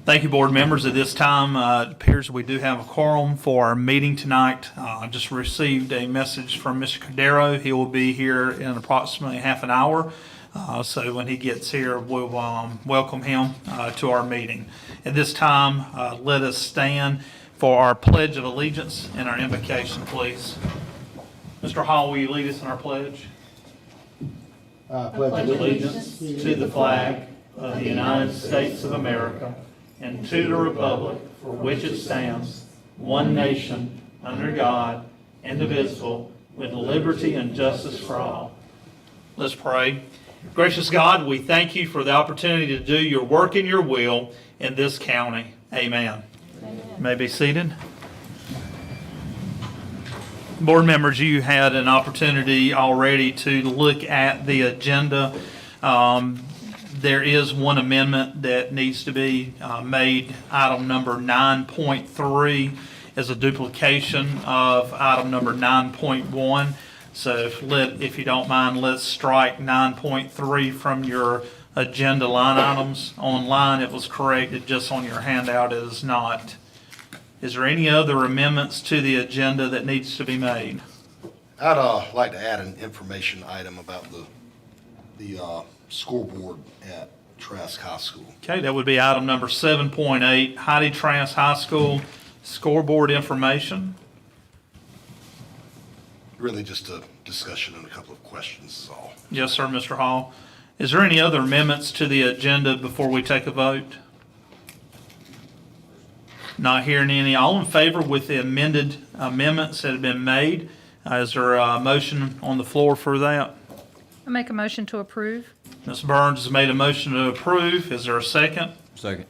Thank you, board members. At this time, it appears we do have a quorum for our meeting tonight. I just received a message from Mr. Cordero. He will be here in approximately half an hour. So when he gets here, we'll welcome him to our meeting. At this time, let us stand for our Pledge of Allegiance and our invocation, please. Mr. Hall, will you lead us in our pledge? Pledge allegiance to the flag of the United States of America and to the republic for which it stands, one nation, under God, indivisible, with liberty and justice for all. Let's pray. Gracious God, we thank you for the opportunity to do your work and your will in this county. Amen. Amen. You may be seated. Board members, you had an opportunity already to look at the agenda. There is one amendment that needs to be made. Item number 9.3 is a duplication of item number 9.1. So if you don't mind, let's strike 9.3 from your agenda line items. Online it was corrected, just on your handout it is not. Is there any other amendments to the agenda that needs to be made? I'd like to add an information item about the scoreboard at Trask High School. Okay, that would be item number 7.8, Heidi Trask High School scoreboard information. Really just a discussion and a couple of questions is all. Yes, sir, Mr. Hall. Is there any other amendments to the agenda before we take a vote? Not hearing any. All in favor with the amended amendments that have been made? Is there a motion on the floor for that? I make a motion to approve. Ms. Burns has made a motion to approve. Is there a second? Second.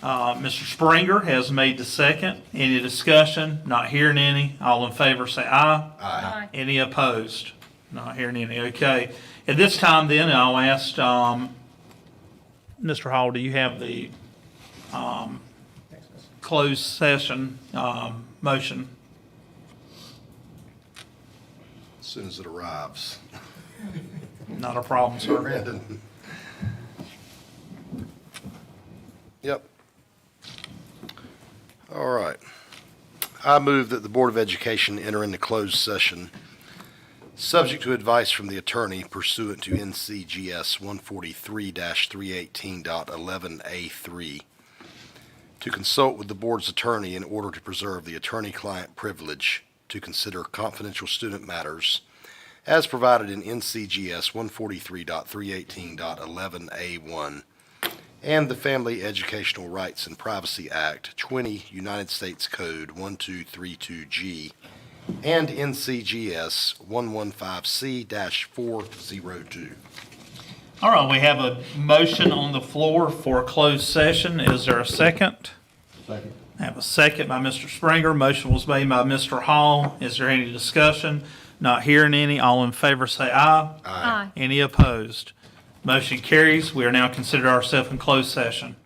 Mr. Springer has made the second. Any discussion? Not hearing any. All in favor say aye. Aye. Any opposed? Not hearing any. Okay. At this time then, I'll ask Mr. Hall, do you have the closed session motion? As soon as it arrives. Not a problem, sir. Brandon. Yep. All right. I move that the Board of Education enter into closed session, subject to advice from the attorney pursuant to NCGS 143-318.11A3, to consult with the board's attorney in order to preserve the attorney-client privilege to consider confidential student matters as provided in NCGS 143.318.11A1 and the Family Educational Rights and Privacy Act 20 United States Code 1232G and NCGS 115C-402. All right, we have a motion on the floor for closed session. Is there a second? Second. I have a second by Mr. Springer. Motion was made by Mr. Hall. Is there any discussion? Not hearing any. All in favor say aye. Aye. Any opposed? Motion carries. We are now considered ourselves in closed session.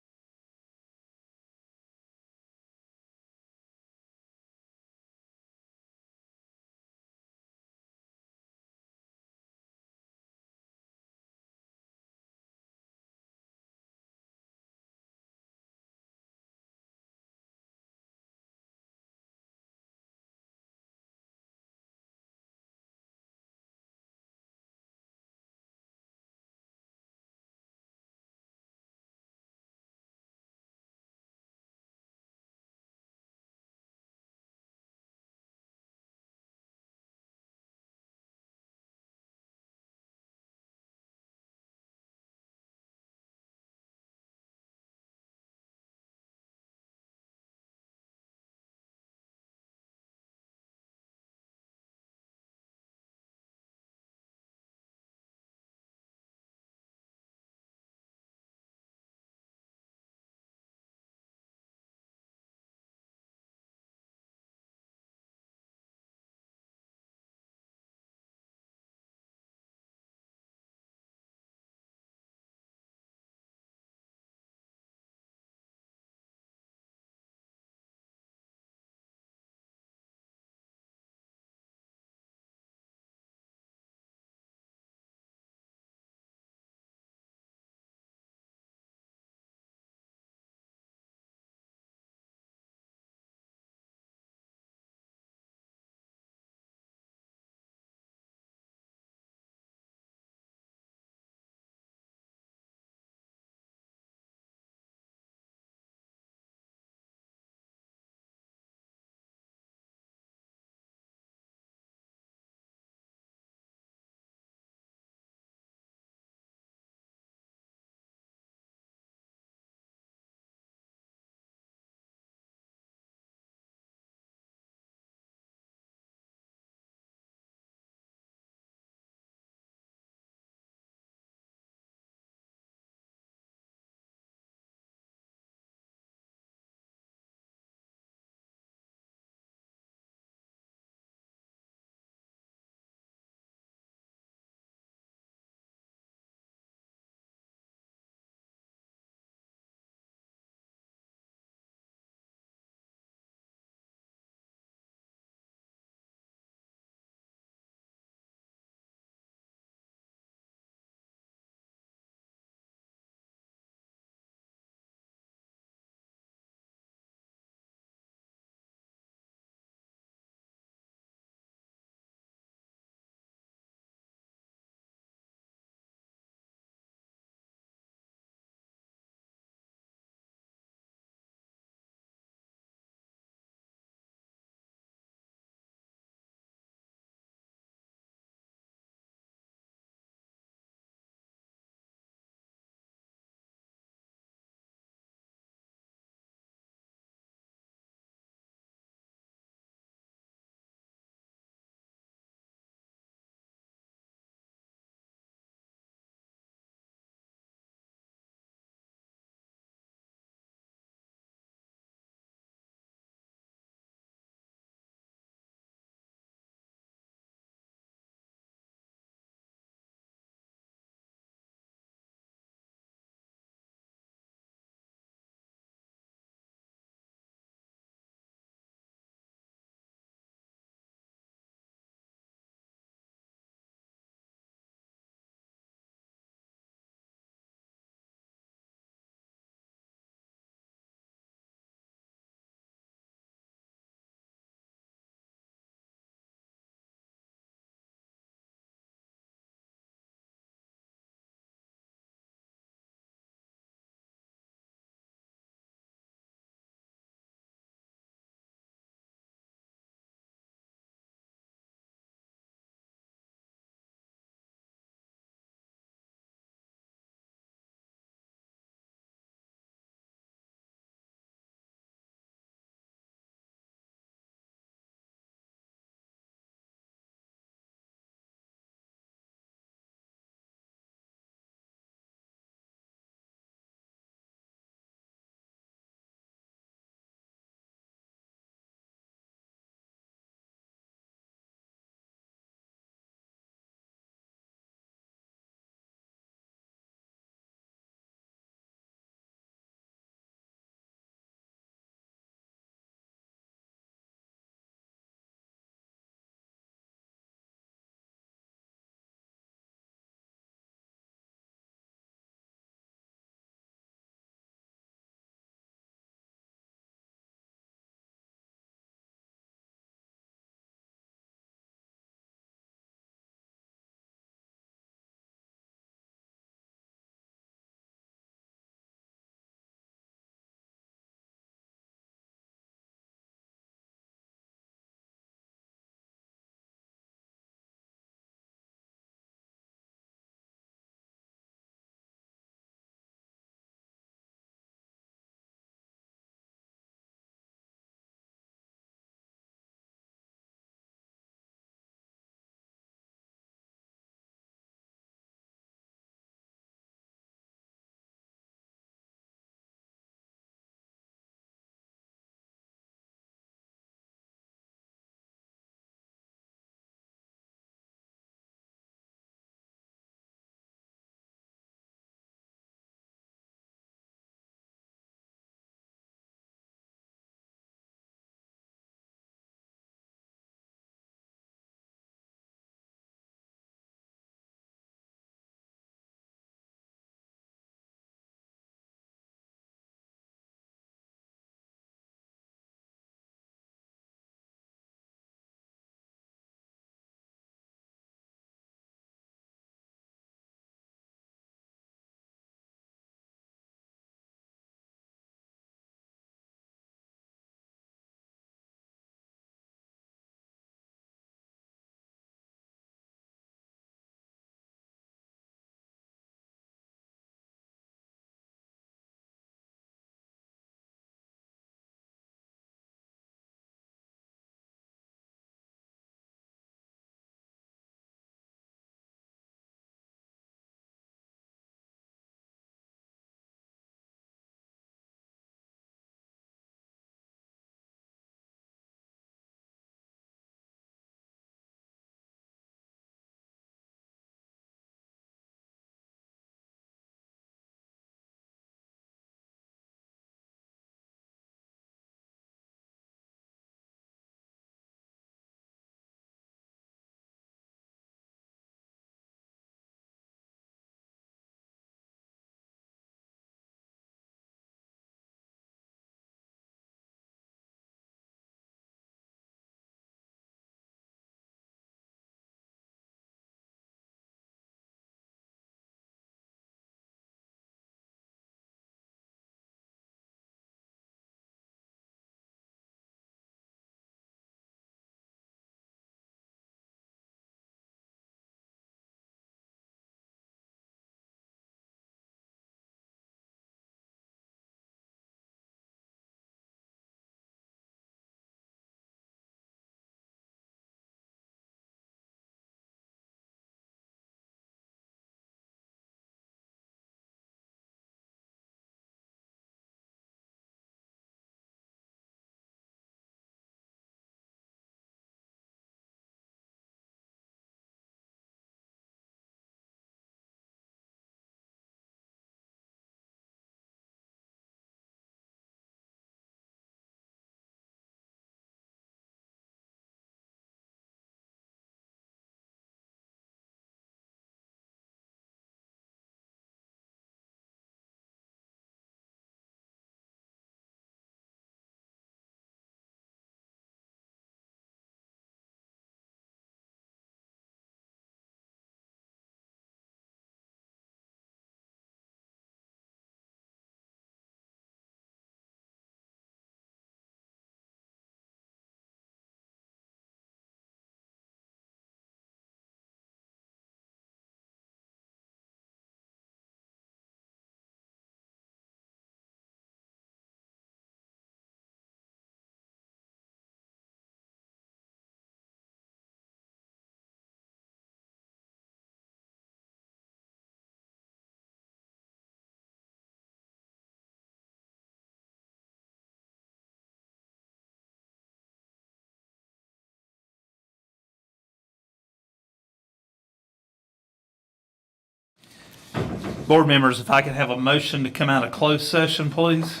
Board members, if I could have a motion to come out of closed session, please.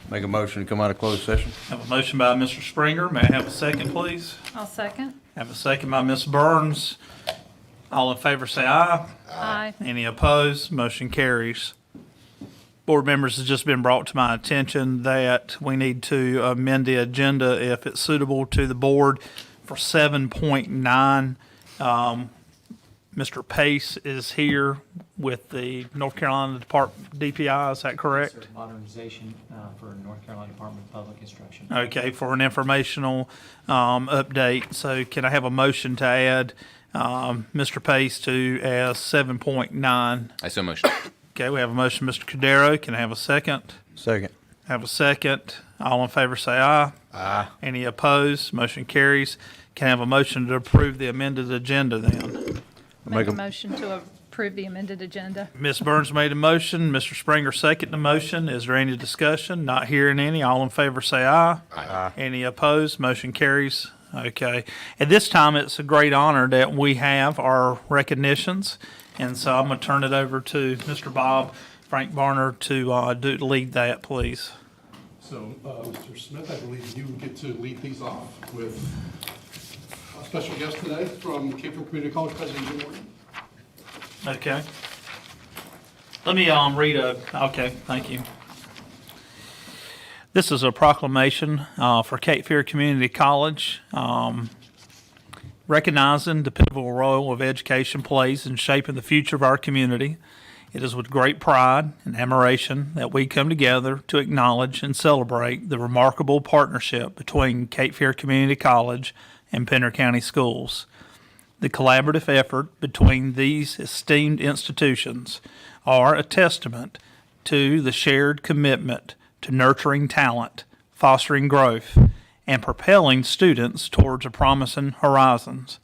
Make a motion to come out of closed session. Have a motion by Mr. Springer. May I have a second, please? I'll second. Have a second by Ms. Burns. All in favor say aye. Aye. Any opposed? Motion carries. Board members, it's just been brought to my attention that we need to amend the agenda if it's suitable to the board for 7.9. Mr. Pace is here with the North Carolina Department DPI, is that correct? Sir, modernization for North Carolina Department of Public Instruction. Okay, for an informational update. So can I have a motion to add Mr. Pace to as 7.9? I so motion. Okay, we have a motion, Mr. Cudero. Can I have a second? Second. Have a second. All in favor say aye. Aye. Any opposed? Motion carries. Can I have a motion to approve the amended agenda then? Make Make a a- motion to approve the amended agenda. Ms. Burns made a motion. Mr. Springer seconded the motion. Is there any discussion? Not hearing any. All in favor say aye. Aye. Any opposed? Motion carries. Okay. At this time, it's a great honor that we have our recognitions. And so I'm going to turn it over to Mr. Bob Frank Barner to lead that, please. So, Mr. Smith, I believe you get to lead these off with a special guest today from Cape Fear Community College President Jim Morgan. Okay. Let me okay, thank you. This is a proclamation for Cape Fear Community College, recognizing the pivotal role of education plays in shaping the future of our community. It is with great pride and admiration that we come together to acknowledge and celebrate the remarkable partnership between Cape Fear Community College and Pender County Schools. The collaborative effort between these esteemed institutions are a testament to the shared commitment to nurturing talent, fostering growth, and propelling students towards a promising horizons.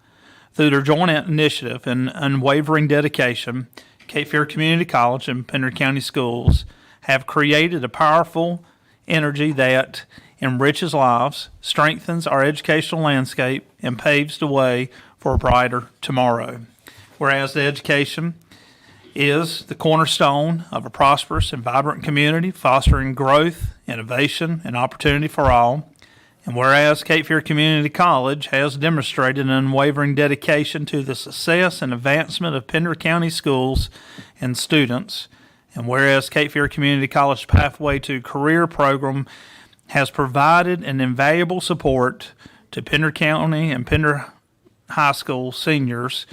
Through their joint initiative and unwavering dedication, Cape Fear Community College and Pender County Schools have created a powerful energy that enriches lives, strengthens our educational landscape, and paves the way for a brighter tomorrow. Whereas the education is the cornerstone of a prosperous and vibrant community, fostering growth, innovation, and opportunity for all. And whereas Cape Fear Community College has demonstrated an unwavering dedication to the success and advancement of Pender County schools and students, and whereas Cape Fear Community College Pathway to Career program has provided an invaluable support to Pender County and Pender High School seniors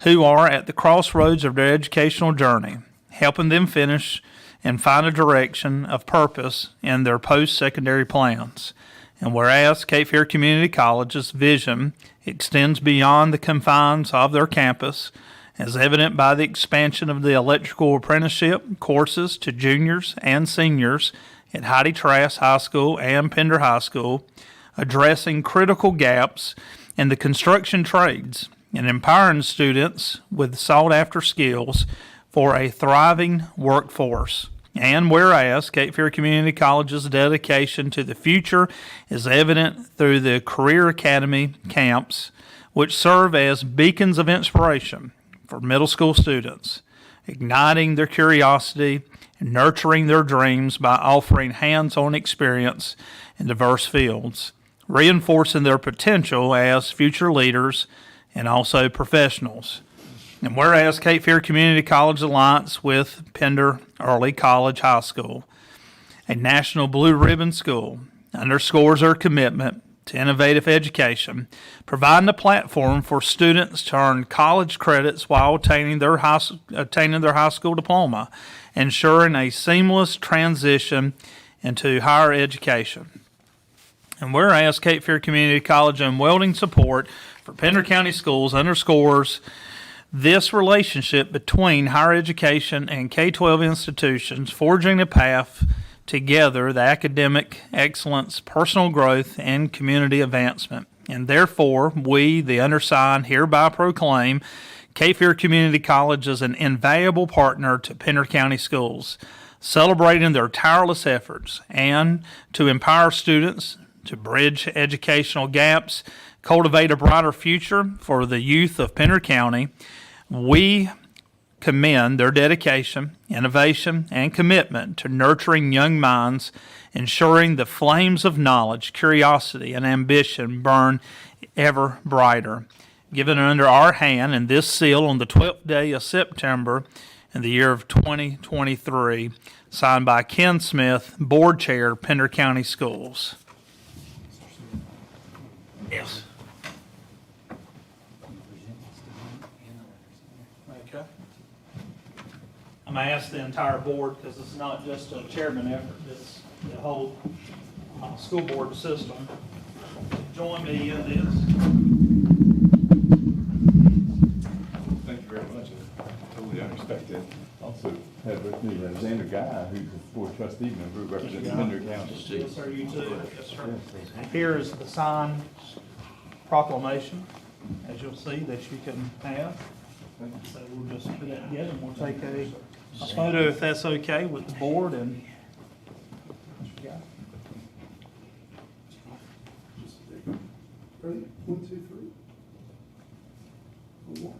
who are at the crossroads of their educational journey, helping them finish and find a direction of purpose in their post-secondary plans. And whereas Cape Fear Community College's vision extends beyond the confines of their campus, as evident by the expansion of the electrical apprenticeship courses to juniors and seniors at Trask High School and Pender High School, addressing critical gaps in the construction trades and empowering students with sought-after skills for a thriving workforce. And whereas Cape Fear Community College's dedication to the future is evident through the Career Academy camps, which serve as beacons of inspiration for middle school students, igniting their curiosity and nurturing their dreams by offering hands-on experience in diverse fields, reinforcing their potential as future leaders and also professionals. And whereas Cape Fear Community College Alliance with Pender Early College High School, a national blue ribbon school, underscores their commitment to innovative education, providing a platform for students to earn college credits while attaining their high school diploma, ensuring a seamless transition into higher education. And whereas Cape Fear Community College unwavering support for Pender County Schools underscores this relationship between higher education and K-12 institutions, forging a path together, the academic excellence, personal growth, and community advancement. And therefore, we, the undersigned, hereby proclaim Cape Fear Community College as an invaluable partner to Pender County Schools, celebrating their tireless efforts and to empower students to bridge educational gaps, cultivate a brighter future for the youth of Pender County. We commend their dedication, innovation, and commitment to nurturing young minds, ensuring the flames of knowledge, curiosity, and ambition burn ever brighter. Given under our hand and this seal on the 12th day of September in the year of 2023, signed by Ken Smith, Board Chair, Pender County Schools. Yes. Okay. I'm going to ask the entire board, because it's not just a chairman effort, it's the whole school board system. Join me in this. Thank you very much. Totally unexpected. Also have with me Xander Guy, who's a board trustee member representing Pender County. Yes, sir, you too. Yes, sir. Here is the signed proclamation, as you'll see, that you can have. So we'll just put that together and we'll take a photo, if that's okay, with the board and. Ready? 1, 2, 3. One more.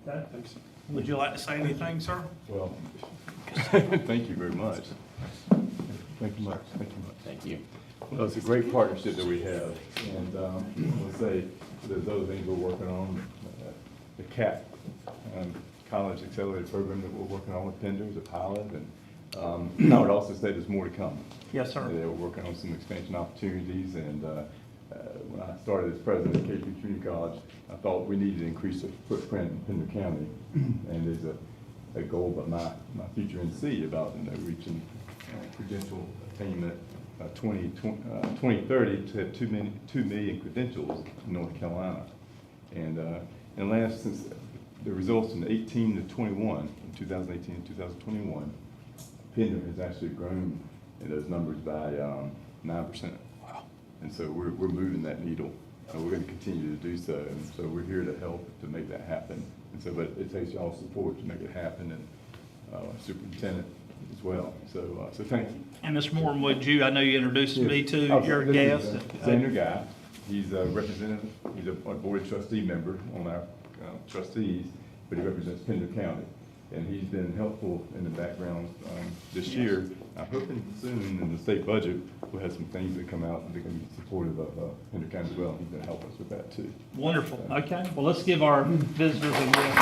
Okay. Thanks. Would you like to say anything, sir? Well, thank you very much. Thank you much. Thank you much. Thank you. Well, it's a great partnership that we have, and I'll say there's other things we're working on. The CAP, College Accelerated Program that we're working on with Pender is a pilot, and I would also say there's more to come. Yes, sir. They were working on some expansion opportunities, and when I started as president of KP Community College, I thought we needed to increase the footprint in Pender County, and there's a goal by my future NC about reaching credential attainment 2030 to have 2 million credentials in North Carolina, and since the results in 18 to 21, in 2018 and 2021, Pender has actually grown in those numbers by 9%. Wow. And so we're moving that needle, and we're going to continue to do so. And so we're here to help to make that happen. And so, but it takes y'all's support to make it happen, and superintendent as well. So thank you. And Mr. Moore, would you, I know you introduced me to your guest. Xander Guy. He's a representative. He's a board trustee member on our trustees, but he represents Pender County. And he's been helpful in the background this year. I'm hoping soon in the state budget, we'll have some things that come out that are going to be supportive of Pender County as well. He's going to help us with that too. Wonderful. Okay. Well, let's give our visitors a gift.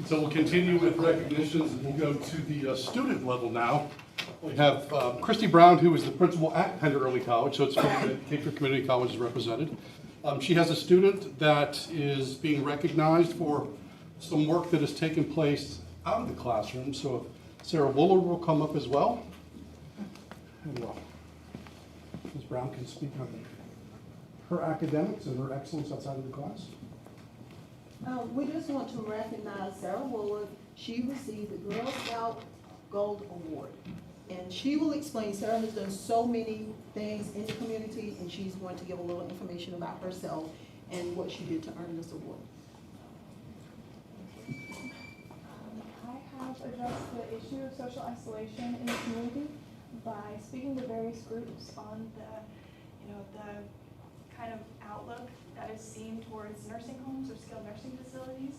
So we'll continue with recognitions, and we'll go to the student level now. We have Christy Brown, who is the principal at Pender Early College, so it's funny that Cape Community College is represented. She has a student that is being recognized for some work that has taken place out of the classroom. So Sarah Wooler will come up as well. And Ms. Brown can speak on her academics and her excellence outside of the class. We just want to recognize Sarah Wooler. She received the Girl Scout Gold Award. And she will explain, Sarah has done so many things in the community, and she's going to give a little information about herself and what she did to earn this award. I have addressed the issue of social isolation in the community by speaking to various groups on the kind of outlook that is seen towards nursing homes or skilled nursing facilities,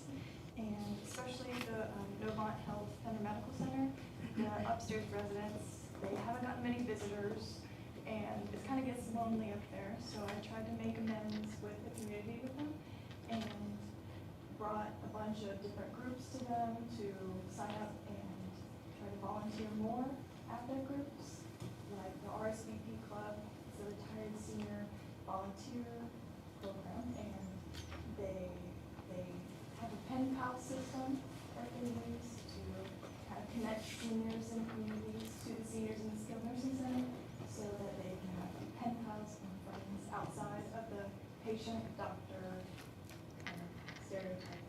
and especially the Novant Health Pender Medical Center. The upstairs residents, they haven't gotten many visitors, and it kind of gets lonely up there. So I tried to make amends with the community with them, and brought a bunch of different groups to them to sign up and try to volunteer more at their groups, like the RSVP Club, the Retired Senior Volunteer Program, and they have a pen pal system that they use to kind of connect seniors and communities to the seniors in the skilled nursing center, so that they can have pen pals and friends outside of the patient-doctor stereotype.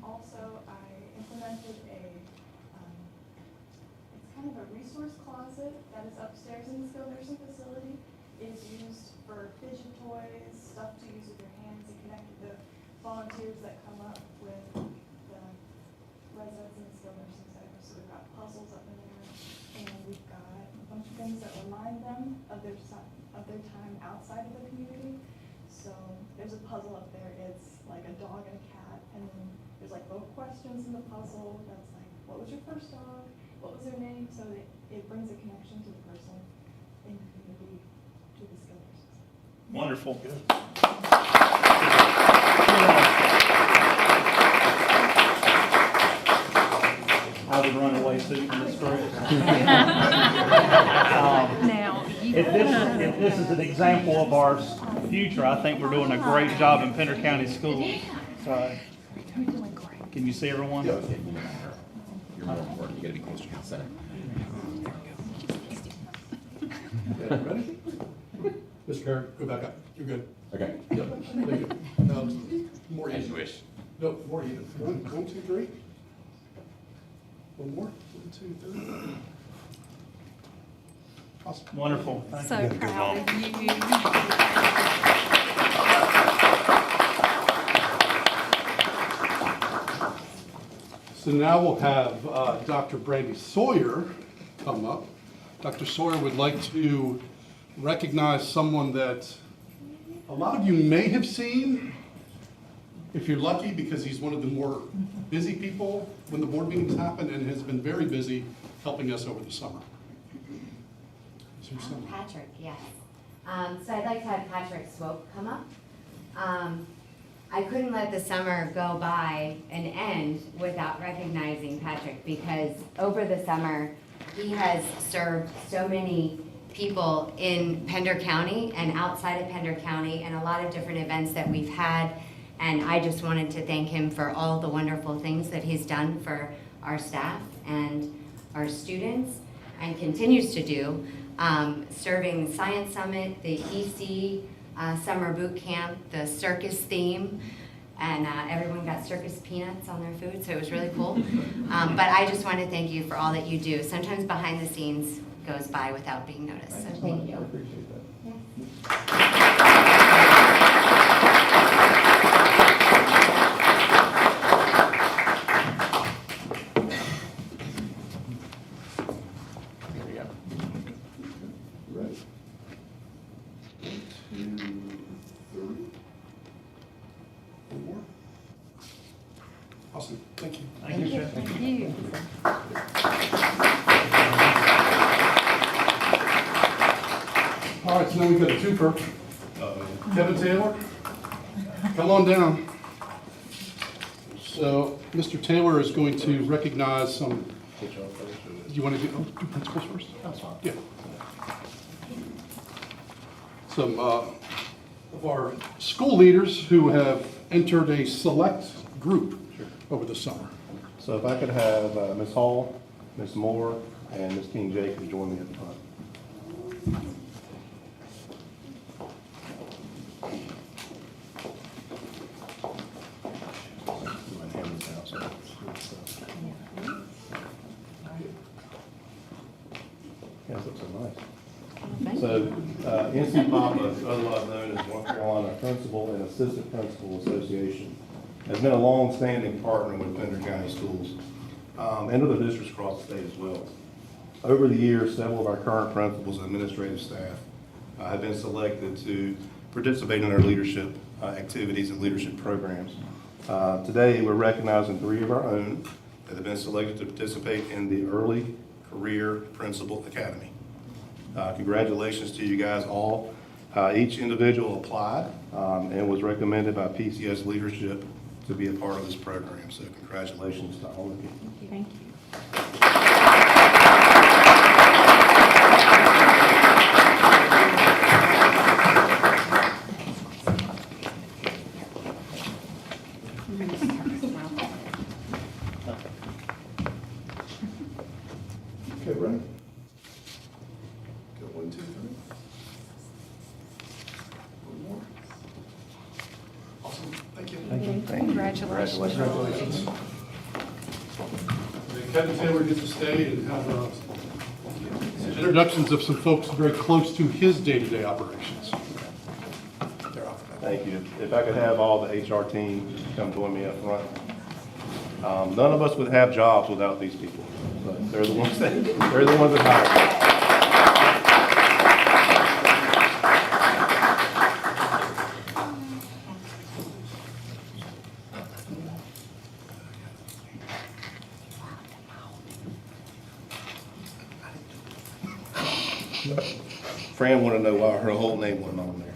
Also, I implemented it's kind of a resource closet that is upstairs in the skilled nursing facility. It is used for fidget toys, stuff to use with your hands, and connect with the volunteers that come up with the residents in the skilled nursing center. So we've got puzzles up in there, and we've got a bunch of things that remind them of their time outside of the community. So there's a puzzle up there. It's like a dog and a cat, and then there's like little questions in the puzzle. That's like, what was your first dog? What was their name? So that it brings a connection to the person in the community to the skilled nurses. Wonderful. I would run away too from this group. Now, you. If this is an example of our future, I think we're doing a great job in Pender County Schools. So, can you see everyone? You're more important, you gotta be closer to the center. Ready? Mr. Carey, go back up. You're good. Okay. Thank you. Now, more As you even. wish. No, more even. One, 2, 3. One more. 1, 2, 3. Awesome. Wonderful. Thank So you. proud of you. So now we'll have Dr. Brandy Sawyer come up. Dr. Sawyer would like to recognize someone that a lot of you may have seen, if you're lucky, because he's one of the more busy people when the board meetings happen and has been very busy helping us over the summer. Is your son? Patrick, yes. So I'd like to have Patrick Swope come up. I couldn't let the summer go by and end without recognizing Patrick, because over the summer, he has served so many people in Pender County and outside of Pender County, and a lot of different events that we've had. And I just wanted to thank him for all the wonderful things that he's done for our staff and our students, and continues to do, serving the Science Summit, the EC Summer Boot Camp, the circus theme, and everyone got circus peanuts on their food, so it was really cool. But I just want to thank you for all that you do. Sometimes behind the scenes goes by without being noticed, so thank you. I appreciate that. There you go. Ready? 1, 2, 3. One more. Awesome. Thank you. Thank you, sir. Thank you. All right, so now we've got a twofer. Kevin Taylor, come on down. So Mr. Taylor is going to recognize some, do you want to do principals first? That's fine. Yeah. Some of our school leaders who have entered a select group over the summer. So if I could have Ms. Hall, Ms. Moore, and Ms. King Jacobs join me at the front. You guys look so nice. So NC Papa, otherwise known as North Carolina Principal and Assistant Principal Association, has been a long-standing partner with Pender County Schools and other districts across the state as well. Over the years, several of our current principals and administrative staff have been selected to participate in our leadership activities and leadership programs. Today, we're recognizing 3 of our own that have been selected to participate in the Early Career Principal Academy. Congratulations to you guys all. Each individual applied and was recommended by PCS leadership to be a part of this program. So congratulations to all of you. Thank you. Okay, ready? Go 1, 2, 3. One more. Awesome. Thank you. Congratulations. Congratulations. Kevin Taylor gets to stay and have some introductions of some folks very close to his day-to-day operations. They're off. Thank you. If I could have all the HR team come join me up front. None of us would have jobs without these people. So but they're the ones that hire. Fran wanted to know why her whole name wasn't on there.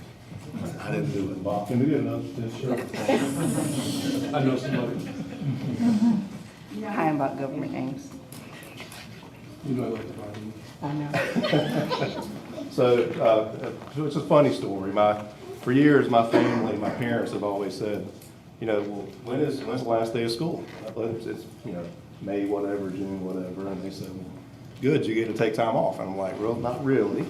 I didn't do it. Bob, can we get another picture? I know somebody. Hi, I'm about government names. You know I like to buy them. I know. So, it's a funny story. For years, my family, my parents have always said, you know, well, when's the last day of school? It's, you know, May, whatever, June, whatever. And they said, well, good, you get to take time off. And I'm like, well, not really.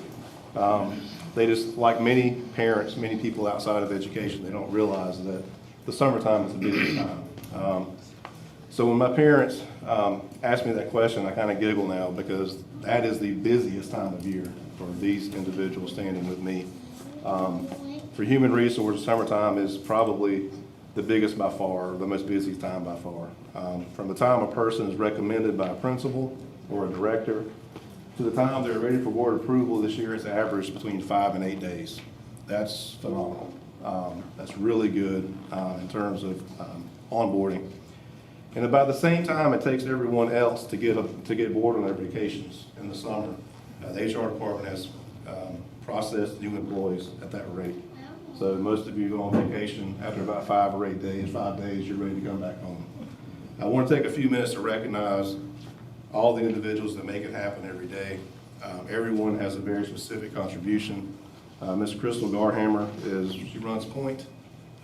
They just, like many parents, many people outside of education, they don't realize that the summertime is the busiest time. So when my parents asked me that question, I kind of giggle now because that is the busiest time of year for these individuals standing with me. For human resources, summertime is probably the biggest by far, the most busiest time by far. From the time a person is recommended by a principal or a director to the time they're ready for board approval this year, it's averaged between 5 and 8 days. That's phenomenal. That's really good in terms of onboarding. And about the same time it takes everyone else to get board on their vacations in the summer, the HR department has processed new employees at that rate. So most of you go on vacation after about 5 or 8 days, 5 days, you're ready to come back home. I want to take a few minutes to recognize all the individuals that make it happen every day. Everyone has a very specific contribution. Ms. Crystal Garhammer she runs Point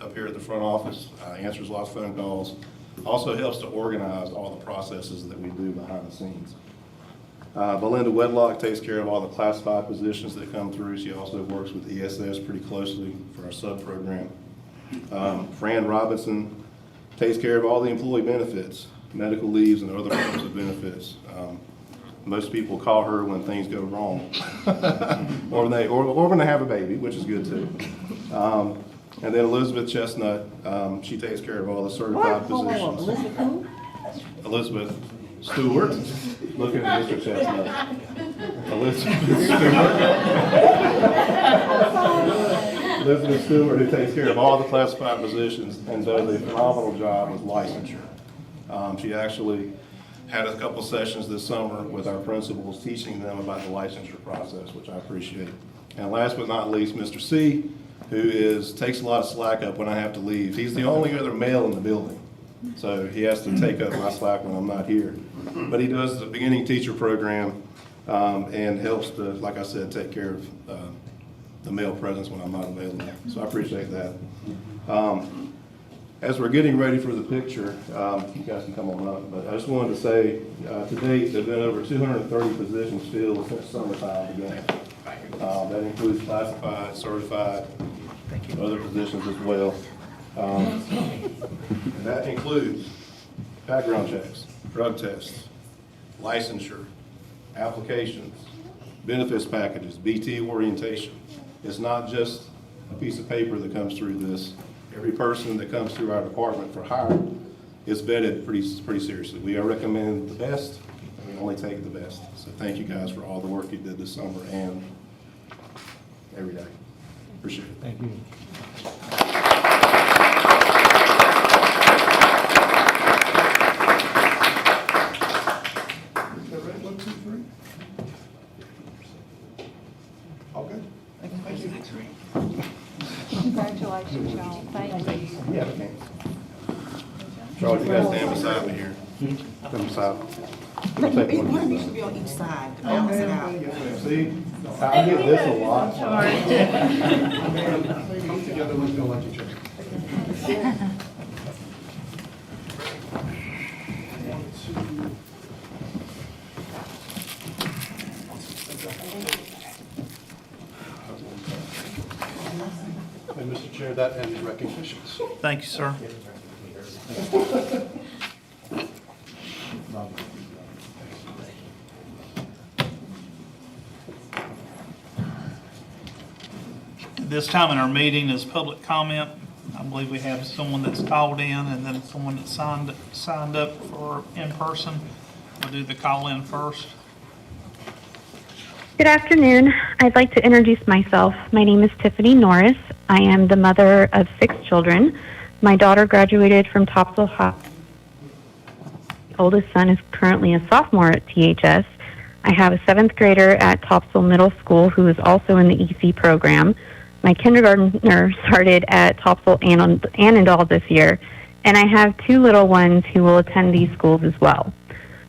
up here at the front office, answers lots of phone calls, also helps to organize all the processes that we do behind the scenes. Belinda Wedlock takes care of all the classified positions that come through. She also works with ESS pretty closely for our sub-program. Fran Robinson takes care of all the employee benefits, medical leaves and other forms of benefits. Most people call her when things go wrong, or when they have a baby, which is good too. And then Elizabeth Chestnut, she takes care of all the certified positions. Elizabeth Stewart, looking at Mr. Chestnut. Elizabeth Stewart. Elizabeth Stewart, who takes care of all the classified positions and does a phenomenal job with licensure. She actually had a couple sessions this summer with our principals teaching them about the licensure process, which I appreciate. And last but not least, Mr. C, who takes a lot of slack up when I have to leave. He's the only other male in the building, so he has to take up my slack when I'm not here. But he does the beginning teacher program and helps to, like I said, take care of the male presence when I'm not available. So I appreciate that. As we're getting ready for the picture, you guys can come on up, but I just wanted to say, to date, there have been over 230 positions filled since summertime began. That includes classified, certified, other positions as well. And that includes background checks, drug tests, licensure, applications, benefits packages, BT orientation. It's not just a piece of paper that comes through this. Every person that comes through our department for hire is vetted pretty seriously. We recommend the best, and we only take the best. So thank you guys for all the work you did this summer and every day. Appreciate it. Thank you. All good? Thank you. Congratulations, y'all. Thank you. Yeah, okay. Charlie, you guys stand beside me here. Come beside me. We'll take one of these. should be on each side to balance it out. See, I get this a lot. Come together, let's go like each other. And Mr. Chair, that ends recognitions. Thank you, sir. This time in our meeting is public comment. I believe we have someone that's called in and then someone that signed up for in person. We'll do the call-in first. Good afternoon. I'd like to introduce myself. My name is Tiffany Norris. I am the mother of 6 children. My daughter graduated from Topsail High. My oldest son is currently a sophomore at THS. I have a 7th grader at Topsail Middle School who is also in the EC program. My kindergartner started at Topsail Annandale this year, and I have 2 little ones who will attend these schools as well.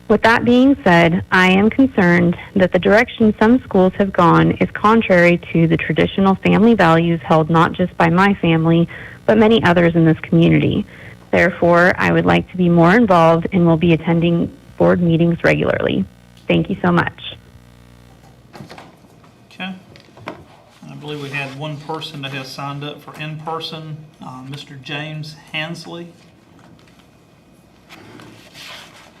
With that being said, I am concerned that the direction some schools have gone is contrary to the traditional family values held not just by my family, but many others in this community. Therefore, I would like to be more involved and will be attending board meetings regularly. Thank you so much. Okay. I believe we had one person that has signed up for in-person, Mr. James Hansley.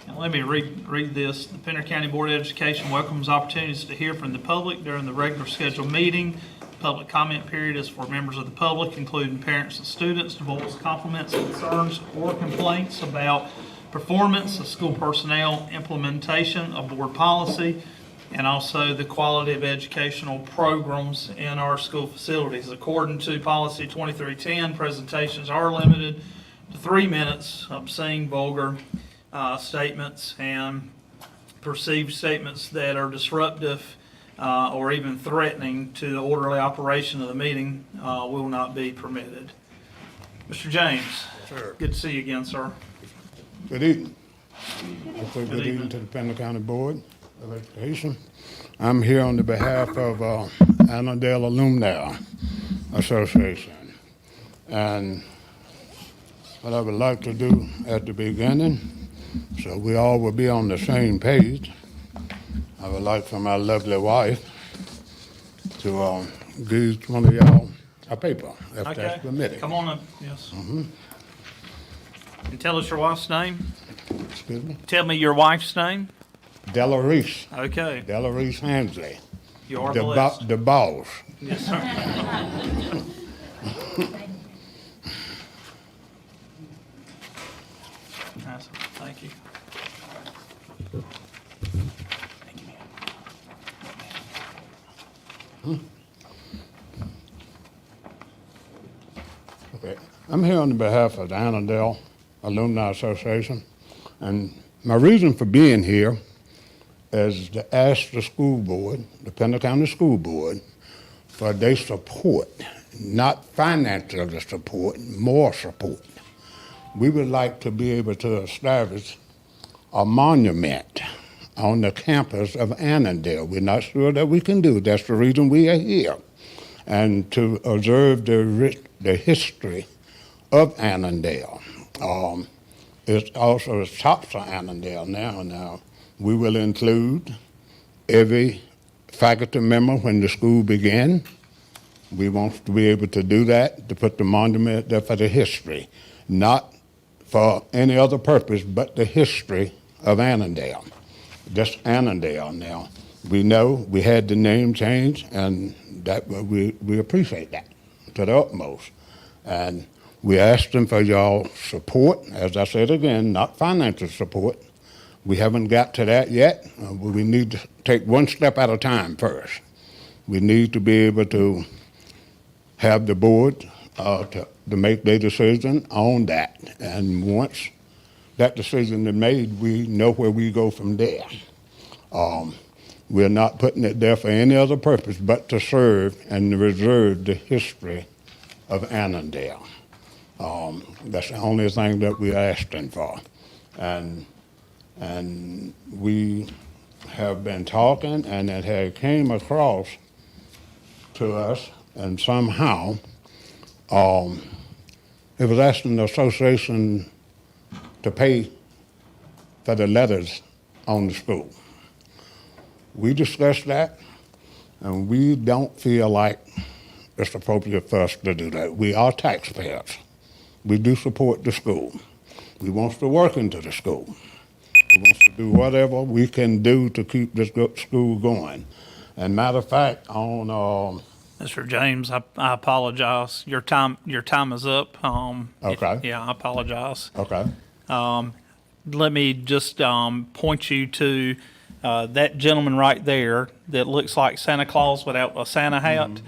And let me read this. The Pender County Board of Education welcomes opportunities to hear from the public during the regular scheduled meeting. Public comment period is for members of the public, including parents and students, to voice compliments, concerns, or complaints about performance of school personnel, implementation of board policy, and also the quality of educational programs in our school facilities. According to Policy 2310, presentations are limited to 3 minutes. Obscene, vulgar statements and perceived statements that are disruptive or even threatening to the orderly operation of the meeting will not be permitted. Mr. James, Sure. good to see you again, sir. Good evening. Good evening. evening to the Pender County Board of Education. I'm here on the behalf of Annandale Alumni Association. And what I would like to do at the beginning, so we all will be on the same page, I would like for my lovely wife to give one of y'all a paper, if Okay. that's permitted. Come on up, yes. And tell us your wife's name. Excuse me? Tell me your wife's name. Della Reese. Okay, Della Reese Hansley. you are The, blessed. the boss. Yes, sir. That's- Thank you. Okay. I'm here on behalf of the Annandale Alumni Association, and my reason for being here is to ask the school board, the Pender County School Board, for their support, not financial support, more support. We would like to be able to establish a monument on the campus of Annandale. We're not sure that we can do it. That's the reason we are here. And to observe the history of Annandale. It's also Topsail Annandale now. We will include every faculty member when the school began. We want to be able to do that, to put the monument there for the history, not for any other purpose but the history of Annandale. Just Annandale now. We know we had the name change, and that we appreciate that to the utmost. And we asked them for y'all support, as I said again, not financial support. We haven't got to that yet. We need to take one step at a time first. We need to be able to have the board to make their decision on that. And once that decision is made, we know where we go from there. We're not putting it there for any other purpose but to serve and reserve the history of Annandale. That's the only thing that we're asking for. And we have been talking, and it had came across to us, and somehow it was asking the association to pay for the letters on the school. We discussed that, and we don't feel like it's appropriate for us to do that. We are taxpayers. We do support the school. We want to work into the school. We want to do whatever we can do to keep this school going. And matter of fact, on Mr. James, I apologize. Your time is up. Okay. Yeah, I apologize. okay, let me just point you to that gentleman right there that looks like Santa Claus without a Santa hat.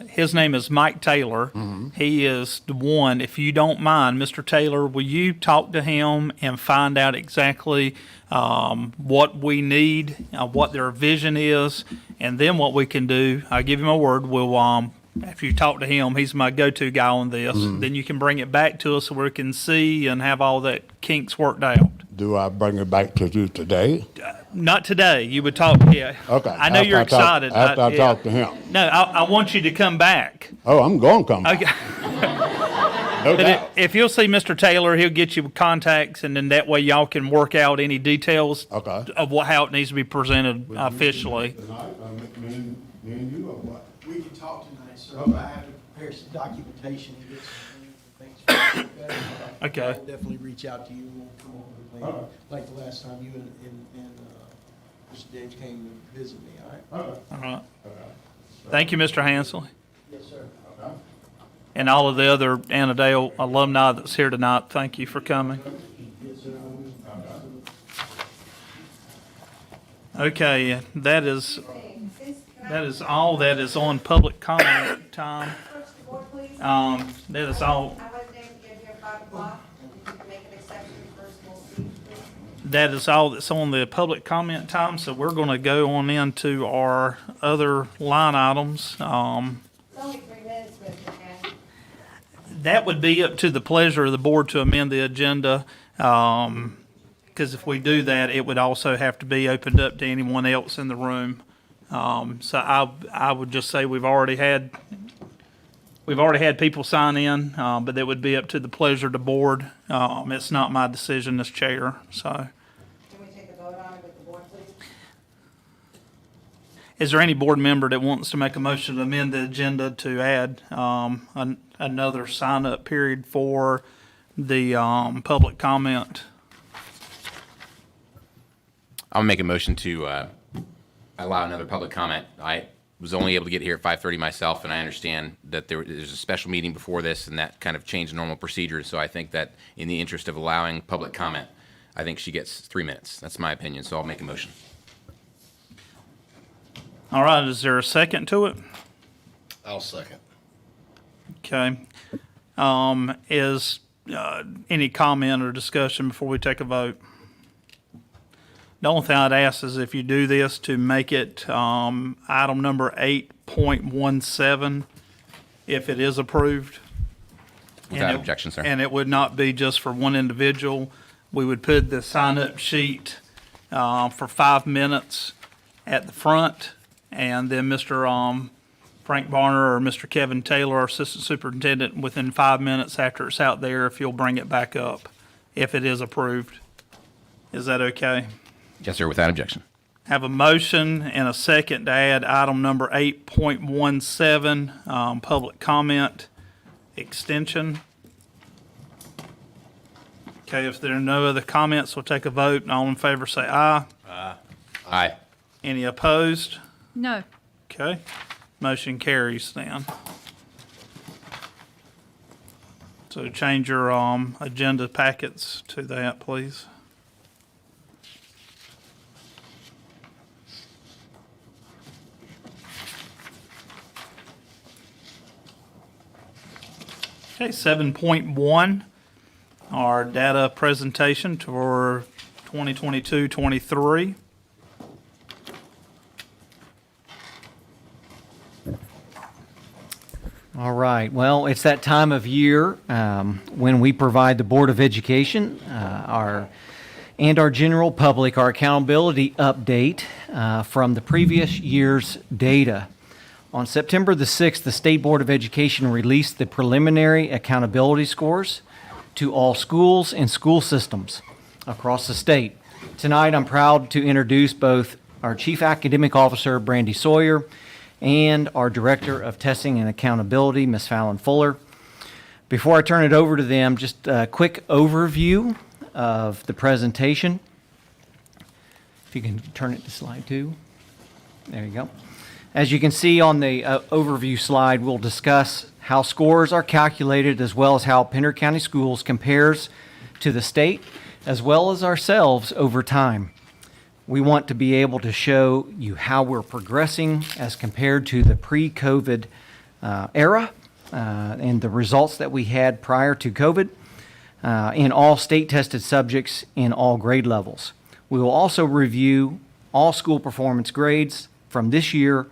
His name is Mike Taylor. He is the one. If you don't mind, Mr. Taylor, will you talk to him and find out exactly what we need, what their vision is, and then what we can do? I give him a word. We'll after you talk to him, he's my go-to guy on this. Then you can bring it back to us so we can see and have all that kinks worked out. Do I bring it back to you today? Not today. You would talk. Yeah. Okay. I know you're excited. After I yeah. talk to him. No, I want you to come back. Oh, I'm going to come. Okay. No But doubt. if you'll see Mr. Taylor, he'll get you contacts, and then that way y'all can work out any details Okay. of how it needs to be presented officially. Tonight, me and you or what? We can talk tonight, sir. Okay. I have to prepare some documentation and get some things better. Okay. I'll definitely reach out to you and we'll come over and plan, like the last time you and Mr. James came to visit me, all right? All right. Thank you, Mr. Hansley, Yes, sir. and all of the other Annandale alumni that's here tonight. Thank you for coming. Yes, sir. Okay, that is all that is on public comment time. That is all. That is all that's on the public comment time, so we're going to go on into our other line items. Only 3 minutes, Mr. Cash. That would be up to the pleasure of the board to amend the agenda, because if we do that, it would also have to be opened up to anyone else in the room. So I would just say we've already had people sign in, but that would be up to the pleasure of the board. It's not my decision as chair, so. Can we take a vote on it with the board, please? Is there any board member that wants to make a motion to amend the agenda to add another sign-up period for the public comment? I'll make a motion to allow another public comment. I was only able to get here at 5:30 myself, and I understand that there's a special meeting before this, and that kind of changed normal procedures. So I think that in the interest of allowing public comment, I think she gets 3 minutes. That's my opinion, so I'll make a motion. All right, is there a second to it? I'll second. Okay. Is any comment or discussion before we take a vote? The only thing I'd ask is if you do this to make it item number 8.17, if it is approved. Without And it- objection, sir. And it would not be just for one individual. We would put the sign-up sheet for 5 minutes at the front, and then Mr. Frank Barner or Mr. Kevin Taylor, our assistant superintendent, within 5 minutes after it's out there, if you'll bring it back up, if it is approved. Is that okay? Yes, sir, without objection. Have a motion and a second to add item number 8.17, public comment extension. Okay, if there are no other comments, we'll take a vote, and all in favor say aye. Aye. Any opposed? No. Okay, motion carries then. So change your agenda packets to that, please. Okay, 7.1, our data presentation for 2022-23. All right, well, it's that time of year when we provide the Board of Education our general public our accountability update from the previous year's data. On September the 6th, the State Board of Education released the preliminary accountability scores to all schools and school systems across the state. Tonight, I'm proud to introduce both our Chief Academic Officer, Brandy Sawyer, and our Director of Testing and Accountability, Ms. Fallon Fuller. Before I turn it over to them, just a quick overview of the presentation. If you can turn it to slide 2. There you go. As you can see on the overview slide, we'll discuss how scores are calculated as well as how Pender County Schools compares to the state. as well as ourselves over time. We want to be able to show you how we're progressing as compared to the pre-COVID era and the results that we had prior to COVID in all state-tested subjects in all grade levels. We will also review all school performance grades from this year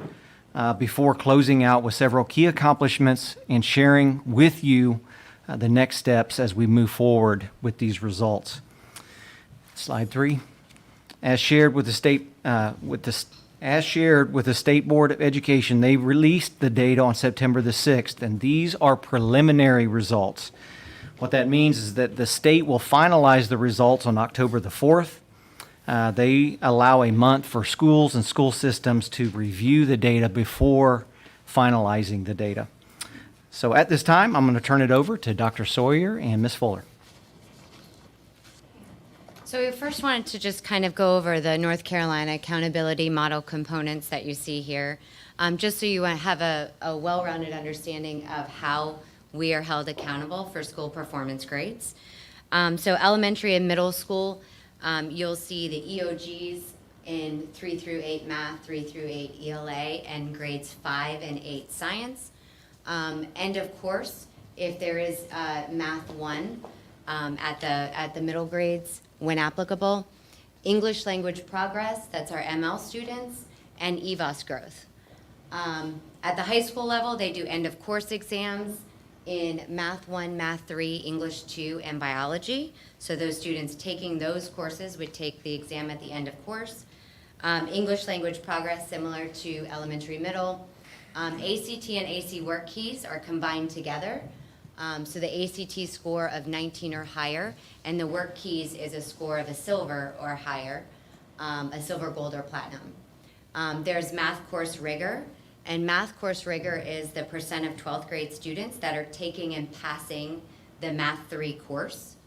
before closing out with several key accomplishments and sharing with you the next steps as we move forward with these results. Slide 3. As shared with the State Board of Education, they released the data on September the 6th, and these are preliminary results. What that means is that the state will finalize the results on October the 4th. They allow a month for schools and school systems to review the data before finalizing the data. So at this time, I'm going to turn it over to Dr. Sawyer and Ms. Fuller. So we first wanted to just kind of go over the North Carolina accountability model components that you see here, just so you have a well-rounded understanding of how we are held accountable for school performance grades. So elementary and middle school, you'll see the EOGs in 3 through 8 math, 3 through 8 ELA, and grades 5 and 8 science. End of course, if there is math 1 at the middle grades, when applicable, English language progress, that's our ML students, and EVOS growth. At the high school level, they do end of course exams in Math 1, Math 3, English 2, and Biology. So those students taking those courses would take the exam at the end of course. English language progress, similar to elementary middle. ACT and AC work keys are combined together. So the ACT score of 19 or higher, and the work keys is a score of a silver or higher, a silver, gold, or platinum. There's math course rigor, and math course rigor is the percent of 12th grade students that are taking and passing the Math 3 course.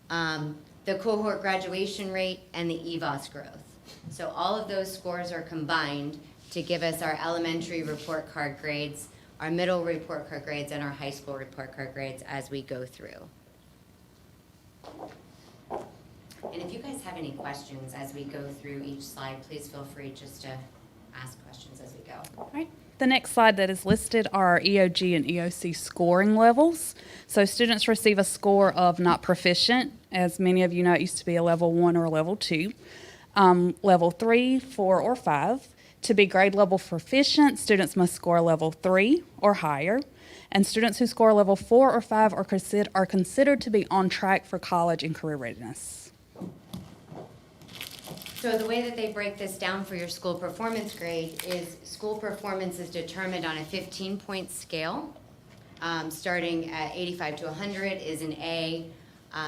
The cohort graduation rate, and the EVOS growth. So all of those scores are combined to give us our elementary report card grades, our middle report card grades, and our high school report card grades as we go through. And if you guys have any questions as we go through each slide, please feel free just to ask questions as we go. All right. The next slide that is listed are our EOG and EOC scoring levels. So students receive a score of not proficient. As many of you know, it used to be a level 1 or a level 2. Level 3, 4, or 5. To be grade level proficient, students must score level 3 or higher. And students who score level 4 or 5 are considered to be on track for college and career readiness. So the way that they break this down for your school performance grade is school performance is determined on a 15-point scale. Starting at 85 to 100 is an A,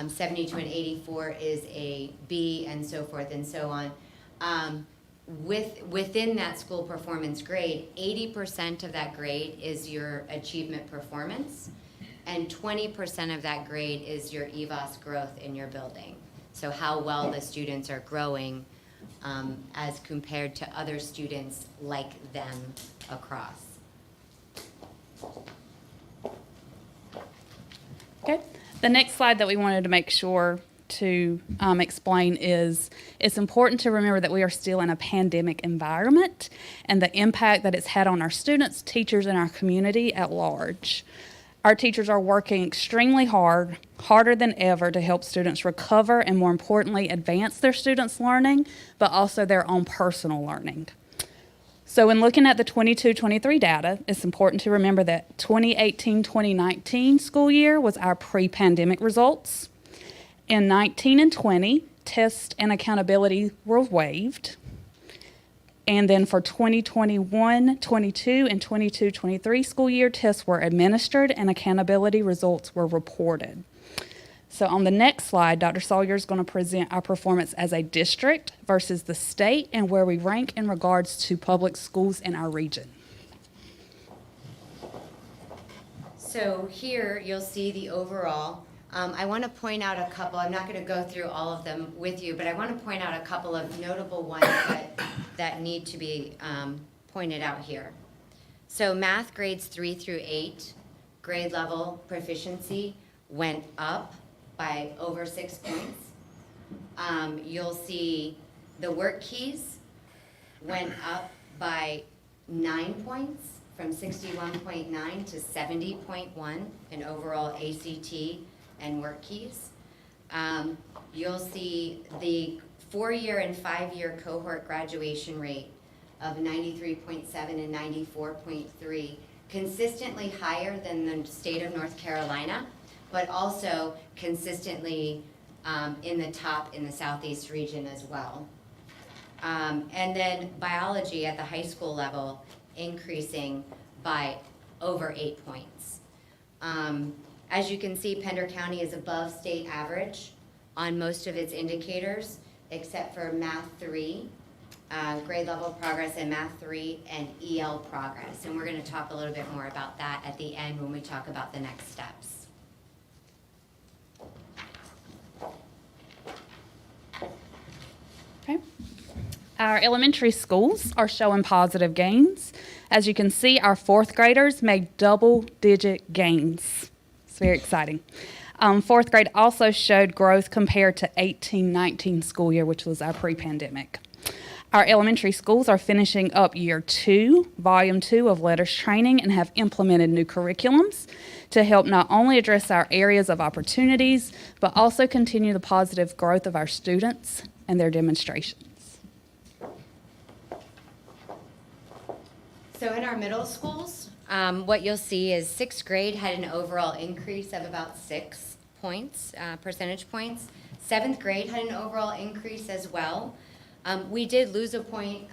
70 to an 84 is a B, and so forth and so on. Within that school performance grade, 80% of that grade is your achievement performance, and 20% of that grade is your EVOS growth in your building. So how well the students are growing as compared to other students like them across. Okay. The next slide that we wanted to make sure to explain is it's important to remember that we are still in a pandemic environment and the impact that it's had on our students, teachers, and our community at large. Our teachers are working extremely hard, harder than ever, to help students recover and, more importantly, advance their students' learning, but also their own personal learning. So when looking at the 22-23 data, it's important to remember that 2018-2019 school year was our pre-pandemic results. In 19 and 20, test and accountability were waived. And then for 2021-22 and 22-23 school year, tests were administered and accountability results were reported. So on the next slide, Dr. Sawyer is going to present our performance as a district versus the state and where we rank in regards to public schools in our region. So here you'll see the overall. I want to point out a couple. I'm not going to go through all of them with you, but I want to point out a couple of notable ones that need to be pointed out here. So math grades 3 through 8, grade level proficiency went up by over 6 points. you'll see the work keys went up by 9 points, from 61.9 to 70.1 in overall ACT and work keys. You'll see the 4-year and 5-year cohort graduation rate of 93.7 and 94.3, consistently higher than the state of North Carolina, but also consistently in the top in the Southeast region as well. And then biology at the high school level increasing by over 8 points. As you can see, Pender County is above state average on most of its indicators, except for Math 3, grade level progress in Math 3, and EL progress. And we're going to talk a little bit more about that at the end when we talk about the next steps. Okay. Our elementary schools are showing positive gains. As you can see, our 4th graders made double-digit gains. It's very exciting. 4th grade also showed growth compared to 18-19 school year, which was our pre-pandemic. Our elementary schools are finishing up year 2, volume 2 of letters training, and have implemented new curriculums to help not only address our areas of opportunities, but also continue the positive growth of our students and their demonstrations. So in our middle schools, what you'll see is 6th grade had an overall increase of about 6 points, percentage points. 7th grade had an overall increase as well. We did lose a point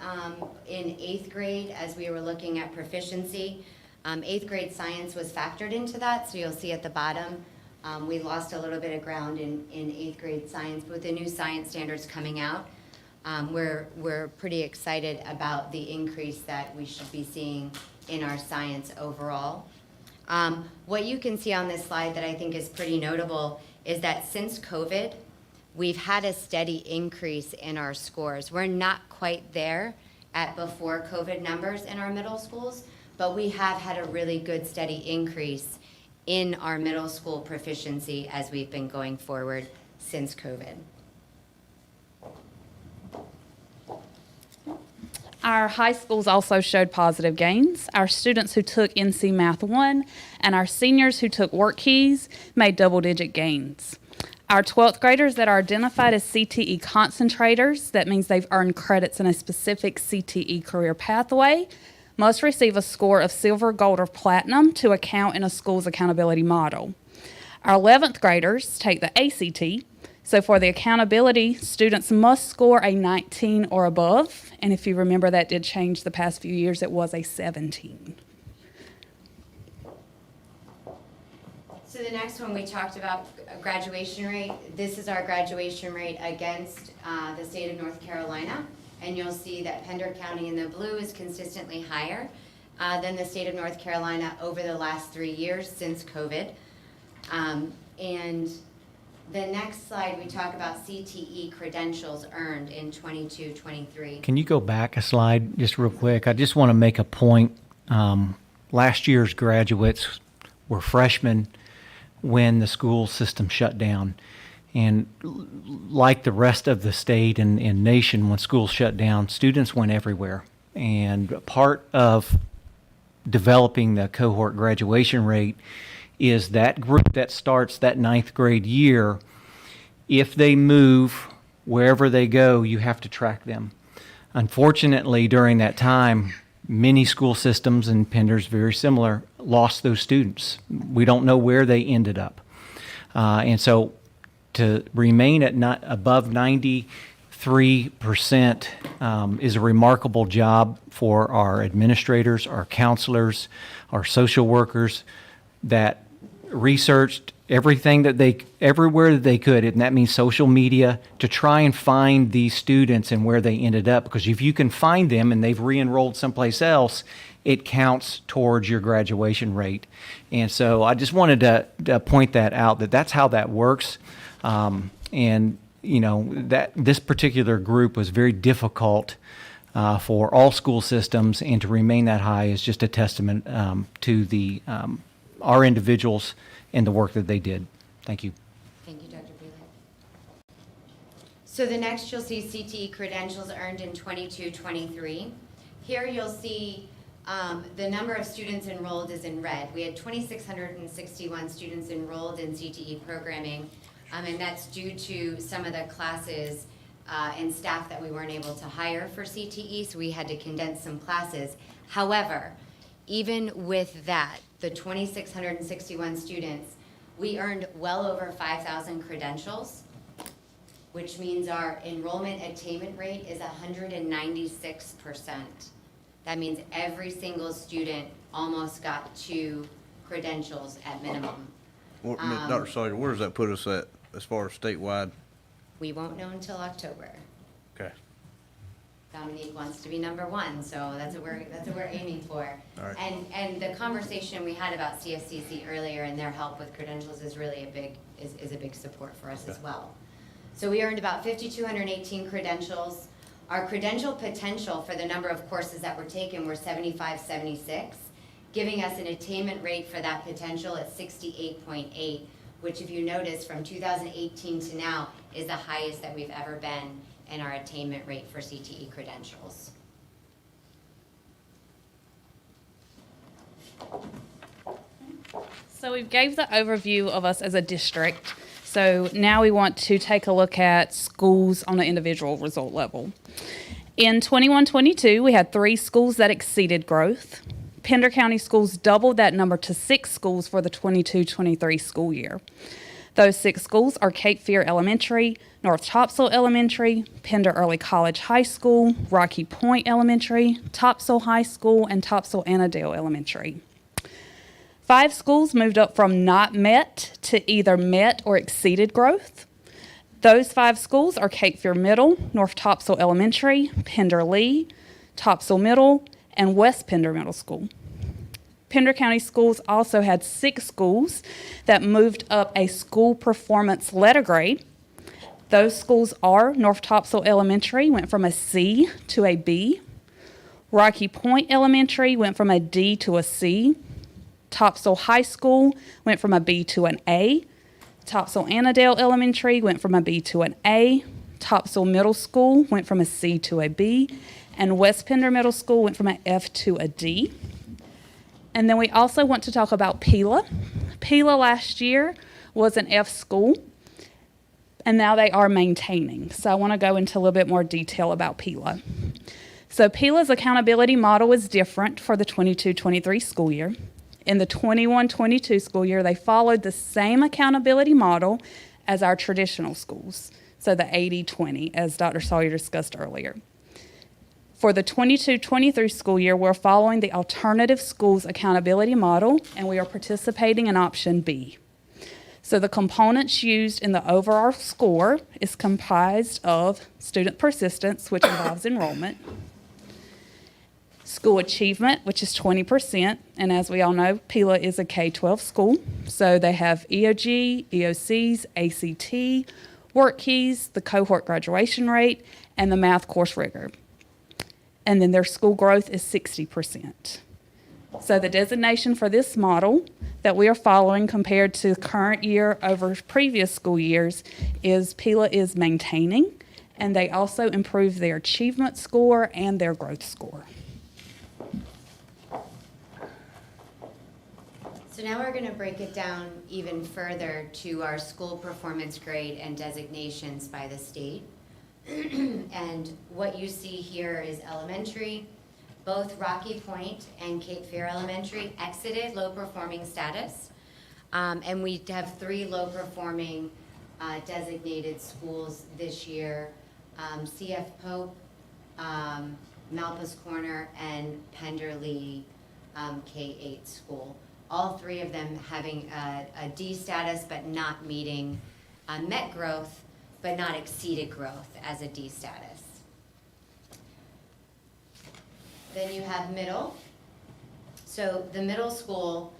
in 8th grade as we were looking at proficiency. 8th grade science was factored into that, so you'll see at the bottom, we lost a little bit of ground in 8th grade science. But with the new science standards coming out, we're pretty excited about the increase that we should be seeing in our science overall. What you can see on this slide that I think is pretty notable is that since COVID, we've had a steady increase in our scores. We're not quite there at before COVID numbers in our middle schools, but we have had a really good steady increase in our middle school proficiency as we've been going forward since COVID. Our high schools also showed positive gains. Our students who took NC Math 1 and our seniors who took work keys made double-digit gains. Our 12th graders that are identified as CTE concentrators, that means they've earned credits in a specific CTE career pathway, must receive a score of silver, gold, or platinum to account in a school's accountability model. Our 11th graders take the ACT, so for the accountability, students must score a 19 or above, and if you remember, that did change the past few years. It was a 17. So the next one, we talked about graduation rate. This is our graduation rate against the state of North Carolina. And you'll see that Pender County in the blue is consistently higher than the state of North Carolina over the last 3 years since COVID. And the next slide, we talk about CTE credentials earned in 22-23. Can you go back a slide just real quick? I just want to make a point. Last year's graduates were freshmen when the school system shut down. And like the rest of the state and nation, when schools shut down, students went everywhere. And part of developing the cohort graduation rate is that group that starts that 9th grade year. If they move wherever they go, you have to track them. Unfortunately, during that time, many school systems, and Pender's very similar, lost those students. We don't know where they ended up. And so to remain at not above 93% is a remarkable job for our administrators, our counselors, our social workers that researched everything that everywhere that they could, and that means social media, to try and find these students and where they ended up. Because if you can find them and they've re-enrolled someplace else, it counts towards your graduation rate. And so I just wanted to point that out, that's how that works. And you know, that this particular group was very difficult for all school systems, and to remain that high is just a testament to the our individuals and the work that they did. Thank you. Thank you, Dr. Breland. So the next you'll see CTE credentials earned in 22-23. Here you'll see the number of students enrolled is in red. We had 2,661 students enrolled in CTE programming, and that's due to some of the classes and staff that we weren't able to hire for CTE, so we had to condense some classes. However, even with that, the 2,661 students, we earned well over 5,000 credentials, which means our enrollment attainment rate is 196%. That means every single student almost got 2 credentials at minimum. Dr. Sawyer, where does that put us at as far as statewide? We won't know until October. Okay. Dominique wants to be number 1, so that's what we're aiming for. All right. And the conversation we had about CFCC earlier and their help with credentials is really a big support for us as well. So we earned about 5,218 credentials. Our credential potential for the number of courses that were taken were 7576, giving us an attainment rate for that potential at 68.8, which if you notice from 2018 to now is the highest that we've ever been in our attainment rate for CTE credentials. So we gave the overview of us as a district. So now we want to take a look at schools on an individual result level. In 21-22, we had 3 schools that exceeded growth. Pender County Schools doubled that number to 6 schools for the 22-23 school year. Those 6 schools are Cape Fear Elementary, North Topsail Elementary, Pender Early College High School, Rocky Point Elementary, Topsail High School, and Topsail Annandale Elementary. 5 schools moved up from not met to either met or exceeded growth. Those 5 schools are Cape Fear Middle, North Topsail Elementary, Pender Lee, Topsail Middle, and West Pender Middle School. Pender County Schools also had 6 schools that moved up a school performance letter grade. Those schools are North Topsail Elementary went from a C to a B. Rocky Point Elementary went from a D to a C. Topsail High School went from a B to an A. Topsail Annandale Elementary went from a B to an A. Topsail Middle School went from a C to a B. And West Pender Middle School went from an F to a D. And then we also want to talk about Pila. Pila last year was an F school, and now they are maintaining. So I want to go into a little bit more detail about Pila. So Pila's accountability model is different for the 22-23 school year. In the 21-22 school year, they followed the same accountability model as our traditional schools, so the 80-20, as Dr. Sawyer discussed earlier. For the 22-23 school year, we're following the alternative schools accountability model, and we are participating in option B. So the components used in the overall score is comprised of student persistence, which involves enrollment, school achievement, which is 20%, and as we all know, Pila is a K-12 school, so they have EOG, EOCs, ACT, work keys, the cohort graduation rate, and the math course rigor. And then their school growth is 60%. So the designation for this model that we are following compared to current year over previous school years is Pila is maintaining, and they also improve their achievement score and their growth score. So now we're going to break it down even further to our school performance grade and designations by the state. And what you see here is elementary. Both Rocky Point and Cape Fear Elementary exited low performing status. And we have 3 low performing designated schools this year. CF Pope, Malpas Corner, and Pender Lee K-8 school. All 3 of them having a D status but not meeting met growth but not exceeded growth as a D status. Then you have middle. So the middle school,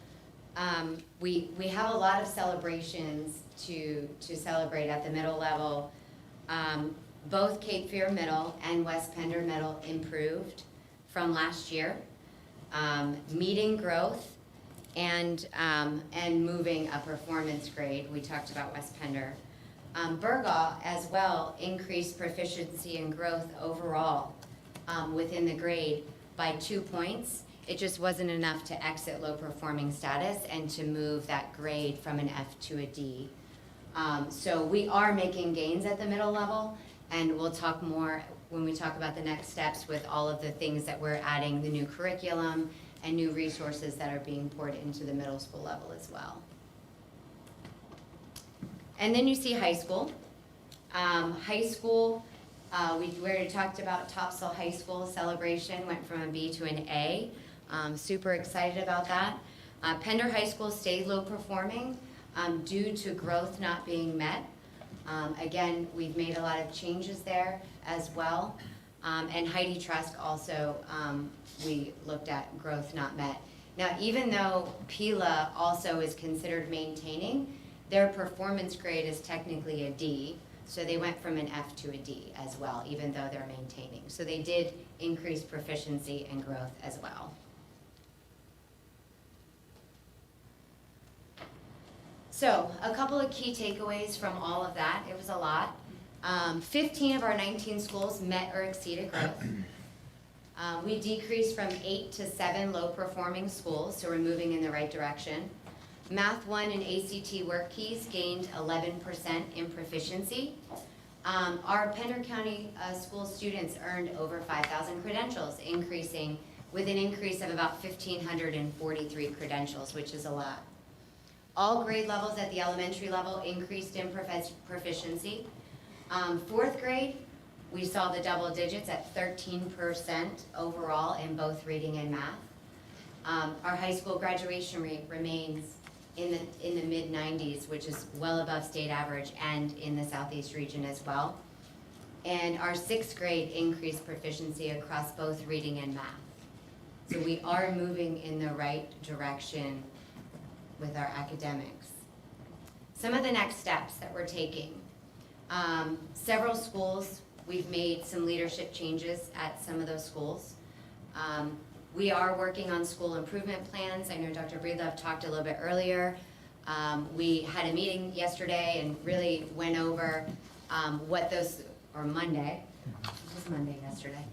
we have a lot of celebrations to celebrate at the middle level. Both Cape Fear Middle and West Pender Middle improved from last year, meeting growth and moving a performance grade. We talked about West Pender. Burgaw as well increased proficiency and growth overall within the grade by 2 points. It just wasn't enough to exit low performing status and to move that grade from an F to a D. So we are making gains at the middle level, and we'll talk more when we talk about the next steps with all of the things that we're adding, the new curriculum and new resources that are being poured into the middle school level as well. And then you see high school. High school, we already talked about Topsail High School celebration, went from a B to an A. Super excited about that. Pender High School stayed low performing due to growth not being met. Again, we've made a lot of changes there as well. And Heidi Trask also, we looked at growth not met. Now, even though PILA also is considered maintaining, their performance grade is technically a D, so they went from an F to a D as well, even though they're maintaining. So they did increase proficiency and growth as well. So a couple of key takeaways from all of that. It was a lot. 15 of our 19 schools met or exceeded growth. We decreased from 8 to 7 low-performing schools, so we're moving in the right direction. Math 1 and ACT work keys gained 11% in proficiency. Our Pender County school students earned over 5,000 credentials, increasing with an increase of about 1,543 credentials, which is a lot. All grade levels at the elementary level increased in proficiency. 4th grade, we saw the double digits at 13% overall in both reading and math. Our high school graduation rate remains in the mid-90s, which is well above state average and in the Southeast region as well. And our 6th grade increased proficiency across both reading and math. So we are moving in the right direction with our academics. Some of the next steps that we're taking. Several schools, we've made some leadership changes at some of those schools. We are working on school improvement plans. I know Dr. Breedlove talked a little bit earlier. We had a meeting yesterday and really went over what those, or Monday, it was Monday yesterday,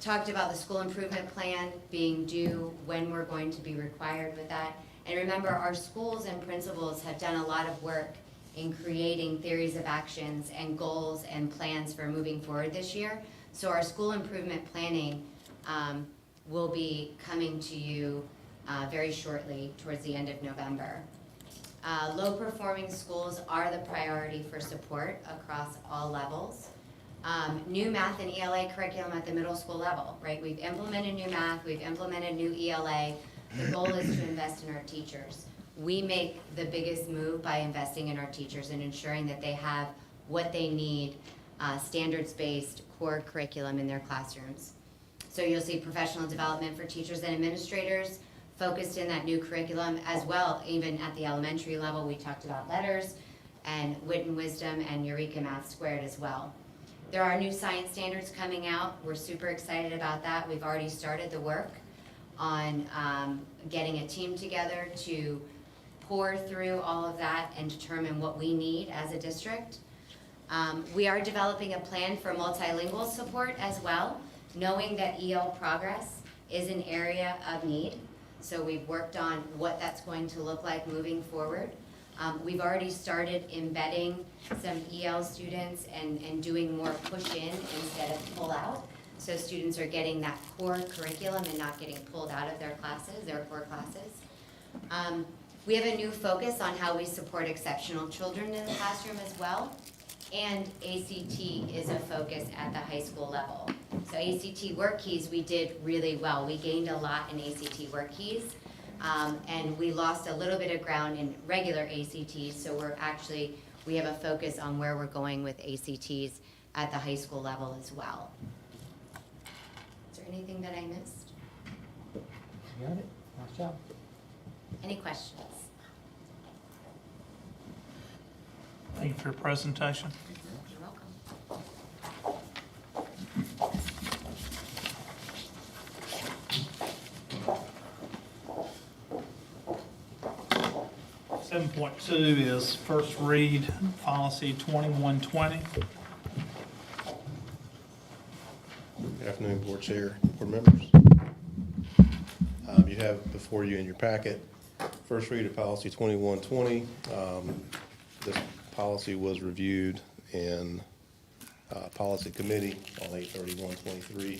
talked about the school improvement plan being due, when we're going to be required with that. And remember, our schools and principals have done a lot of work in creating theories of actions and goals and plans for moving forward this year. So our school improvement planning will be coming to you very shortly towards the end of November. Low performing schools are the priority for support across all levels. New math and ELA curriculum at the middle school level, right? We've implemented new math, we've implemented new ELA. The goal is to invest in our teachers. We make the biggest move by investing in our teachers and ensuring that they have what they need, standards-based core curriculum in their classrooms. So you'll see professional development for teachers and administrators focused in that new curriculum as well. Even at the elementary level, we talked about letters and wit and wisdom and Eureka Math Squared as well. There are new science standards coming out. We're super excited about that. We've already started the work on getting a team together to pour through all of that and determine what we need as a district. We are developing a plan for multilingual support as well, knowing that EL progress is an area of need. So we've worked on what that's going to look like moving forward. We've already started embedding some EL students and doing more push in instead of pull out. So students are getting that core curriculum and not getting pulled out of their classes, their core classes. We have a new focus on how we support exceptional children in the classroom as well. And ACT is a focus at the high school level. So ACT work keys, we did really well. We gained a lot in ACT work keys. And we lost a little bit of ground in regular ACTs. So we have a focus on where we're going with ACTs at the high school level as well. Is there anything that I missed? You got it. Nice job. Any questions? Thank you for your presentation. You're welcome. 7.1 7.2 is first read policy 2120. Good afternoon, Board Chair, Board members. You have before you in your packet, first read of policy 2120. This policy was reviewed in Policy Committee on 8/31/23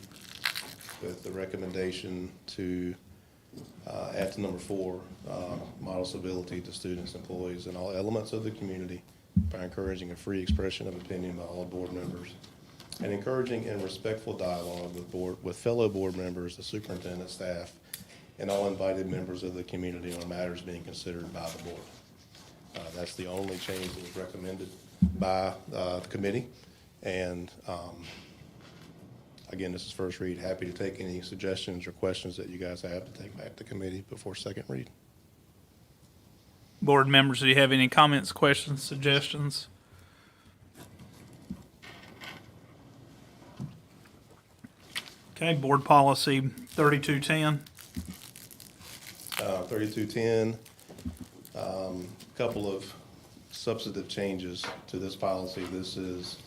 with the recommendation to add to number 4, model civility to students, employees, and all elements of the community by encouraging a free expression of opinion by all board members and encouraging and respectful dialogue with fellow board members, the superintendent, staff, and all invited members of the community on matters being considered by the board. That's the only change that was recommended by the committee. And again, this is first read. Happy to take any suggestions or questions that you guys have to take back to committee before second read. Board members, do you have any comments, questions, suggestions? Okay, board policy 3210. 3210, couple of substantive changes to this policy. This is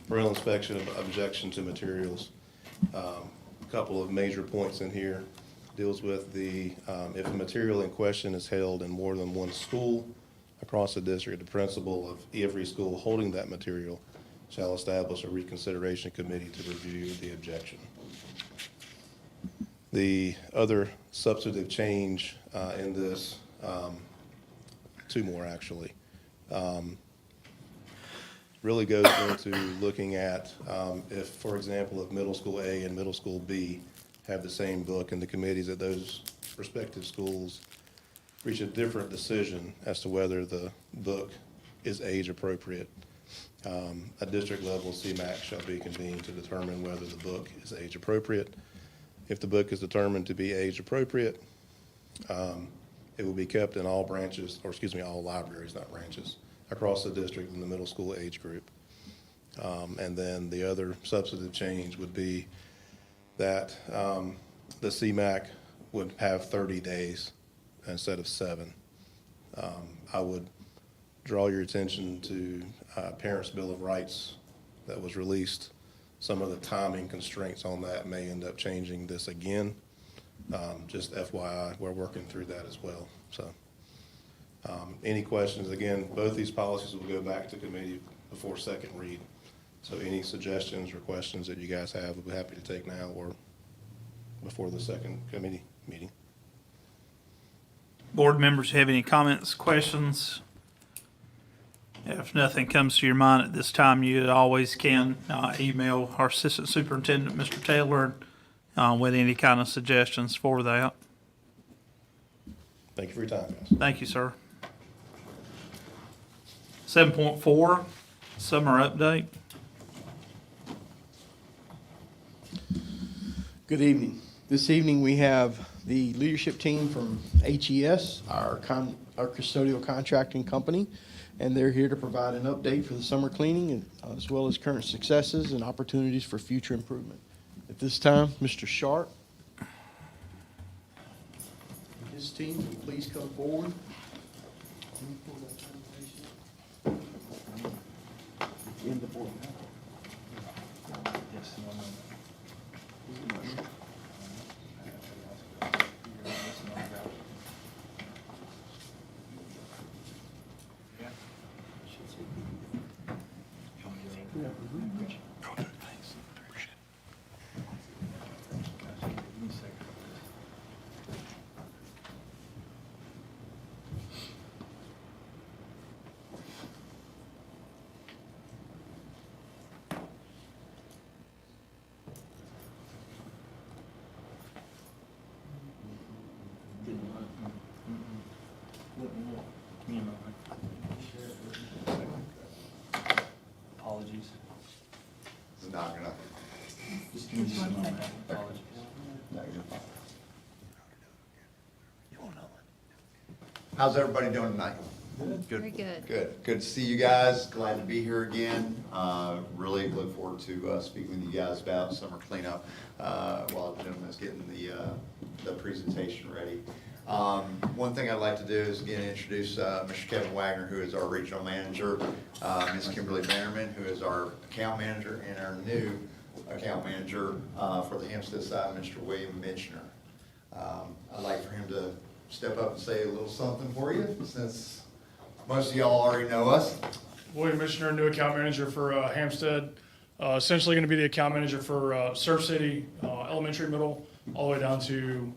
parental inspection of objection to materials. Couple of major points in here. Deals with the, if a material in question is held in more than one school across the district, the principal of every school holding that material shall establish a reconsideration committee to review the objection. The other substantive change in this, 2 more actually, really goes into looking at if, for example, if middle school A and middle school B have the same book and the committees at those respective schools reach a different decision as to whether the book is age appropriate. A district level CMAC shall be convened to determine whether the book is age appropriate. If the book is determined to be age appropriate, it will be kept in all branches, or excuse me, all libraries, not branches, across the district in the middle school age group. And then the other substantive change would be that the CMAC would have 30 days instead of 7. I would draw your attention to Parents' Bill of Rights that was released. Some of the timing constraints on that may end up changing this again. Just FYI, we're working through that as well. So any questions? Again, both these policies will go back to committee before second read. So any suggestions or questions that you guys have, we'll be happy to take now or before the second committee meeting. Board members have any comments, questions? If nothing comes to your mind at this time, you always can email our Assistant Superintendent, Mr. Taylor, with any kind of suggestions for that. Thank you for your time, guys. Thank you, sir. 7.4, summer update. Good evening. This evening, we have the leadership team from HES, our custodial contracting company, and they're here to provide an update for the summer cleaning, and, as well as current successes and opportunities for future improvement. At this time, Mr. Sharp and his team, can you please come forward? In the board. Yes. Apologies. It's not gonna. Just give me just a moment. Apologies. No, you're fine. How's everybody doing tonight? Good. Very good. Good. Good to see you guys. Glad to be here again. Really look forward to speaking with you guys about summer cleanup while the gentleman's getting the presentation ready. One thing I'd like to do is again introduce Mr. Kevin Wagner, who is our regional manager, Ms. Kimberly Bannerman, who is our account manager, and our new account manager for the Hempstead side, Mr. William Mitchner. I'd like for him to step up and say a little something for you, since most of y'all already know us. William Mitchner, new account manager for Hampstead. Essentially going to be the account manager for Surf City, elementary, middle, all the way down to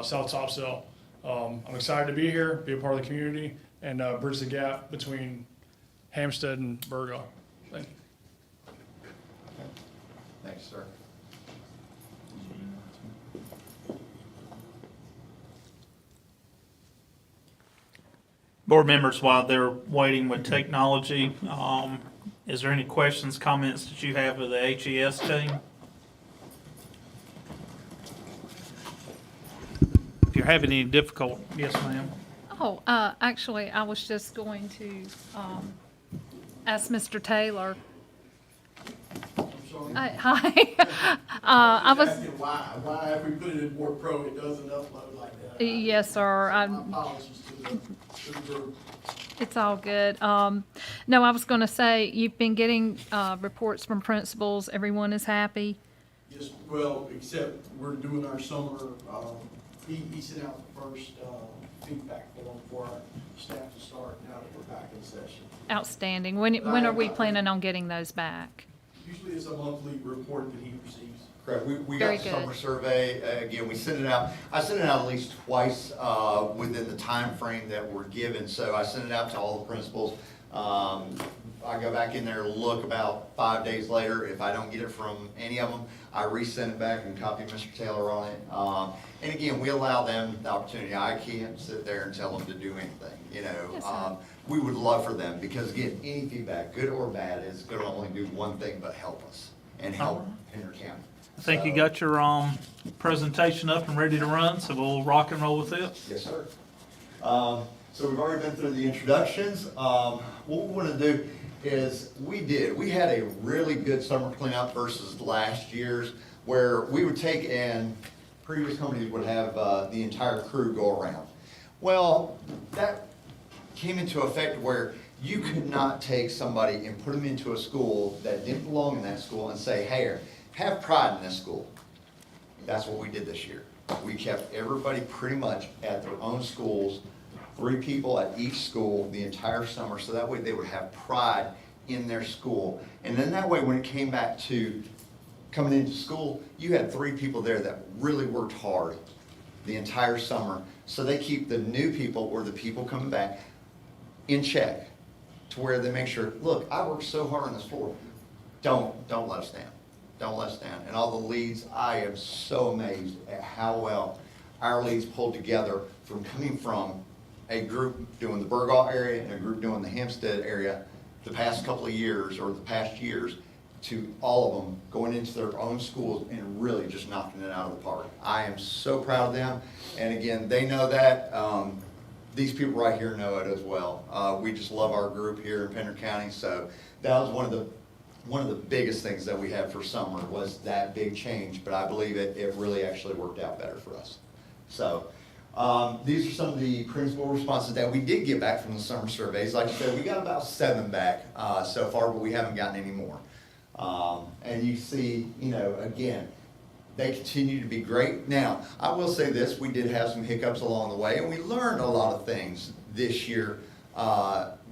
South Topsail. I'm excited to be here, be a part of the community, and bridge the gap between Hampstead and Burgo. Thank you. Thanks, sir. Board members, while they're waiting with technology, is there any questions, comments that you have of the HES team? If you're having any difficulty, yes, ma'am. Oh, actually, I was just going to ask Mr. Taylor. Hi. I was. Why have we put it in Board Pro? It doesn't upload like that. Yes, sir. Apologies to the group. It's all good. No, I was going to say, you've been getting reports from principals. Everyone is happy. Yes, well, except we're doing our summer, he sent out the first feedback form for our staff to start now that we're back in session. Outstanding. When are we planning on getting those back? Usually it's a monthly report that he receives. Correct. We Very got the good. summer survey. Again, we send it out. I send it out at least twice within the time frame that we're given. So I send it out to all the principals. I go back in there, look about 5 days later. If I don't get it from any of them, I resend it back and copy Mr. Taylor on it. And again, we allow them the opportunity. I can't sit there and tell them to do anything. You know, Yes, we would love for them, because again, any feedback, good or bad, is going to only do one thing but help us and help Pender County. I think you got your presentation up and ready to run, so we'll rock and roll with it. Yes, sir. So we've already been through the introductions. What we want to do is we had a really good summer cleanup versus last year's, where we would take, and previous companies would have the entire crew go around. Well, that came into effect where you could not take somebody and put them into a school that didn't belong in that school and say, hey, have pride in this school. That's what we did this year. We kept everybody pretty much at their own schools, 3 people at each school the entire summer, so that way they would have pride in their school. And then that way, when it came back to coming into school, you had 3 people there that really worked hard the entire summer, so they keep the new people, or the people coming back, in check, to where they make sure, look, I worked so hard on this floor. Don't let us down. Don't let us down. And all the leads, I am so amazed at how well our leads pulled together, from coming from a group doing the Burgaw area and a group doing the Hempstead area the past couple of years, or the past years, to all of them going into their own schools and really just knocking it out of the park. I am so proud of them. And again, they know that. These people right here know it as well. We just love our group here in Pender County. So that was one of the biggest things that we had for summer, was that big change. But I believe it really actually worked out better for us. So these are some of the principal responses that we did get back from the summer surveys. Like I said, we got about 7 back so far, but we haven't gotten any more. And you see, you know, again, they continue to be great. Now, I will say this, we did have some hiccups along the way, and we learned a lot of things this year,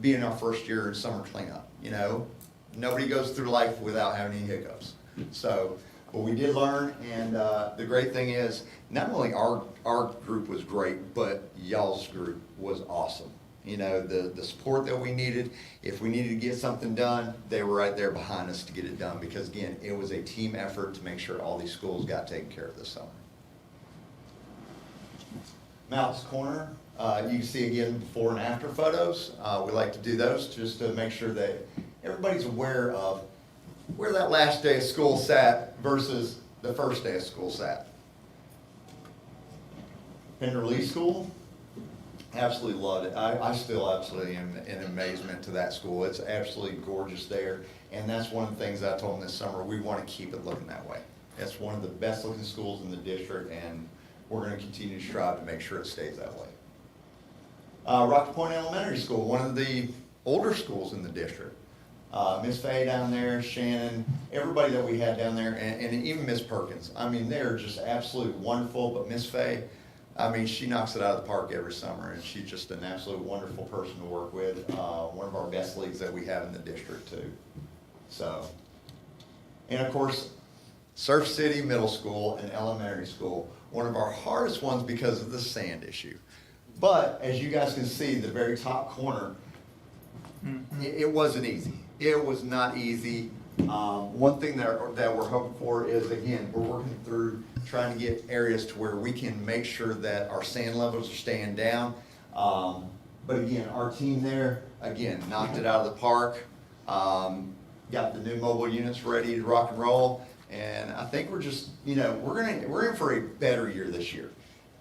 being our first year in summer cleanup. You know, nobody goes through life without having any hiccups. So, but we did learn, and the great thing is, not only our group was great, but y'all's group was awesome. You know, the support that we needed, if we needed to get something done, they were right there behind us to get it done, because again, it was a team effort to make sure all these schools got taken care of this summer. Mouse Corner, you can see again before and after photos. We like to do those just to make sure that everybody's aware of where that last day of school sat versus the first day of school sat. Pender Lee School, absolutely loved it. I still absolutely am in amazement to that school. It's absolutely gorgeous there. And that's one of the things I told them this summer, we want to keep it looking that way. It's one of the best looking schools in the district, and we're going to continue to strive to make sure it stays that way. Rocky Point Elementary School, one of the older schools in the district. Miss Fay down there, Shannon, everybody that we had down there, and even Miss Perkins. I mean, they're just absolutely wonderful, but Miss Fay, I mean, she knocks it out of the park every summer, and she's just an absolute wonderful person to work with. One of our best leads that we have in the district, too. So, and of course, Surf City Middle School and Elementary School, one of our hardest ones because of the sand issue. But as you guys can see, the very top corner, it wasn't easy. It was not easy. One thing that we're hoping for is, again, we're working through trying to get areas to where we can make sure that our sand levels are staying down. But again, our team there, again, knocked it out of the park. Got the new mobile units ready to rock and roll. And I think we're just, you know, we're in for a better year this year,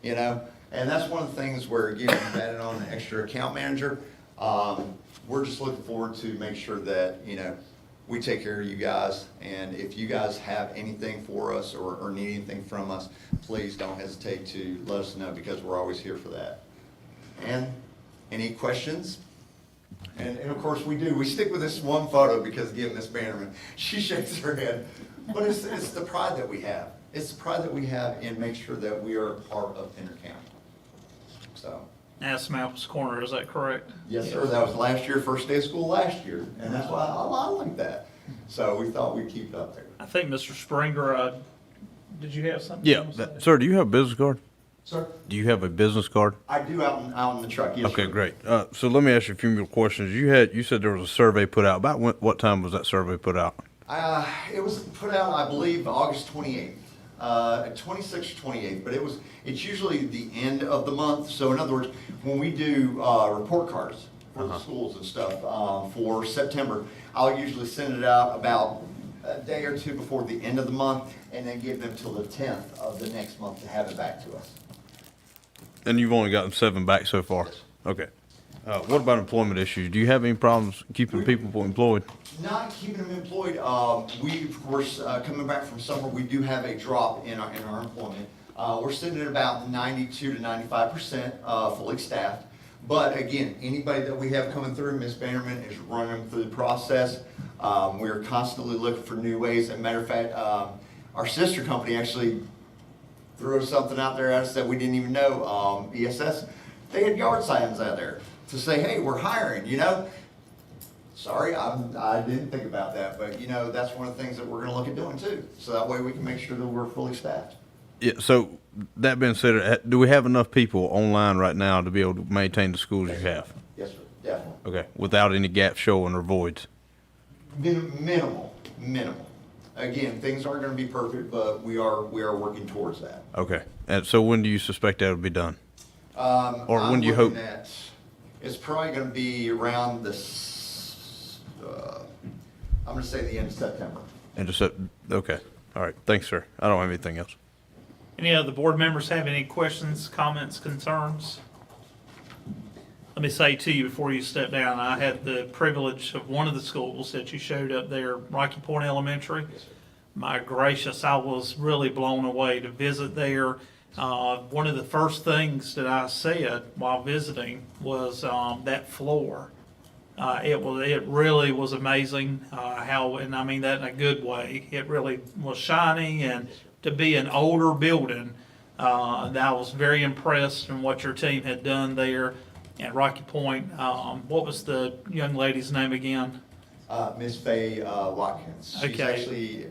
you know? And that's one of the things where, again, we've added on an extra account manager. We're just looking forward to make sure that, you know, we take care of you guys. And if you guys have anything for us or need anything from us, please don't hesitate to let us know, because we're always here for that. And any questions? And of course we do. We stick with this one photo because, again, Miss Bannerman, she shakes her head. But it's the pride that we have. It's the pride that we have in making sure that we are a part of Pender County. So. That's Apples Corner, is that correct? Yes, sir. That was last year, first day of school last year. And that's why I like that. So we thought we'd keep it up there. I think Mr. Springer, did you have something? Yeah, sir, do you have a business card? Sir? Do you have a business card? I do out in the truck, yes, Okay, sir. great. So let me ask you a few more questions. You said there was a survey put out. About what time was that survey put out? It was put out, I believe, August 28th, 26th or 28th, but it's usually the end of the month. So in other words, when we do report cards for the schools and stuff for September, I'll usually send it out about a day or two before the end of the month, and then give them till the 10th of the next month to have it back to us. And you've only gotten 7 back so far? Yes. Okay. What about employment issues? Do you have any problems keeping people employed? Not keeping them employed. We, of course, coming back from summer, we do have a drop in our employment. We're sitting at about 92 to 95% fully staffed. But again, anybody that we have coming through, Ms. Bannerman is running them through the process. We're constantly looking for new ways. As a matter of fact, our sister company actually threw something out there at us that we didn't even know. ESS, they had yard signs out there to say, hey, we're hiring, you know. Sorry, I didn't think about that, but you know, that's one of the things that we're gonna look at doing too. So that way we can make sure that we're fully staffed. Yeah, so that being said, do we have enough people online right now to be able to maintain the schools you have? Yes, sir, definitely. Okay, without any gaps showing or voids? Minimal. Again, things aren't gonna be perfect, but we are working towards that. Okay, and so when do you suspect that'll be done? Or when I'm do you hope? looking at, it's probably gonna be around I'm gonna say the end of September. Okay, all right, thanks, sir. I don't have anything else. Any other board members have any questions, comments, concerns? Let me say to you before you step down, I had the privilege of one of the schools that you showed up there, Rocky Point Elementary. Yes, sir. My gracious, I was really blown away to visit there. One of the first things that I said while visiting was that floor. It really was amazing how, and I mean that in a good way. It really was shiny, and to be an older building, I was very impressed in what your team had done there at Rocky Point. What was the young lady's name again? Miss Faye Watkins. She's Okay. actually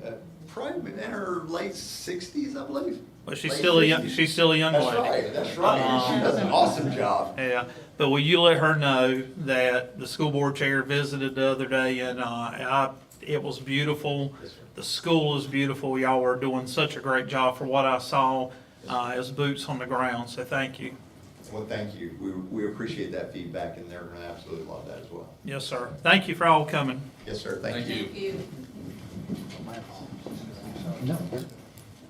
probably in her late 60s, I believe. But she's Late still a young, 60s. she's still a young lady. That's right. And she does an awesome job. Yeah, but will you let her know that the school board chair visited the other day, and it was beautiful. The school is beautiful. Y'all are doing such a great job for what I saw as boots on the ground, so thank you. Well, thank you. We appreciate that feedback, and they're going to absolutely love that as well. Yes, sir. Thank you for all coming. Yes, sir. Thank you.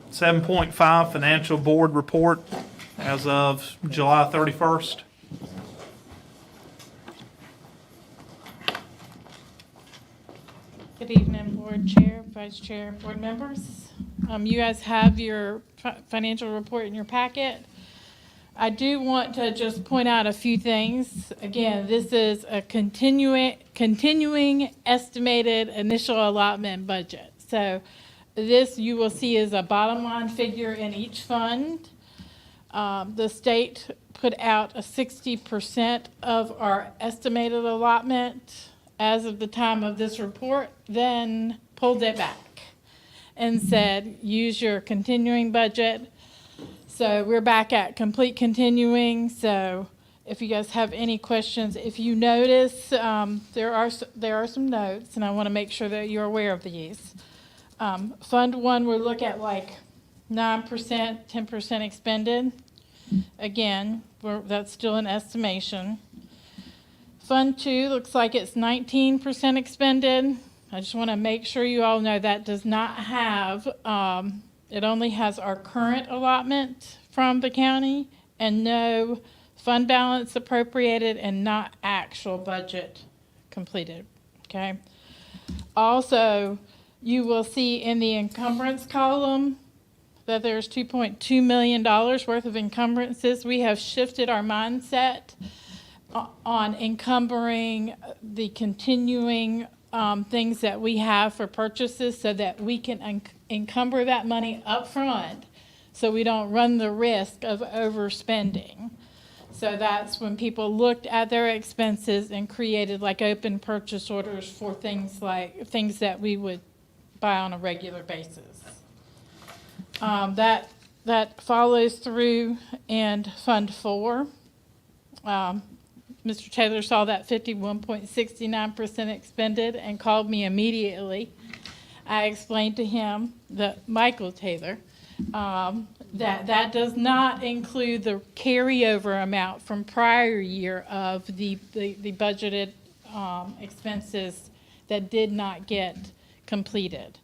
7.5 Financial Board Report as of July 31st. Good evening, Board Chair, Vice Chair, Board members. You guys have your financial report in your packet. I do want to just point out a few things. Again, this is a continuing estimated initial allotment budget. So this you will see is a bottom line figure in each fund. The state put out a 60% of our estimated allotment as of the time of this report, then pulled it back and said, use your continuing budget. So we're back at complete continuing. So if you guys have any questions, if you notice, there are some notes, and I want to make sure that you're aware of these. Fund 1, we'll look at like 9%, 10% expended. Again, that's still an estimation. Fund 2 looks like it's 19% expended. I just want to make sure you all know that does not have, it only has our current allotment from the county and no fund balance appropriated and not actual budget completed, okay? Also, you will see in the encumbrance column that there's $2.2 million worth of encumbrances. We have shifted our mindset on encumbering the continuing things that we have for purchases so that we can encumber that money up front so we don't run the risk of overspending. So that's when people looked at their expenses and created like open purchase orders for things that we would buy on a regular basis. That follows through in Fund 4. Mr. Taylor saw that 51.69% expended and called me immediately. I explained to him, Michael Taylor, that does not include the carryover amount from prior year of the budgeted expenses that did not get completed.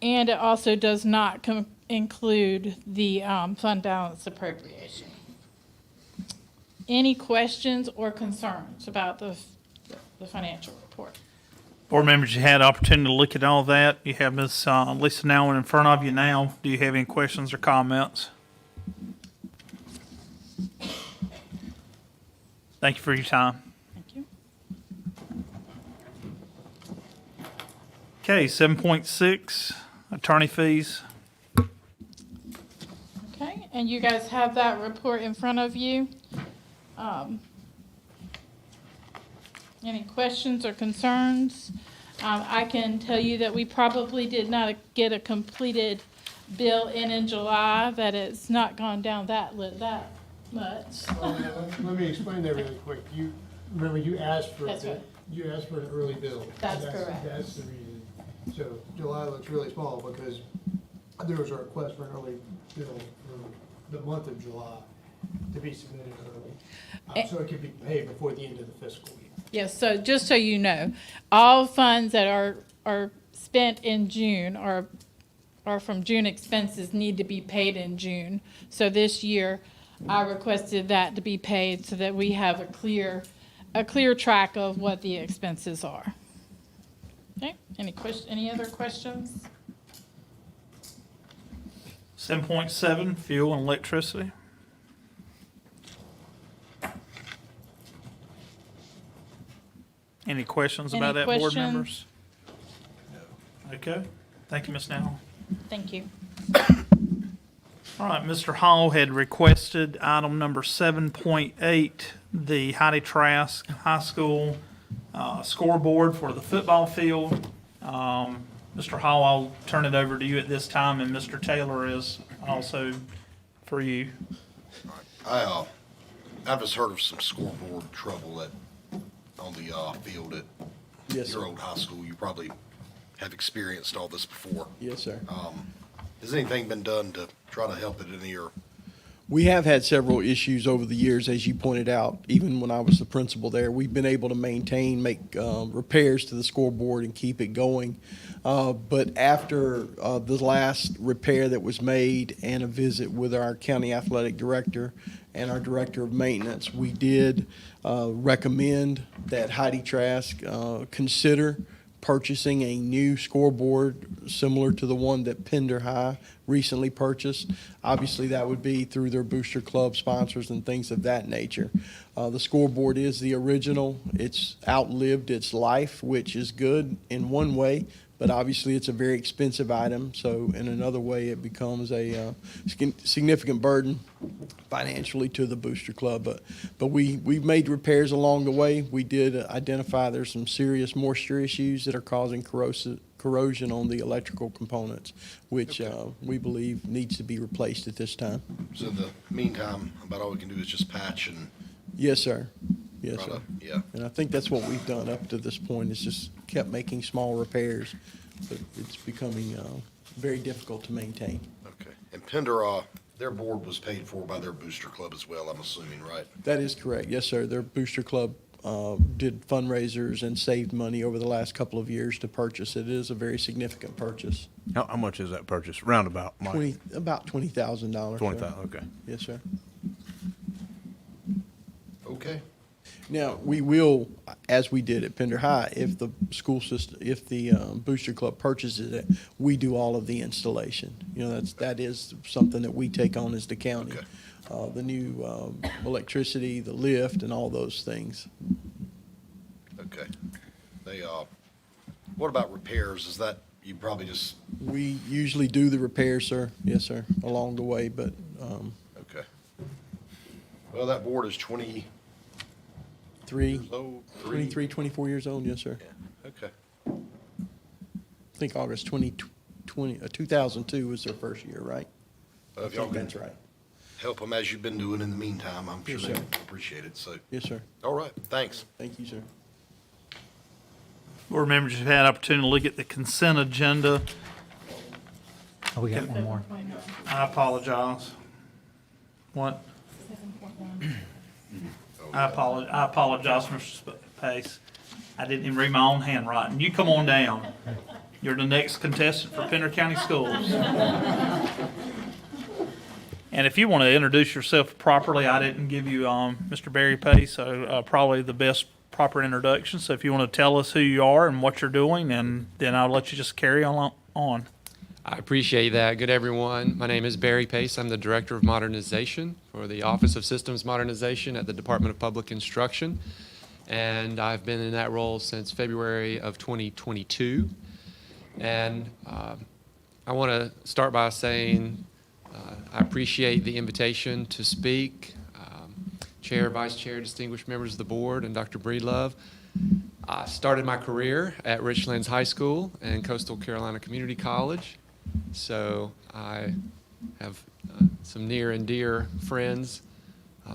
And it also does not include the fund balance appropriation. Any questions or concerns about the financial report? Board members, you had an opportunity to look at all that. You have Ms. Lisa Nowen in front of you now. Do you have any questions or comments? Thank you for your time. Thank you. Okay, 7.6, attorney fees. Okay, and you guys have that report in front of you. Any questions or concerns? I can tell you that we probably did not get a completed bill in July, that it's not gone down that much. Let me explain that really quick. Remember you asked for That's right. You asked for an early bill. That's correct. That's the reason. So July looks really small because there was a request for an early bill for the month of July to be submitted early. So it could be paid before the end of the fiscal year. Yes, so just so you know, all funds that are spent in June or from June expenses need to be paid in June. So this year, I requested that to be paid so that we have a clear track of what the expenses are. Okay, any other questions? 7.7, fuel and electricity. Any questions about that, board members? Okay, thank you, Ms. Now. Thank you. All right, Mr. Hall had requested item number 7.8, the Heidi Trask High School scoreboard for the football field. Mr. Hall, I'll turn it over to you at this time, and Mr. Taylor is also for you. I've just heard of some scoreboard trouble on the field at Yes, your sir. old high school. You probably have experienced all this before. Yes, sir. Has anything been done to try to help it in your? We have had several issues over the years, as you pointed out. Even when I was the principal there, we've been able to make repairs to the scoreboard and keep it going. But after the last repair that was made and a visit with our county athletic director and our director of maintenance, we did recommend that Heidi Trask consider purchasing a new scoreboard similar to the one that Pender High recently purchased. Obviously, that would be through their booster club sponsors and things of that nature. The scoreboard is the original. It's outlived its life, which is good in one way, but obviously it's a very expensive item. So in another way, it becomes a significant burden financially to the booster club. But we've made repairs along the way. We did identify there's some serious moisture issues that are causing corrosion on the electrical components, which we believe needs to be replaced at this time. So in the meantime, about all we can do is just patch and. Yes, sir. Yes, Right sir. up, yeah. And I think that's what we've done up to this point, is just kept making small repairs. But it's becoming very difficult to maintain. Okay. And Pender, their board was paid for by their booster club as well, I'm assuming, right? That is correct. Yes, sir. Their booster club did fundraisers and saved money over the last couple of years to purchase it. It is a very significant purchase. How much is that purchase? Roundabout, Mike? About $20,000. $20,000, okay. Yes, sir. Okay. Now, we will, as we did at Pender High, if the school system, if the booster club purchases it, we do all of the installation. You know, that is something that we take on as the county. Okay. The new electricity, the lift, and all those things. Okay. They, what about repairs? Is that, you probably just, We usually do the repairs, sir. Yes, sir, along the way, but okay. Well, that board is 23 years old. 23, 24 years old, yes, sir. Yeah. Okay. I think August 2002 was their first year, right? Well, if I y'all think can that's right. help them as you've been doing in the meantime, I'm sure Yes, they sir. appreciate it, so. Yes, sir. All right, thanks. Thank you, sir. Board members have had opportunity to look at the consent agenda. Oh, we got one more. I apologize. What? I apologize, Mr. Pace. I didn't even read my own handwriting. You come on down. You're the next contestant for Pender County Schools. And if you want to introduce yourself properly, I didn't give you Mr. Barry Pace, so probably the best proper introduction. So if you want to tell us who you are and what you're doing, and then I'll let you just carry on. I appreciate that. Good, everyone. My name is Barry Pace. I'm the Director of Modernization for the Office of Systems Modernization at the Department of Public Instruction. And I've been in that role since February of 2022. And I want to start by saying I appreciate the invitation to speak. Chair, Vice Chair, distinguished members of the board, and Dr. Breedlove. I started my career at Richlands High School and Coastal Carolina Community College. So I have some near and dear friends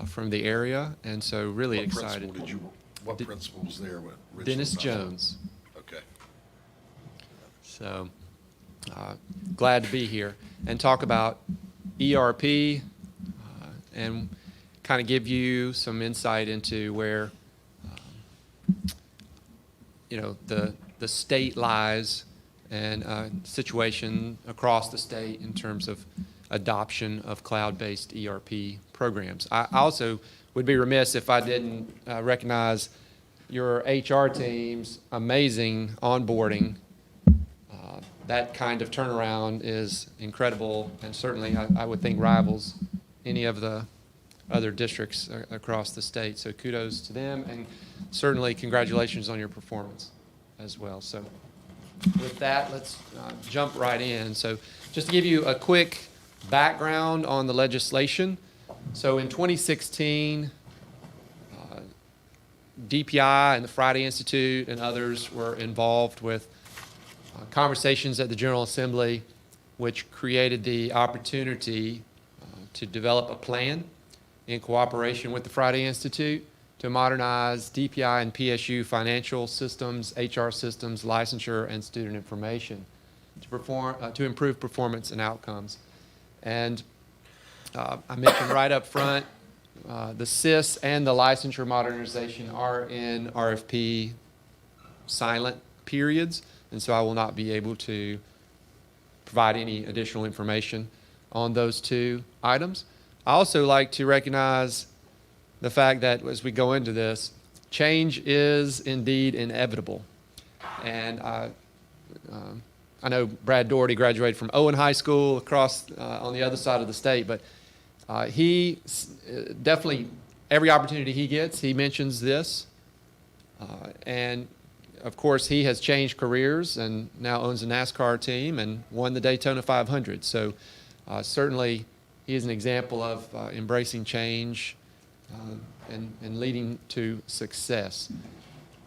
from the area, and so really What excited. What principal was there? Dennis Jones. Okay. So glad to be here and talk about ERP and kind of give you some insight into where the state lies and situation across the state in terms of adoption of cloud-based ERP programs. I also would be remiss if I didn't recognize your HR team's amazing onboarding. That kind of turnaround is incredible, and certainly I would think rivals any of the other districts across the state. So kudos to them, and certainly congratulations on your performance as well. So with that, let's jump right in. So just to give you a quick background on the legislation. So in 2016, DPI and the Friday Institute and others were involved with conversations at the General Assembly, which created the opportunity to develop a plan in cooperation with the Friday Institute to modernize DPI and PSU financial systems, HR systems, licensure, and student information to improve performance and outcomes. And I mentioned right up front, the SIS and the licensure modernization are in RFP silent periods, and so I will not be able to provide any additional information on those two items. I also like to recognize the fact that as we go into this, change is indeed inevitable. And I know Brad Doherty graduated from Owen High School across on the other side of the state, but he definitely, every opportunity he gets, he mentions this. And of course, he has changed careers and now owns a NASCAR team and won the Daytona 500. So certainly, he is an example of embracing change and leading to success.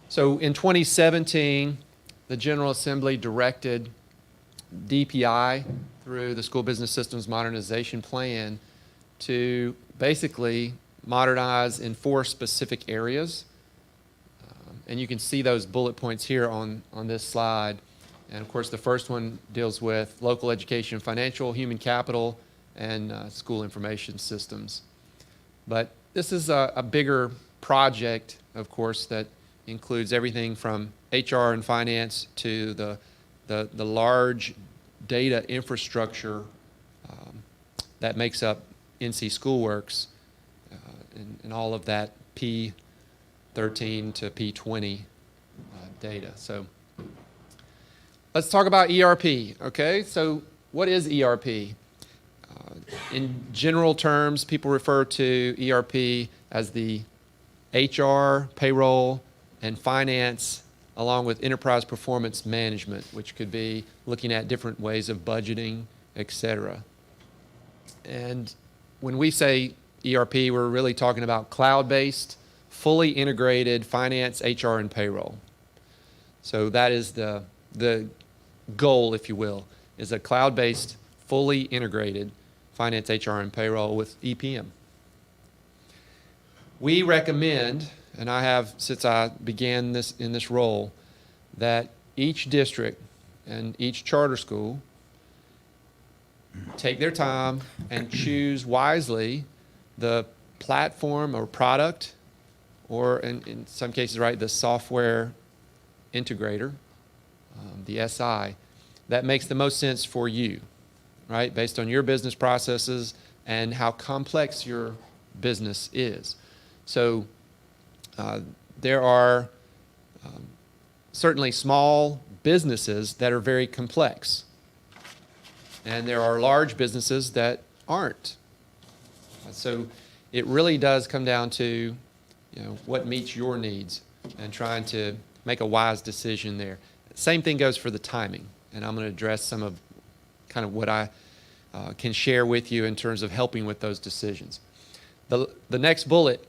So in 2017, the General Assembly directed DPI through the School Business Systems Modernization Plan to basically modernize in 4 specific areas. And you can see those bullet points here on this slide. And of course, the first one deals with local education, financial, human capital, and school information systems. But this is a bigger project, of course, that includes everything from HR and finance to the large data infrastructure that makes up NC Schoolworks and all of that P13 to P20 data. So let's talk about ERP, okay? So what is ERP? In general terms, people refer to ERP as the HR, payroll, and finance, along with enterprise performance management, which could be looking at different ways of budgeting, etc. And when we say ERP, we're really talking about cloud-based, fully integrated finance, HR, and payroll. So that is the goal, if you will, is a cloud-based, fully integrated finance, HR, and payroll with EPM. We recommend, and I have since I began this in this role, that each district and each charter school take their time and choose wisely the platform or product, or in some cases, right, the software integrator, the SI, that makes the most sense for you, right, based on your business processes and how complex your business is. So there are certainly small businesses that are very complex, and there are large businesses that aren't. So it really does come down to, what meets your needs and trying to make a wise decision there. Same thing goes for the timing, and I'm going to address some of kind of what I can share with you in terms of helping with those decisions. The next bullet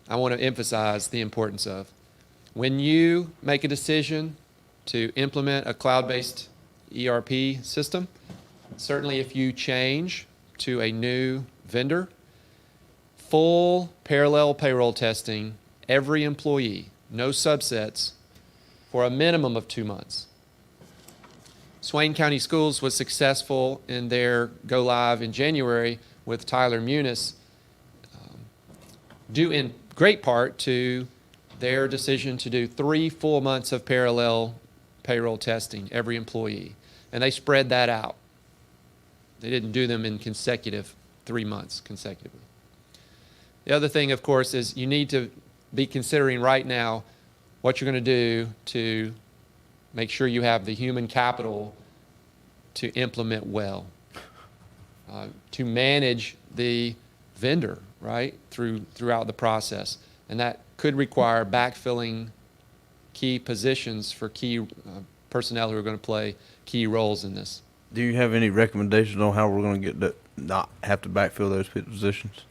I want to emphasize the importance of. When you make a decision to implement a cloud-based ERP system, certainly if you change to a new vendor, full parallel payroll testing, every employee, no subsets, for a minimum of 2 months. Swain County Schools was successful in their go live in January with Tyler Munis, due in great part to their decision to do 3 full months of parallel payroll testing, every employee. And they spread that out. They didn't do them in 3 months consecutively. The other thing, of course, is you need to be considering right now what you're going to do to make sure you have the human capital to implement well, to manage the vendor, right, throughout the process. And that could require backfilling key positions for key personnel who are going to play key roles in this. Do you have any recommendations on how we're going to get that, not have to backfill those positions?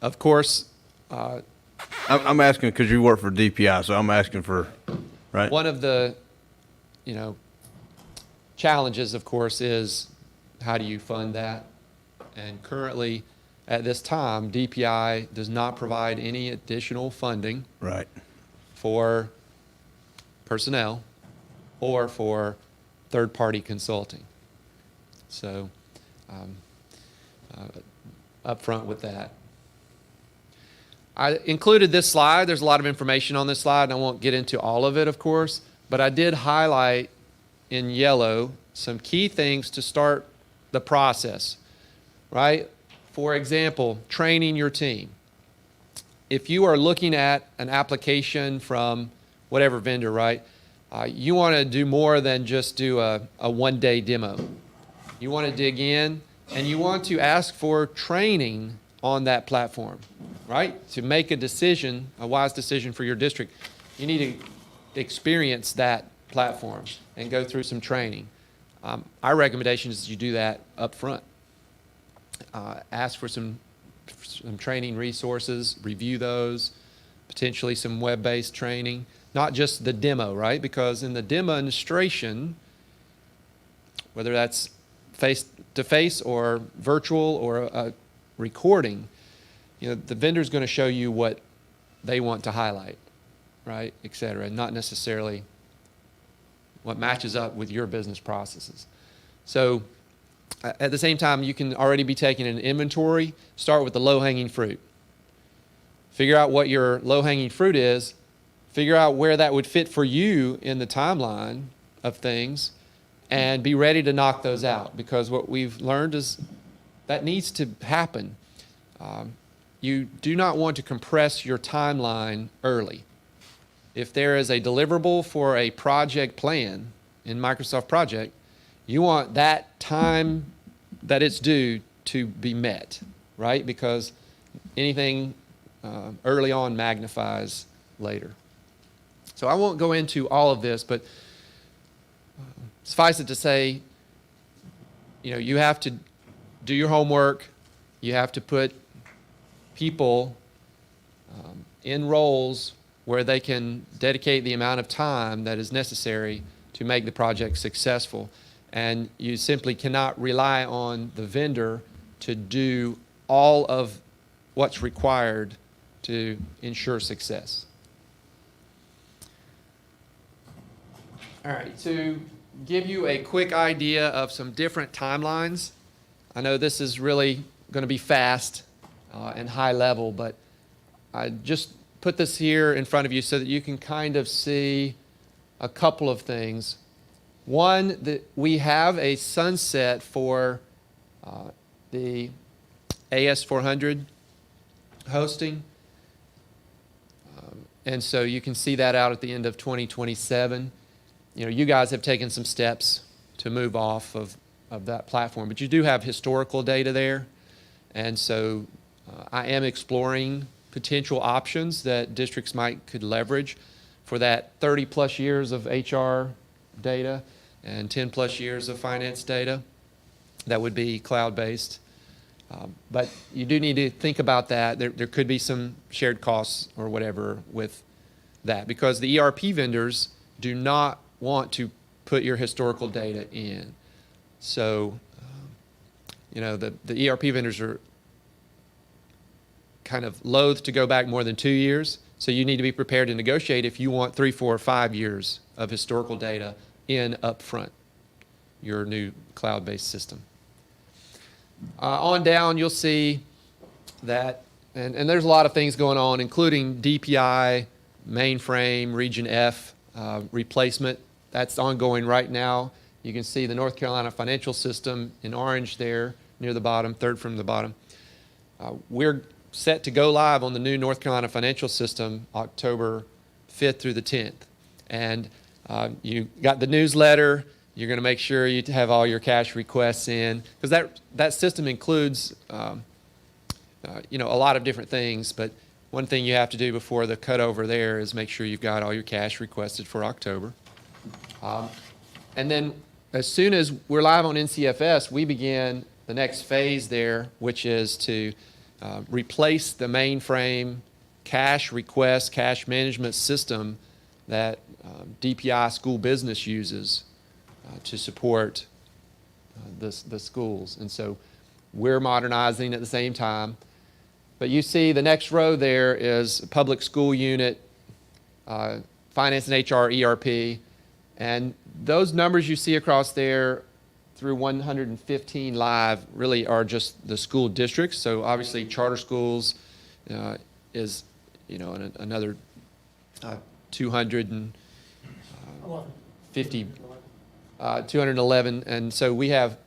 Of course. I'm asking because you work for DPI, so I'm asking for, right? One of the, challenges, of course, is how do you fund that? And currently, at this time, DPI does not provide any additional funding right for personnel or for third-party consulting. So, up front with that. I included this slide. There's a lot of information on this slide, and I won't get into all of it, of course, but I did highlight in yellow some key things to start the process, right? For example, training your team. If you are looking at an application from whatever vendor, right, You want to do more than just do a one-day demo. You want to dig in, and you want to ask for training on that platform, right? To make a decision, a wise decision for your district, you need to experience that platform and go through some training. Our recommendation is you do that up front. Ask for some training resources, review those, potentially some web-based training, not just the demo, right? Because in the demonstration, whether that's face-to-face or virtual or a recording, the vendor's going to show you what they want to highlight, right, et cetera, and not necessarily what matches up with your business processes. So at the same time, you can already be taking an inventory. Start with the low-hanging fruit. Figure out what your low-hanging fruit is. Figure out where that would fit for you in the timeline of things, and be ready to knock those out, because what we've learned is that needs to happen. You do not want to compress your timeline early. If there is a deliverable for a project plan in Microsoft Project, you want that time that it's due to be met, right? Because anything early on magnifies later. So I won't go into all of this, but suffice it to say, you have to do your homework. You have to put people in roles where they can dedicate the amount of time that is necessary to make the project successful. And you simply cannot rely on the vendor to do all of what's required to ensure success. All right, to give you a quick idea of some different timelines, I know this is really going to be fast and high level, but I just put this here in front of you so that you can kind of see a couple of things. One, that we have a sunset for the AS400 hosting. And so you can see that out at the end of 2027. You guys have taken some steps to move off of that platform, but you do have historical data there. And so I am exploring potential options that districts could leverage for that 30 plus years of HR data and 10 plus years of finance data that would be cloud-based. But you do need to think about that. There could be some shared costs or whatever with that, because the ERP vendors do not want to put your historical data in. So, the ERP vendors are kind of loath to go back more than 2 years. So you need to be prepared to negotiate if you want 3, 4, or 5 years of historical data in upfront, your new cloud-based system. On down, you'll see that, and there's a lot of things going on, including DPI, mainframe, Region F replacement. That's ongoing right now. You can see the North Carolina financial system in orange there near the bottom, third from the bottom. We're set to go live on the new North Carolina financial system October 5th through the 10th. And you got the newsletter. You're going to make sure you have all your cash requests in, because that system includes a lot of different things. But one thing you have to do before the cutover there is make sure you've got all your cash requested for October. And then as soon as we're live on NCFS, we begin the next phase there, which is to replace the mainframe cash request, cash management system that DPI school business uses to support the schools. And so we're modernizing at the same time. But you see the next row there is public school unit, finance and HR, ERP. And those numbers you see across there through 115 live really are just the school districts. So obviously charter schools is another 211. And so we have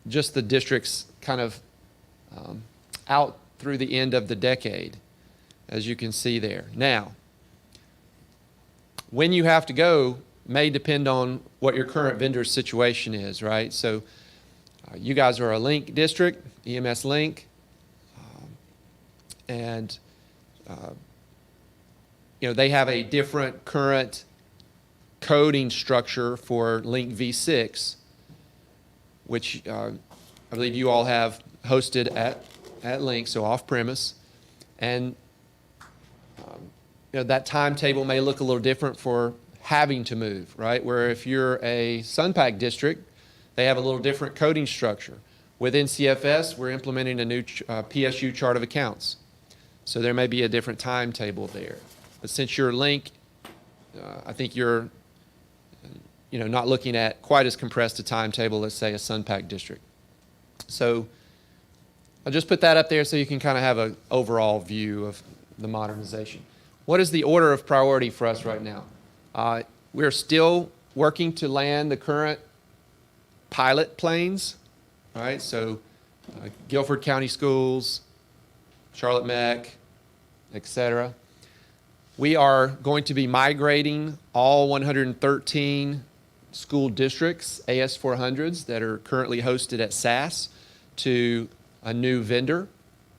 just the districts kind of out through the end of the decade, as you can see there. Now, when you have to go may depend on what your current vendor's situation is, right? So you guys are a Link district, EMS Link, and they have a different current coding structure for Link v6, which I believe you all have hosted at Link, so off-premise. And that timetable may look a little different for having to move, right? Where if you're a Sunpack district, they have a little different coding structure. With NCFS, we're implementing a new PSU chart of accounts. So there may be a different timetable there. But since you're Link, I think you're not looking at quite as compressed a timetable as, say, a Sunpack district. So I'll just put that up there so you can kind of have an overall view of the modernization. What is the order of priority for us right now? We're still working to land the current pilot planes, right? So Guilford County Schools, Charlotte Mech, etc. We are going to be migrating all 113 school districts, AS400s, that are currently hosted at SAS to a new vendor,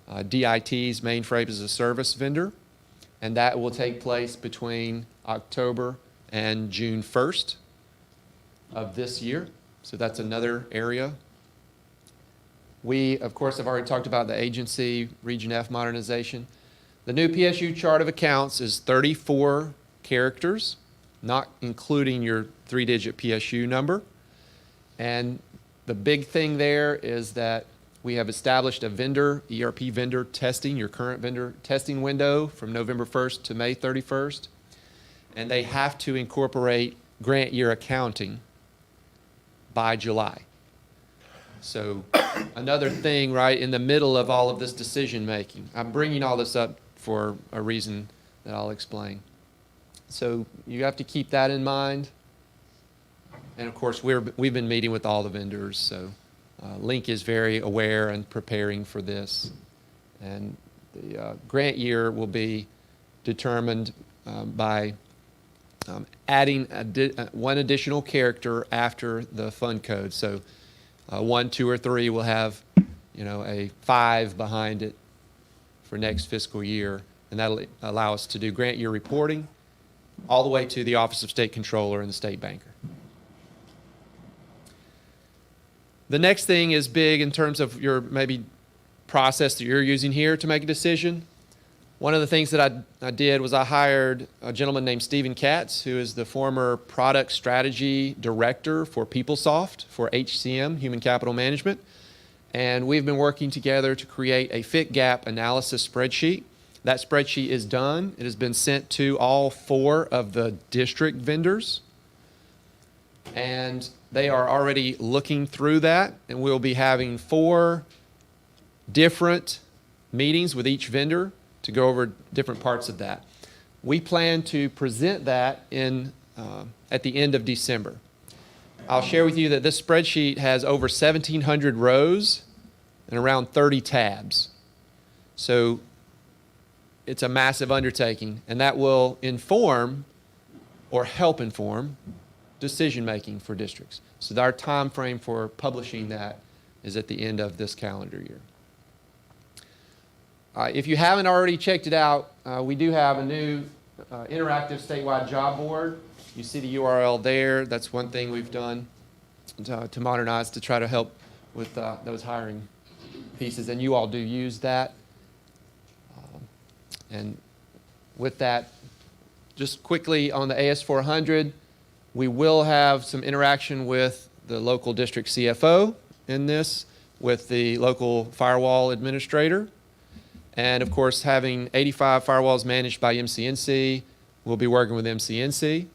DIT's Mainframe as a Service vendor, and that will take place between October and June 1st of this year. So that's another area. We, of course, have already talked about the agency Region F modernization. The new PSU chart of accounts is 34 characters, not including your 3-digit PSU number. And the big thing there is that we have established a vendor, ERP vendor testing, your current vendor testing window from November 1st to May 31st. And they have to incorporate grant year accounting by July. So another thing, right, in the middle of all of this decision making. I'm bringing all this up for a reason that I'll explain. So you have to keep that in mind. And of course, we've been meeting with all the vendors, so Link is very aware and preparing for this. And the grant year will be determined by adding one additional character after the fund code. So 1, 2, or 3 will have, a 5 behind it for next fiscal year, and that'll allow us to do grant year reporting all the way to the Office of State Controller and the State Banker. The next thing is big in terms of your maybe process that you're using here to make a decision. One of the things that I did was I hired a gentleman named Stephen Katz, who is the former product strategy director for PeopleSoft for HCM, Human Capital Management. And we've been working together to create a fit gap analysis spreadsheet. That spreadsheet is done. It has been sent to all 4 of the district vendors. And they are already looking through that, and we'll be having 4 different meetings with each vendor to go over different parts of that. We plan to present that at the end of December. I'll share with you that this spreadsheet has over 1,700 rows and around 30 tabs. So it's a massive undertaking, and that will inform or help inform decision-making for districts. So our time frame for publishing that is at the end of this calendar year. If you haven't already checked it out, we do have a new interactive statewide job board. You see the URL there. That's one thing we've done to modernize to try to help with those hiring pieces, and you all do use that. And with that, just quickly on the AS400, we will have some interaction with the local district CFO in this, with the local firewall administrator. And of course, having 85 firewalls managed by MCNC, we'll be working with MCNC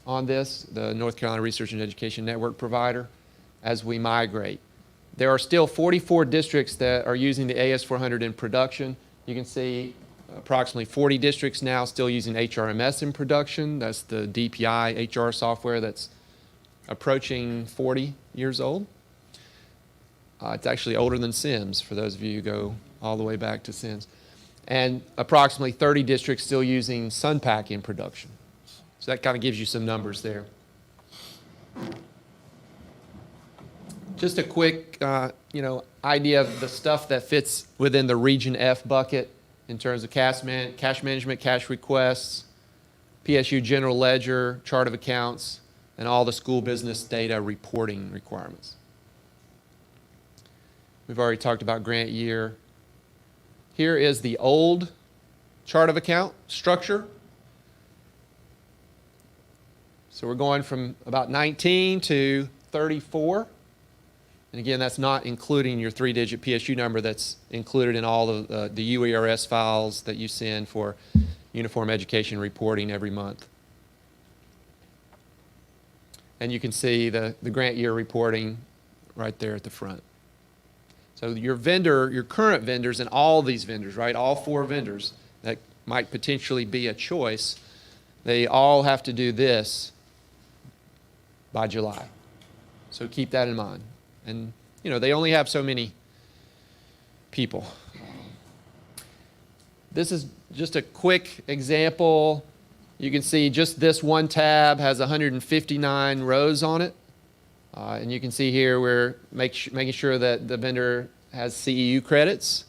on this, the North Carolina Research and Education Network provider, as we migrate. There are still 44 districts that are using the AS400 in production. You can see approximately 40 districts now still using HRMS in production. That's the DPI HR software that's approaching 40 years old. It's actually older than SIMS, for those of you who go all the way back to SIMS. And approximately 30 districts still using Sunpack in production. So that kind of gives you some numbers there. Just a quick, idea of the stuff that fits within the Region F bucket in terms of cash management, cash requests, PSU general ledger, chart of accounts, and all the school business data reporting requirements. We've already talked about grant year. Here is the old chart of account structure. So we're going from about 19 to 34. And again, that's not including your 3-digit PSU number that's included in all of the UERS files that you send for uniform education reporting every month. And you can see the grant year reporting right there at the front. So your current vendors and all these vendors, right, all 4 vendors that might potentially be a choice, they all have to do this by July. So keep that in mind. And, they only have so many people. This is just a quick example. You can see just this one tab has 159 rows on it. And you can see here we're making sure that the vendor has CEU credits,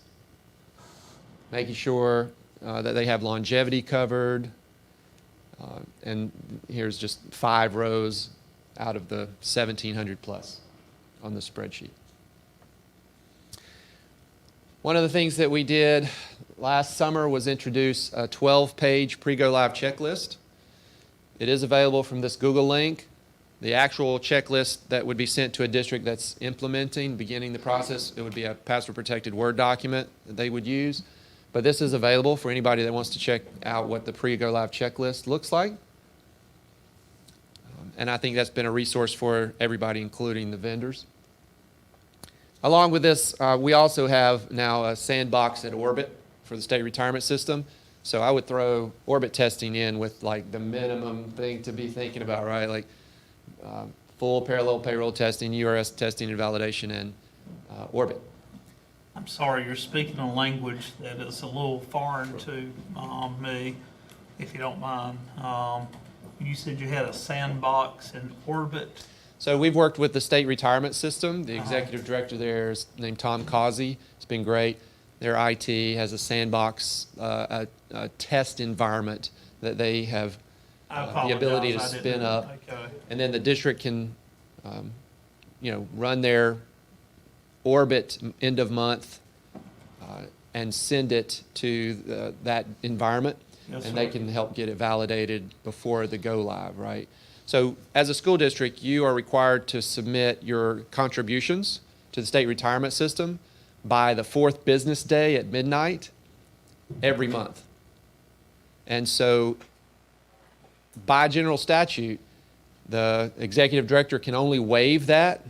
making sure that they have longevity covered. And here's just 5 rows out of the 1,700 plus on the spreadsheet. One of the things that we did last summer was introduce a 12-page pre-go live checklist. It is available from this Google link. The actual checklist that would be sent to a district that's implementing, beginning the process, it would be a password-protected Word document that they would use. But this is available for anybody that wants to check out what the pre-go live checklist looks like. And I think that's been a resource for everybody, including the vendors. Along with this, we also have now a sandbox at Orbit for the state retirement system. So I would throw Orbit testing in with like the minimum thing to be thinking about, right? Like full parallel payroll testing, URS testing and validation, and Orbit. I'm sorry, you're speaking a language that is a little foreign to me, if you don't mind. You said you had a sandbox in Orbit. So we've worked with the state retirement system. The executive director there is named Tom Causey. It's been great. Their IT has a sandbox, a test environment that they have the ability to spin up. Okay. And then the district can, run their Orbit end of month and send it to that environment. Yes, and sir. they can help get it validated before the go live, right? So as a school district, you are required to submit your contributions to the state retirement system by the 4th business day at midnight every month. And so by general statute, the executive director can only waive that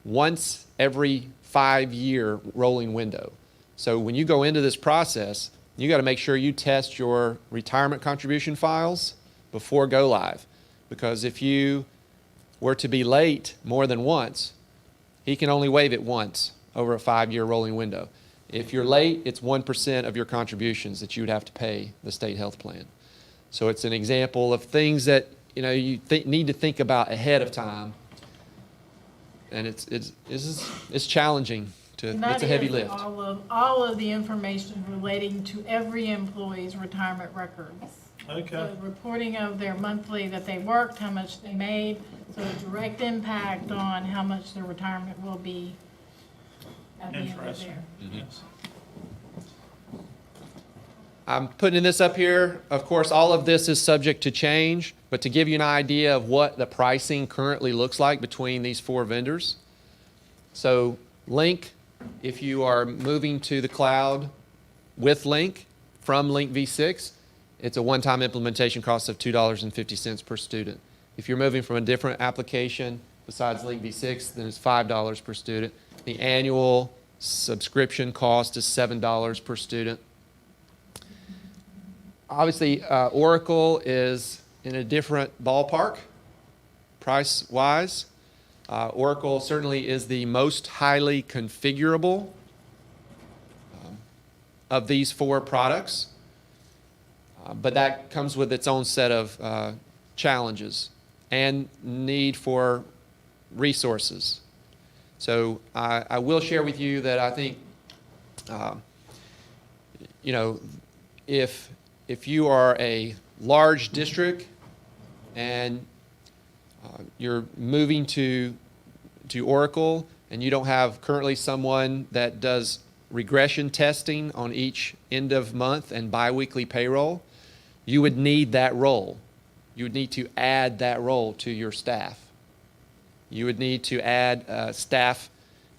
once every 5-year rolling window. So when you go into this process, you got to make sure you test your retirement contribution files before go live. Because if you were to be late more than once, he can only waive it once over a 5-year rolling window. If you're late, it's 1% of your contributions that you would have to pay the state health plan. So it's an example of things that you need to think about ahead of time. And it's challenging. It's a heavy lift. All of the information relating to every employee's retirement records. Okay. So reporting of their monthly that they worked, how much they made, so a direct impact on how much their retirement will be at the end of Interesting. there. Yes. I'm putting this up here. Of course, all of this is subject to change, but to give you an idea of what the pricing currently looks like between these 4 vendors. So Link, if you are moving to the cloud with Link from Link V6, it's a one-time implementation cost of $2.50 per student. If you're moving from a different application besides Link V6, then it's $5 per student. The annual subscription cost is $7 per student. Obviously, Oracle is in a different ballpark, price-wise. Oracle certainly is the most highly configurable of these 4 products. But that comes with its own set of challenges. and need for resources. So I will share with you that I think, you know, if you are a large district and you're moving to Oracle and you don't have currently someone that does regression testing on each end of month and biweekly payroll, you would need that role. You would need to add that role to your staff. You would need to add staff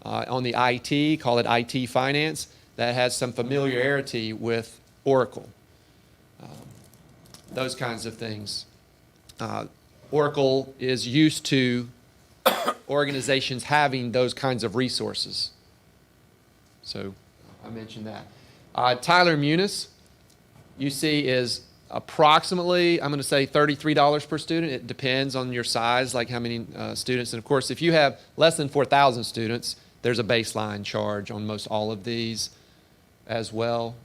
on the IT, call it IT finance, that has some familiarity with Oracle. Those kinds of things. Oracle is used to organizations having those kinds of resources. So I mentioned that. Tyler Munis, you see, is approximately, I'm going to say $33 per student. It depends on your size, like how many students. And of course, if you have less than 4,000 students, there's a baseline charge on most all of these as well.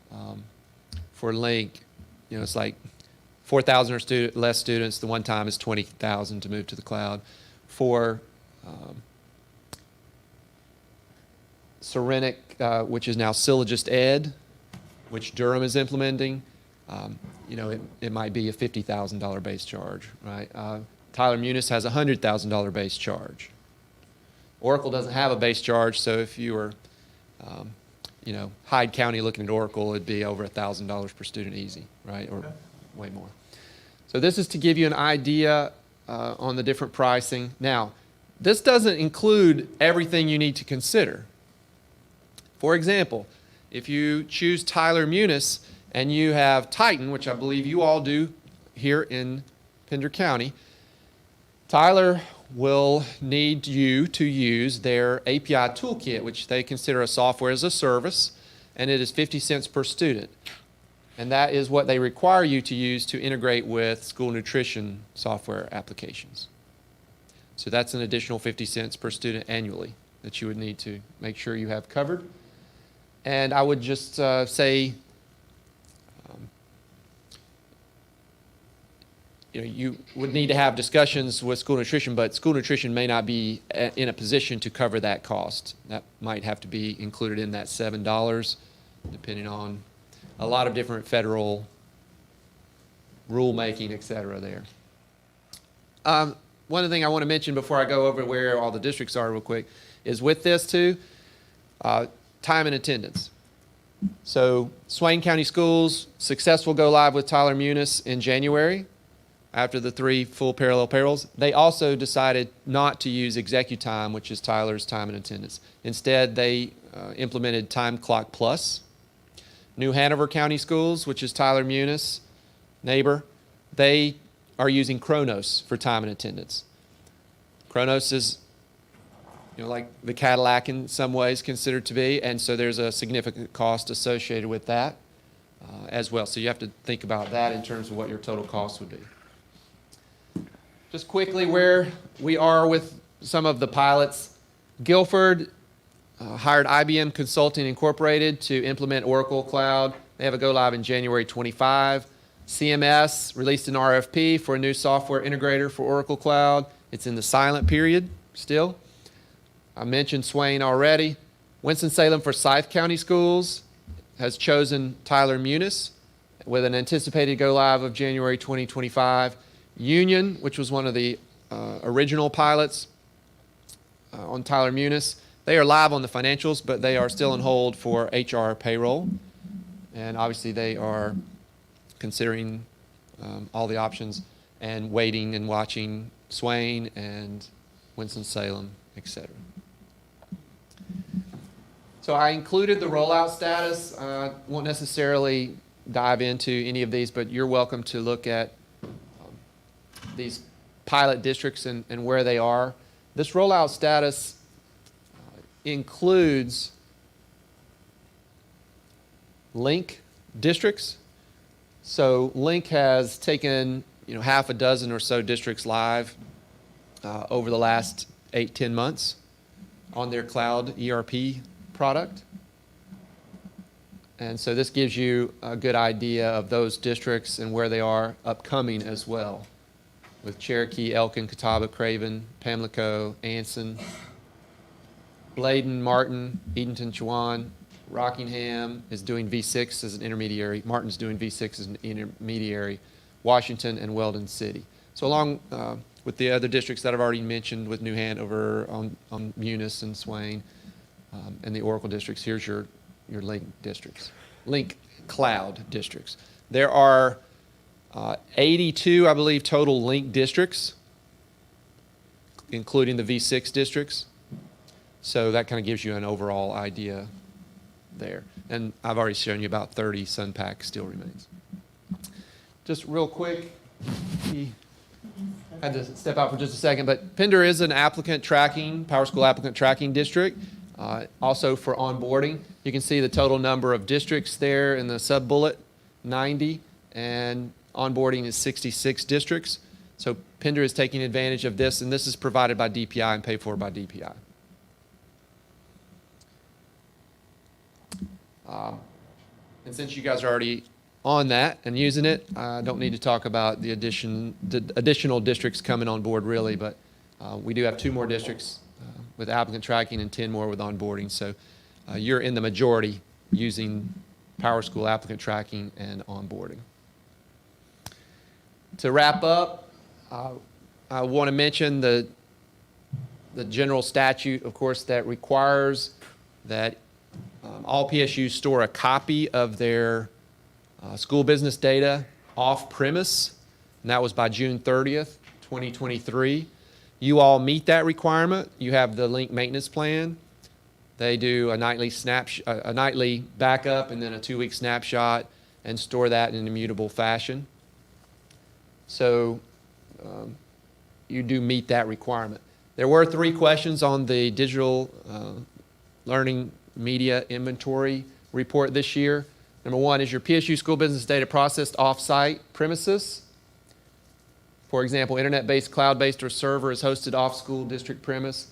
For Link, you know, it's like 4,000 or less students, the one time is 20,000 to move to the cloud. For Serenic, which is now Syllogist Ed, which Durham is implementing, you know, it might be a $50,000 base charge, right? Tyler Munis has a $100,000 base charge. Oracle doesn't have a base charge, so if you were, you know, Hyde County looking at Oracle, it'd be over $1,000 per student easy, right? Or way more. So this is to give you an idea on the different pricing. Now, this doesn't include everything you need to consider. For example, if you choose Tyler Munis and you have Titan, which I believe you all do here in Pender County, Tyler will need you to use their API toolkit, which they consider a software as a service, and it is 50 cents per student. And that is what they require you to use to integrate with school nutrition software applications. So that's an additional 50 cents per student annually that you would need to make sure you have covered. And I would just say, you know, you would need to have discussions with school nutrition, but school nutrition may not be in a position to cover that cost. That might have to be included in that $7, depending on a lot of different federal rulemaking, et cetera, there. One other thing I want to mention before I go over where all the districts are real quick is with this too, time and attendance. So Swain County Schools, successful go live with Tyler Munis in January after the 3 full parallel payrolls. They also decided not to use ExecuTime, which is Tyler's time and attendance. Instead, they implemented Time Clock Plus. New Hanover County Schools, which is Tyler Munis, neighbor, they are using Kronos for time and attendance. Kronos is, you know, like the Cadillac in some ways considered to be, and so there's a significant cost associated with that as well. So you have to think about that in terms of what your total cost would be. Just quickly where we are with some of the pilots. Guilford hired IBM Consulting Incorporated to implement Oracle Cloud. They have a go live in January 25. CMS released an RFP for a new software integrator for Oracle Cloud. It's in the silent period still. I mentioned Swain already. Winston-Salem for Scythe County Schools has chosen Tyler Munis with an anticipated go live of January 2025. Union, which was one of the original pilots on Tyler Munis, they are live on the financials, but they are still on hold for HR payroll. And obviously they are considering all the options and waiting and watching Swain and Winston-Salem, etc. So I included the rollout status. I won't necessarily dive into any of these, but you're welcome to look at these pilot districts and where they are. This rollout status includes Link districts. So Link has taken, you know, half a dozen or so districts live over the last 8-10 months on their cloud ERP product. And so this gives you a good idea of those districts and where they are upcoming as well. with Cherokee, Elkin, Catawba, Craven, Pamlico, Anson, Bladen, Martin, Edenton, Chuan. Rockingham is doing V6 as an intermediary. Martin's doing V6 as an intermediary. Washington and Weldon City. So along with the other districts that I've already mentioned with New Hanover on Munis and Swain and the Oracle districts, here's your link districts, link cloud districts. There are 82, I believe, total link districts, including the V6 districts. So that kind of gives you an overall idea there. And I've already shown you about 30 Sunpack still remains. Just real quick, he had to step out for just a second, but Pender is an applicant tracking, PowerSchool applicant tracking district, also for onboarding. You can see the total number of districts there in the sub-bullet, 90, and onboarding is 66 districts. So Pender is taking advantage of this, and this is provided by DPI and paid for by DPI. And since you guys are already on that and using it, I don't need to talk about the additional districts coming on board really, but we do have 2 more districts with applicant tracking and 10 more with onboarding. So you're in the majority using PowerSchool applicant tracking and onboarding. To wrap up, I want to mention the general statute, of course, that requires that all PSUs store a copy of their school business data off-premise, and that was by June 30th, 2023. You all meet that requirement. You have the link maintenance plan. They do a nightly backup and then a 2-week snapshot and store that in an immutable fashion. So you do meet that requirement. There were 3 questions on the digital learning media inventory report this year. Number 1, is your PSU school business data processed off-site premises? For example, internet-based, cloud-based, or server is hosted off school district premise.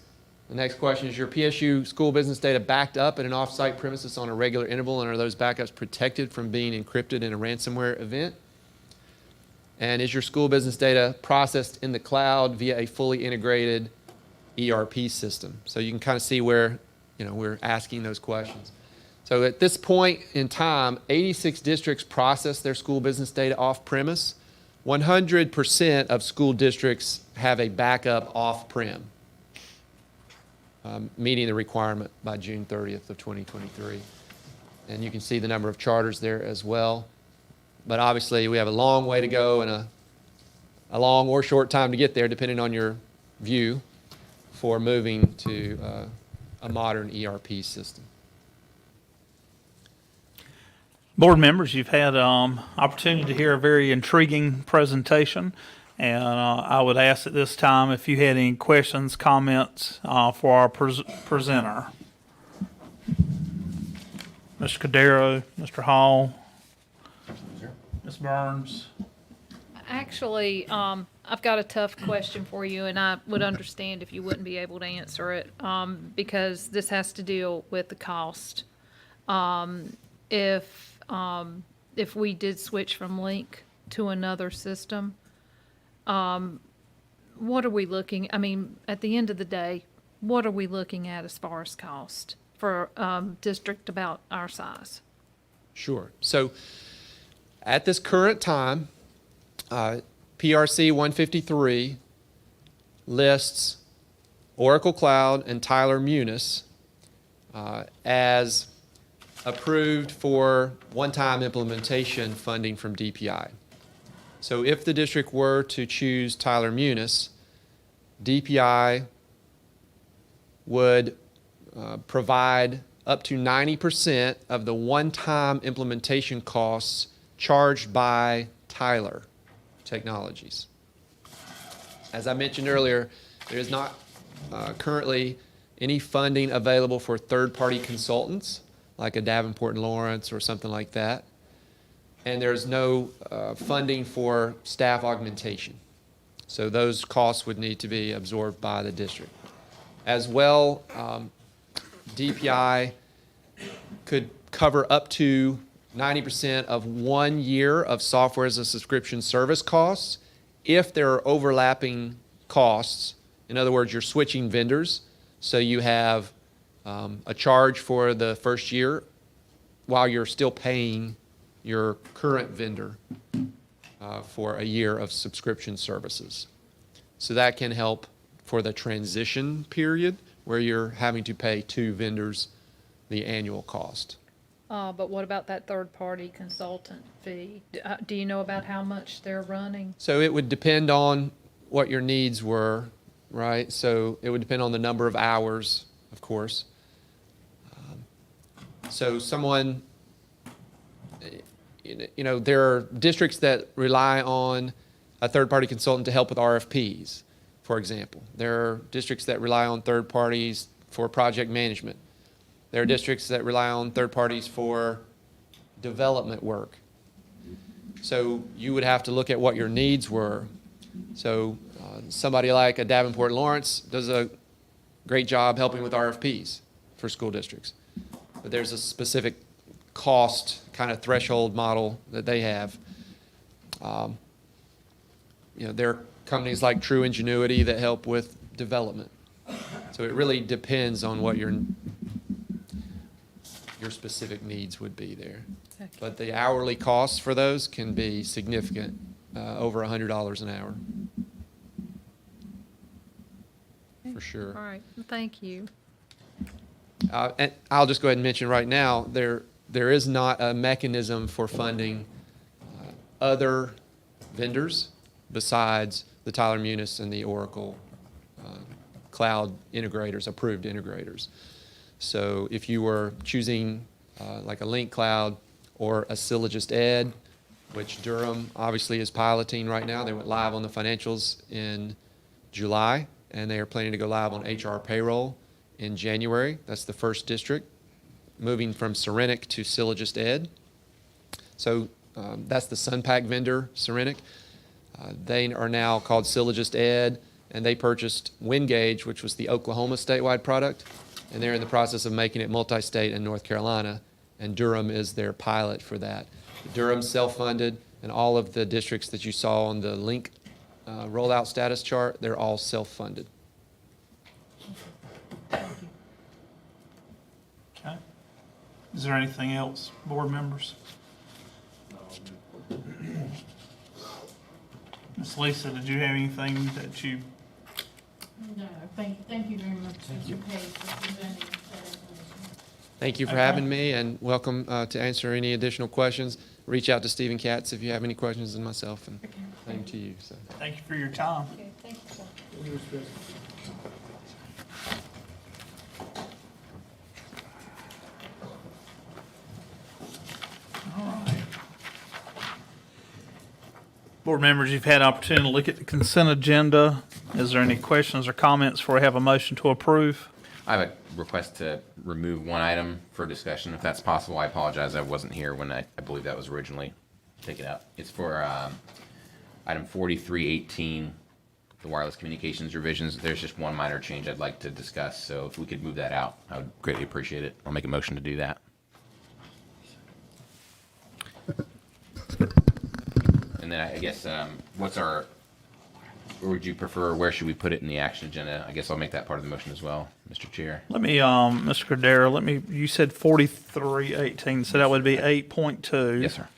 The next question is your PSU school business data backed up at an off-site premises on a regular interval, and are those backups protected from being encrypted in a ransomware event? And is your school business data processed in the cloud via a fully integrated ERP system? So you can kind of see where we're asking those questions. So at this point in time, 86 districts process their school business data off-premise. 100% of school districts have a backup off-prem, meeting the requirement by June 30th of 2023. And you can see the number of charters there as well. But obviously, we have a long way to go and a long or short time to get there, depending on your view, for moving to a modern ERP system. Board members, you've had opportunity to hear a very intriguing presentation, and I would ask at this time if you had any questions, comments for our presenter. Mr. Cordero, Mr. Hall, Ms. Burns. Actually, I've got a tough question for you, and I would understand if you wouldn't be able to answer it, because this has to deal with the cost. If we did switch from Link to another system, what are we looking, at the end of the day, what are we looking at as far as cost for a district about our size? Sure. So at this current time, PRC 153 lists Oracle Cloud and Tyler Munis as approved for one-time implementation funding from DPI. So if the district were to choose Tyler Munis, DPI would provide up to 90% of the one-time implementation costs charged by Tyler Technologies. As I mentioned earlier, there is not currently any funding available for third-party consultants like a Davenport and Lawrence or something like that. And there's no funding for staff augmentation. So those costs would need to be absorbed by the district. As well, DPI could cover up to 90% of 1 year of software as a subscription service costs If there are overlapping costs, in other words, you're switching vendors, so you have a charge for the first year while you're still paying your current vendor for a year of subscription services. So that can help for the transition period where you're having to pay 2 vendors the annual cost. But what about that third-party consultant fee? Do you know about how much they're running? So it would depend on what your needs were, right? So it would depend on the number of hours, of course. So someone, you know, there are districts that rely on a third-party consultant to help with RFPs, for example. There are districts that rely on third parties for project management. There are districts that rely on third parties for development work. So you would have to look at what your needs were. So somebody like a Davenport Lawrence does a great job helping with RFPs for school districts. But there's a specific cost kind of threshold model that they have. You know, there are companies like True Ingenuity that help with development. So it really depends on what your specific needs would be there. Okay. But the hourly costs for those can be significant, over $100 an hour. For sure. All right, thank you. And I'll just go ahead and mention right now, there is not a mechanism for funding other vendors besides the Tyler Munis and the Oracle cloud integrators, approved integrators. So if you were choosing like a Link Cloud or a Sylogist Ed, which Durham obviously is piloting right now. They went live on the financials in July, and they are planning to go live on HR payroll in January. That's the first district, moving from Serenic to Sylogist Ed. So that's the Sunpack vendor, Serenic. They are now called Sylogist Ed, and they purchased WinGauge, which was the Oklahoma statewide product, and they're in the process of making it multi-state in North Carolina, and Durham is their pilot for that. Durham's self-funded, and all of the districts that you saw on the Link rollout status chart, they're all self-funded. Okay. Is there anything else, board members? Ms. Lisa, did you have anything that you? No, thank you very much, Mr. Page, for presenting that information. Thank you for having me, and welcome to answer any additional questions. Reach out to Stephen Katz if you have any questions, and myself, and same to you. So. Thank you for your time. Okay, thank you, sir. All right. Board members, you've had an opportunity to look at the consent agenda. Is there any questions or comments before we have a motion to approve? I have a request to remove one item for discussion, if that's possible. I apologize, I wasn't here when I believe that was originally taken up. It's for item 4318, the wireless communications revisions. There's just one minor change I'd like to discuss, so if we could move that out, I would greatly appreciate it. I'll make a motion to do that. And then I guess, or would you prefer, where should we put it in the action agenda? I guess I'll make that part of the motion as well, Mr. Chair. Let me, Mr. Cordero, you said 4318, so that would be 8.2. Yes, sir.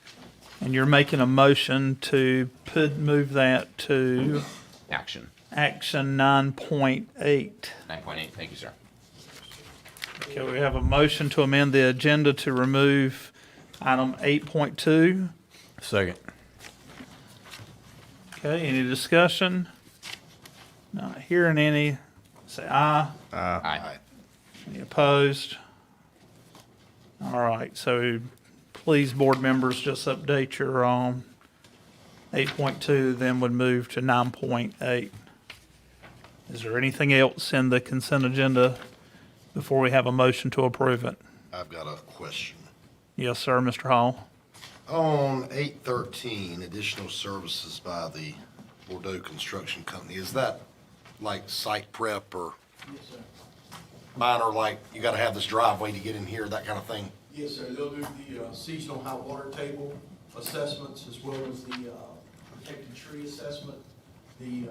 And you're making a motion to move that to Action. action 9.8. 9.8, thank you, sir. Okay, we have a motion to amend the agenda to remove item 8.2. Second. Okay, any discussion? Not hearing any, say aye. Aye. Any opposed? All right, so please, board members, just update your 8.2, then would move to 9.8. Is there anything else in the consent agenda before we have a motion to approve it? I've got a question. Yes, sir, Mr. Hall. On 813, additional services by the Bordeaux Construction Company, is that like site prep or minor, like you gotta have this driveway to get in here, that kind of thing? Yes, sir. They'll do the seasonal high water table assessments as well as the protected tree assessment the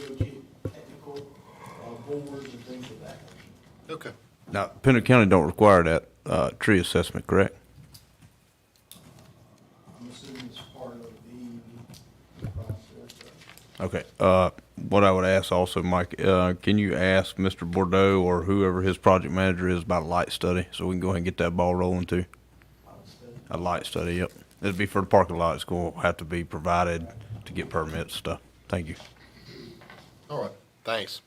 geotechnical boards and things of that nature. Okay. Now, Pender County don't require that tree assessment, correct? I'm assuming it's part of the process. Okay. What I would ask also, Mike, can you ask Mr. Bordeaux or whoever his project manager is about a light study so we can go ahead and get that ball rolling too? A light study, yep. It'd be for the parking lot. It's going to have to be provided to get permits stuff. Thank you. All right, thanks.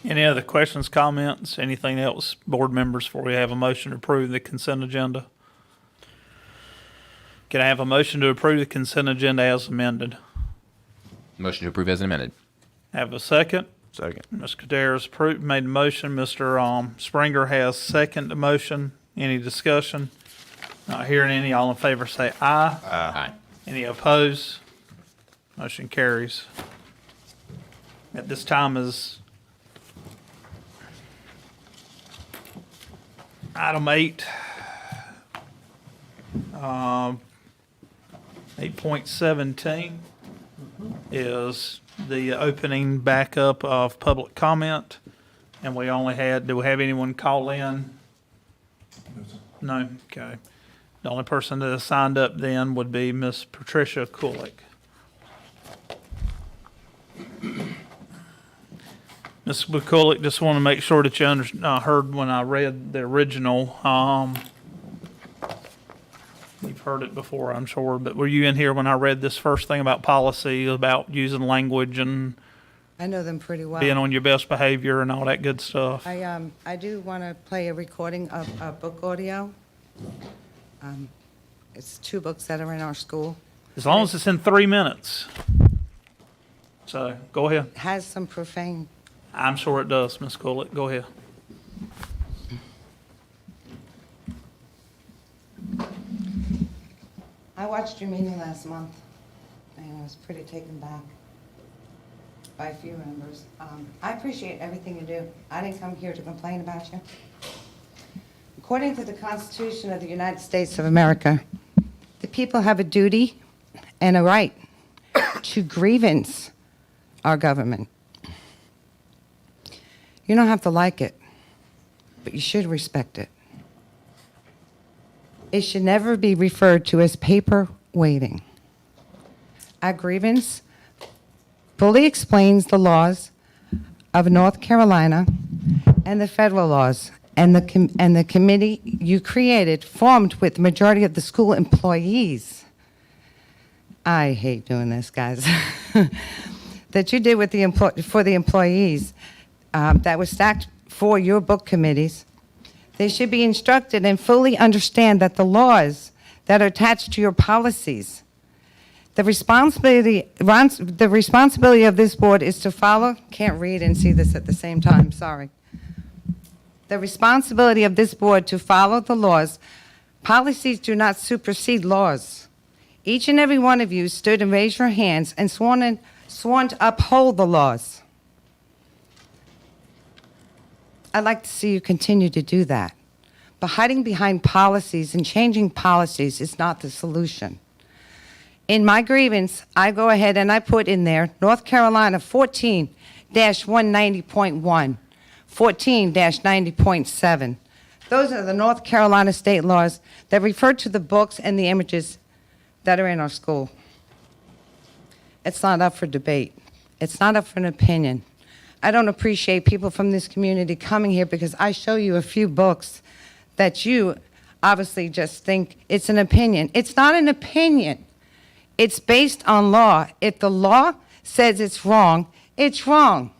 Any other questions, comments, anything else, board members, before we have a motion to approve the consent agenda? Can I have a motion to approve the consent agenda as amended? Motion to approve as amended. Have a second? Second. Mr. Kaderis made the motion. Mr. Springer has second the motion. Any discussion? Not hearing any. All in favor say aye. Aye. Any opposed? Motion carries. At this time is item 8. 8.17 is the opening back up of public comment. And we only had, do we have anyone call in? No? Okay. The only person that has signed up then would be Miss Patricia Kulik. Ms. Kulik, just want to make sure that you heard when I read the original. You've heard it before, I'm sure, but were you in here when I read this first thing about policy, about using language and I know them pretty well. being on your best behavior and all that good stuff? I do want to play a recording of a book audio. It's 2 books that are in our school. As long as it's in 3 minutes. So, go ahead. It has some profane. I'm sure it does, Ms. Kulik. Go ahead. I watched your meeting last month, and I was pretty taken back by a few members. I appreciate everything you do. I didn't come here to complain about you. According to the Constitution of the United States of America, the people have a duty and a right to grievance our government. You don't have to like it, but you should respect it. It should never be referred to as paper waiting. Our grievance fully explains the laws of North Carolina and the federal laws, and the committee you created formed with the majority of the school employees. I hate doing this, guys. That you did with for the employees that was stacked for your book committees. They should be instructed and fully understand that the laws that are attached to your policies, the responsibility of this board is to follow, can't read and see this at the same time, sorry. The responsibility of this board to follow the laws. Policies do not supersede laws. Each and every one of you stood and raised your hands and sworn to uphold the laws. I'd like to see you continue to do that. But hiding behind policies and changing policies is not the solution. In my grievance, I go ahead and I put in there North Carolina 14-190.1, 14-90.7. Those are the North Carolina state laws that refer to the books and the images that are in our school. It's not up for debate. It's not up for an opinion. I don't appreciate people from this community coming here because I show you a few books that you obviously just think it's an opinion. It's not an opinion. It's based on law. If the law says it's wrong, it's wrong.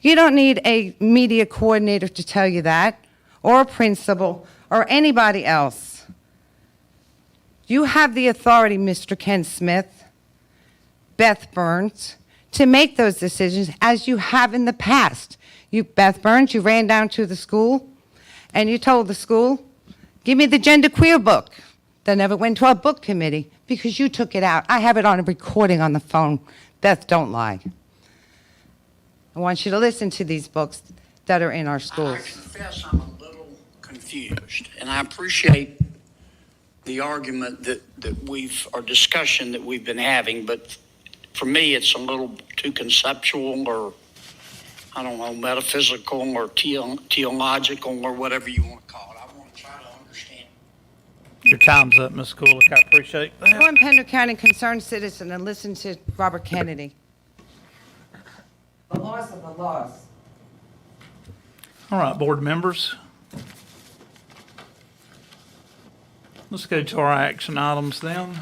You don't need a media coordinator to tell you that, or a principal, or anybody else. You have the authority, Mr. Ken Smith, Beth Burns, to make those decisions as you have in the past. You, Beth Burns, you ran down to the school and you told the school, give me the genderqueer book. That never went to our book committee because you took it out. I have it on a recording on the phone. Beth, don't lie. I want you to listen to these books that are in our schools. I confess I'm a little confused, and I appreciate the argument that our discussion that we've been having, but for me, it's a little too conceptual or, I don't know, metaphysical or theological or whatever you want to call it. I want to try to understand. Your time's up, Ms. Kulik. I appreciate that. Go in Pender County, concerned citizen, and listen to Robert Kennedy. The laws are the laws. All right, board members. Let's go to our action items then.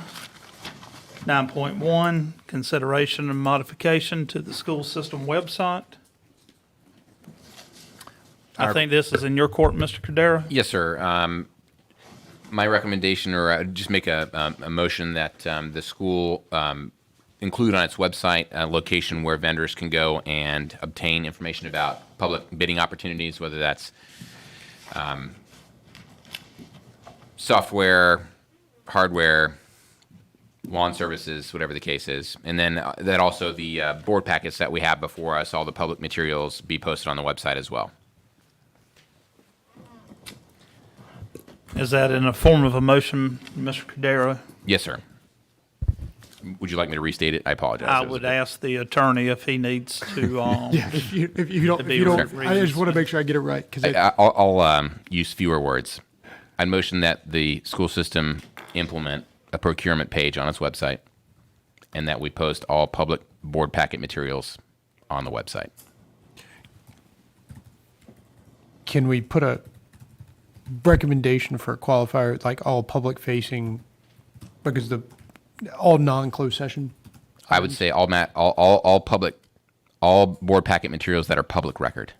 9.1, consideration and modification to the school system website. I think this is in your court, Mr. Cordero. Yes, sir. My recommendation, or I would just make a motion that the school include on its website a location where vendors can go and obtain information about public bidding opportunities, whether that's software, hardware, lawn services, whatever the case is. And then that also the board packets that we have before us, all the public materials be posted on the website as well. Is that in a form of a motion, Mr. Cordero? Yes, sir. Would you like me to restate it? I apologize. I would ask the attorney if he needs to. Yeah, if you don't, I just want to make sure I get it right. I'll use fewer words. I'd motion that the school system implement a procurement page on its website and that we post all public board packet materials on the website. Can we put a recommendation for a qualifier, like all public facing, because all non-closed session? I would say all board packet materials that are public record.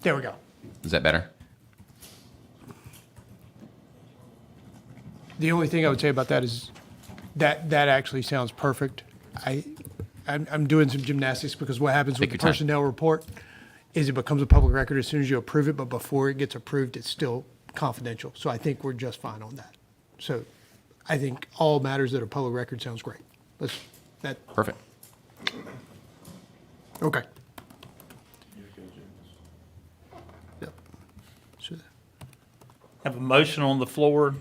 There we go. Is that better? The only thing I would say about that is that actually sounds perfect. I'm doing some gymnastics because what happens with the personnel report is it becomes a public record as soon as you approve it, but before it gets approved, it's still confidential. So I think we're just fine on that. So I think all matters that are public record sounds great. Perfect. Okay. Yep. Have a motion on the floor.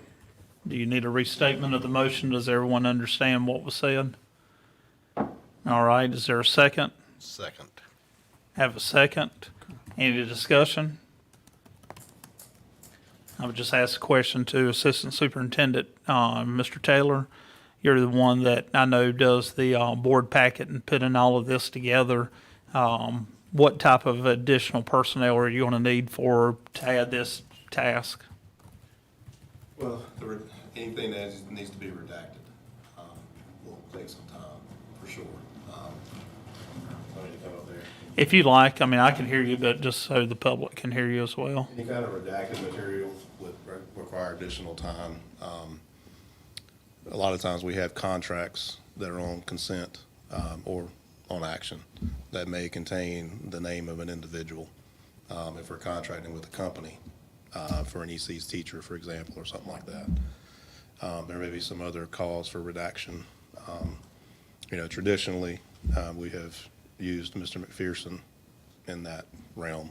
Do you need a restatement of the motion? Does everyone understand what was said? All right, is there a second? Second. Have a second. Any discussion? I would just ask a question to Assistant Superintendent, Mr. Taylor. You're the one that I know does the board packet and putting all of this together. What type of additional personnel are you going to need to add this task? Well, anything that needs to be redacted will take some time, for sure. I need to come up there. If you like, I mean, I can hear you, but just so the public can hear you as well. Any kind of redacted material would require additional time. A lot of times we have contracts that are on consent or on action that may contain the name of an individual. If we're contracting with a company for an EC's teacher, for example, or something like that. There may be some other calls for redaction. Traditionally, we have used Mr. McPherson in that realm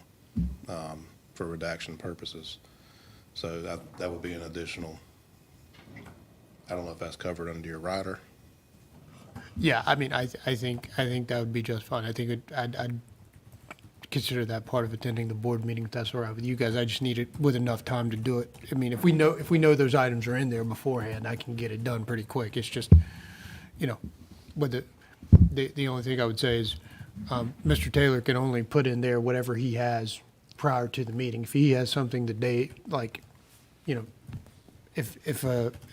for redaction purposes. So that would be an additional, I don't know if that's covered under your rider. Yeah, I mean, I think that would be just fine. I think I'd consider that part of attending the board meeting, if that's all right with you guys. I just need it with enough time to do it. I mean, if we know those items are in there beforehand, I can get it done pretty quick. It's just, but the only thing I would say is Mr. Taylor can only put in there whatever he has prior to the meeting. If he has something the day, like, if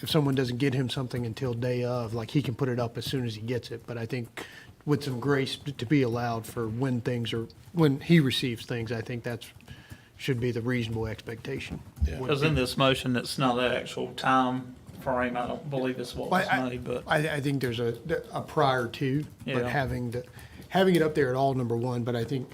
someone doesn't get him something until day of, like, he can put it up as soon as he gets it. But I think with some grace to be allowed for when he receives things, I think that should be the reasonable expectation. Because in this motion, it's not the actual time frame. I don't believe it's what was made, but. I think there's a prior to, but Yeah. having it up there at all, number one, but I think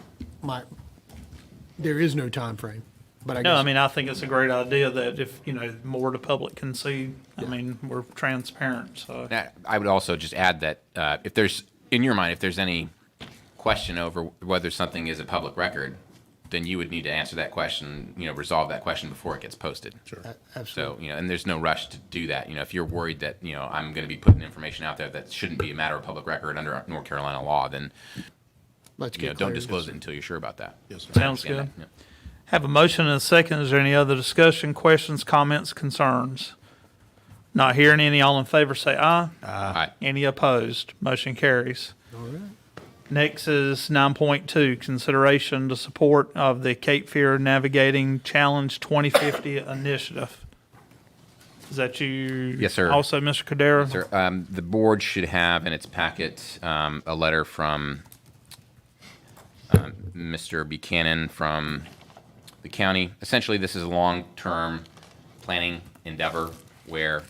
there is no time frame. But I No, guess, I mean, I think it's a great idea that if, more the public can see, I mean, we're transparent, so. I would also just add that in your mind, if there's any question over whether something is a public record, then you would need to answer that question, resolve that question before it gets posted. Sure. So, and there's no rush to do that. If you're worried that, I'm going to be putting information out there that shouldn't be a matter of public record under North Carolina law, then, Let's get don't clarity. disclose it until you're sure about that. Yes, sir. Sounds I understand good. that, Have a motion and a second. Is there any other discussion, questions, comments, concerns? Not hearing any, all in favor say aye. Aye. Any opposed? Motion carries. Next is 9.2, consideration to support of the Cape Fear Navigating Challenge 2050 initiative. Is that you? Yes, sir. Also, Mr. Cordero? Sir, the board should have in its packet a letter from Mr. Buchanan from the county. Essentially, this is a long-term planning endeavor where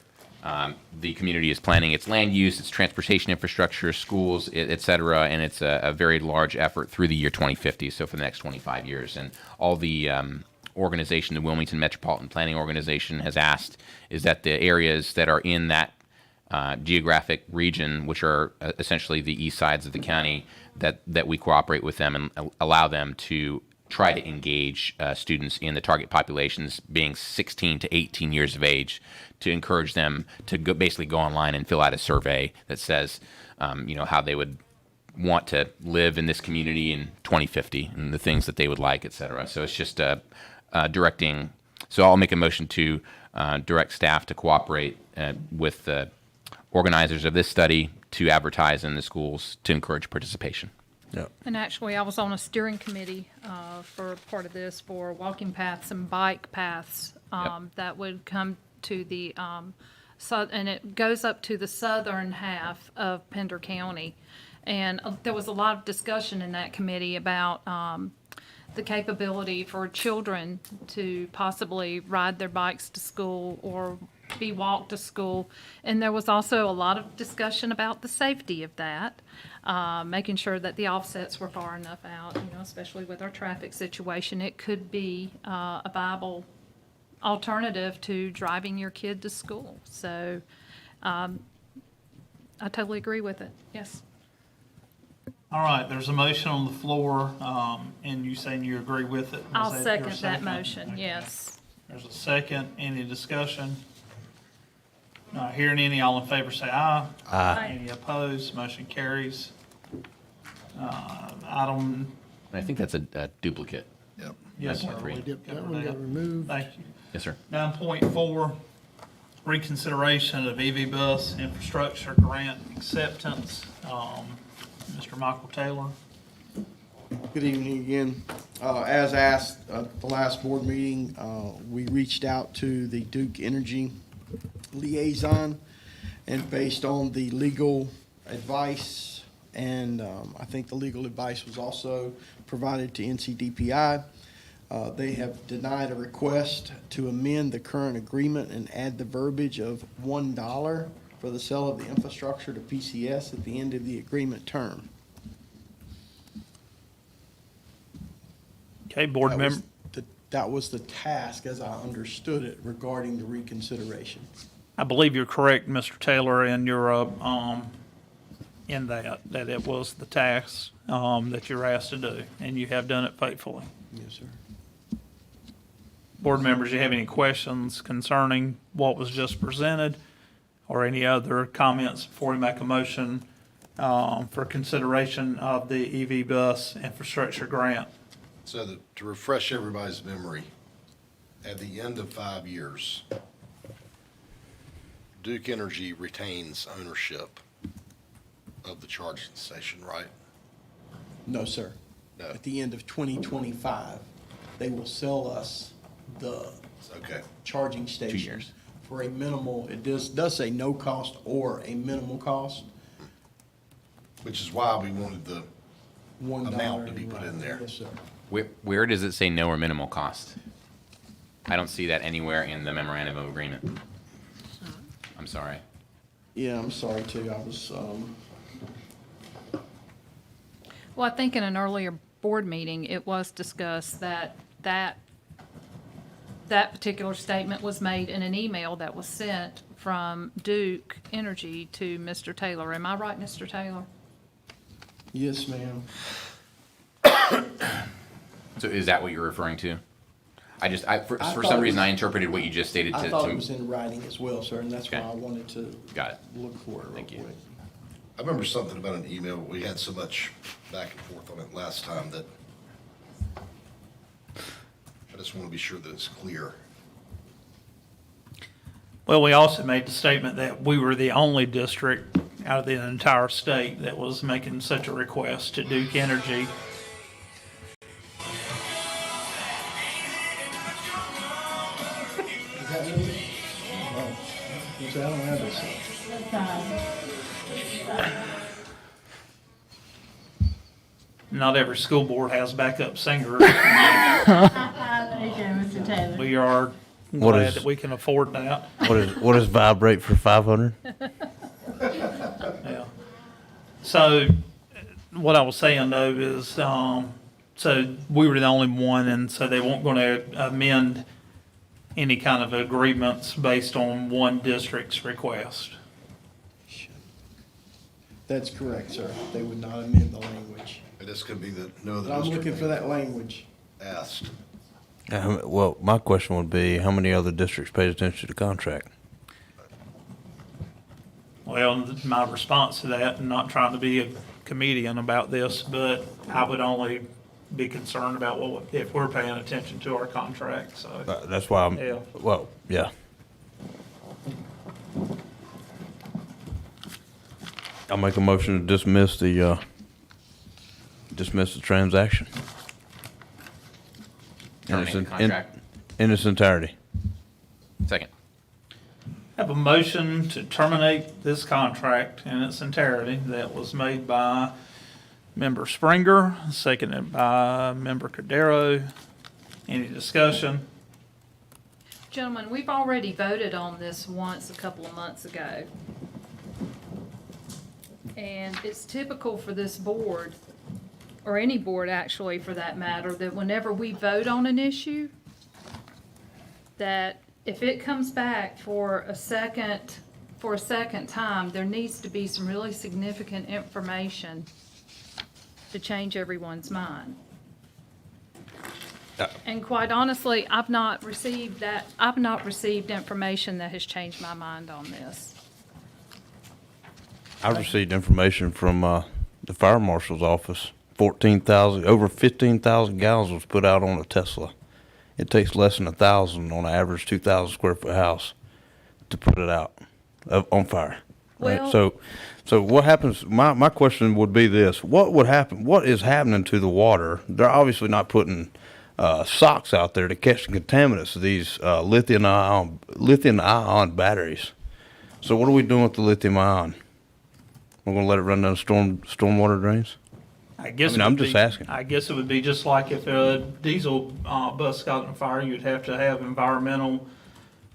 the community is planning its land use, its transportation infrastructure, schools, et cetera, and it's a very large effort through the year 2050, so for the next 25 years. And all the organization, the Wilmington Metropolitan Planning Organization, has asked is that the areas that are in that geographic region, which are essentially the east sides of the county, that we cooperate with them and allow them to try to engage students in the target populations being 16 to 18 years of age, to encourage them to basically go online and fill out a survey that says, how they would want to live in this community in 2050 and the things that they would like, et cetera. So it's just directing. So I'll make a motion to direct staff to cooperate with the organizers of this study to advertise in the schools to encourage participation. And actually, I was on a steering committee for part of this for walking paths and bike paths that would come to the and it goes up to the southern half of Pender County. And there was a lot of discussion in that committee about the capability for children to possibly ride their bikes to school or be walked to school. And there was also a lot of discussion about the safety of that, making sure that the offsets were far enough out, especially with our traffic situation. It could be a viable alternative to driving your kid to school. So I totally agree with it. Yes. All right, there's a motion on the floor, and you saying you agree with it? I'll Is second your that motion, yes. There's a second. Any discussion? Not hearing any, all in favor say aye. Aye. Any opposed? Motion carries. Item, I think that's a duplicate. Yep. yes, sir. 9.3. That one got removed. Thank you. Yes, sir. 9.4, reconsideration of EV bus infrastructure grant acceptance. Mr. Michael Taylor. Good evening again. As asked at the last board meeting, we reached out to the Duke Energy liaison, and based on the legal advice, and I think the legal advice was also provided to NCDPI, they have denied a request to amend the current agreement and add the verbiage of $1 for the sale of the infrastructure to PCS at the end of the agreement term. Okay, board member. That was the task, as I understood it, regarding the reconsideration. I believe you're correct, Mr. Taylor, in your, in that it was the task, that you're asked to do, and you have done it faithfully. Yes, sir. Board members, you have any questions concerning what was just presented, or any other comments before we make a motion, for consideration of the EV bus infrastructure grant? So to refresh everybody's memory, at the end of 5 years, Duke Energy retains ownership of the charging station, right? No, sir. No. At the end of 2025, they will sell us the Okay. charging station. 2 years. For a minimal, it does say no cost or a minimal cost. Which is why we wanted the $1 amount to be put in there. Yes, sir. Where does it say no or minimal cost? I don't see that anywhere in the memorandum of agreement. I'm sorry. Yeah, I'm sorry too. I was, Well, I think in an earlier board meeting, it was discussed that particular statement was made in an email that was sent from Duke Energy to Mr. Taylor. Am I right, Mr. Taylor? yes, ma'am. So is that what you're referring to? For I some thought it reason, was- I interpreted what you just stated I to. thought it was in writing as well, sir, and that's why Okay. I wanted to Got it. look for it real Thank you. quick. I remember something about an email, but we had so much back and forth on it last time that I just want to be sure that it's clear. Well, we also made the statement that we were the only district out of the entire state that was making such a request to Duke Energy. Is that me? Oh, I don't have this. Not every school board has backup singers. Thank you, Mr. Taylor. We are What glad is- that we can afford that. What is vibrate for 500? Yeah. So, what I was saying though is, so we were the only one, and so they weren't gonna amend any kind of agreements based on one district's request. That's correct, sir. They would not amend the language. And this could be that no But other I'm district looking for that language. asked. Well, my question would be, how many other districts paid attention to the contract? Well, my response to that, and not trying to be a comedian about this, but I would only be concerned about if we're paying attention to our contract, so. That's why Yeah. well, yeah. I'll make a motion to dismiss the transaction. Terminate the contract. In its entirety. Second. Have a motion to terminate this contract in its entirety that was made by Member Springer, seconded by Member Cordero. Any discussion? Gentlemen, we've already voted on this once a couple of months ago. And it's typical for this board, or any board actually for that matter, that whenever we vote on an issue, that if it comes back for a second time, there needs to be some really significant information to change everyone's mind. And quite honestly, I've not received information that has changed my mind on this. I received information from the fire marshal's office. Over 15,000 gallons was put out on a Tesla. It takes less than 1,000 on an average 2,000 square foot house to put it out on fire. Right? Well- So what happens? My question would be this: what would happen? What is happening to the water? They're obviously not putting socks out there to catch the contaminants of these lithium ion batteries. So what are we doing with the lithium ion? We're going to let it run down stormwater drains? I guess. I mean, it I'm would just be- asking. I guess it would be just like if a diesel bus got on fire, you'd have to have environmental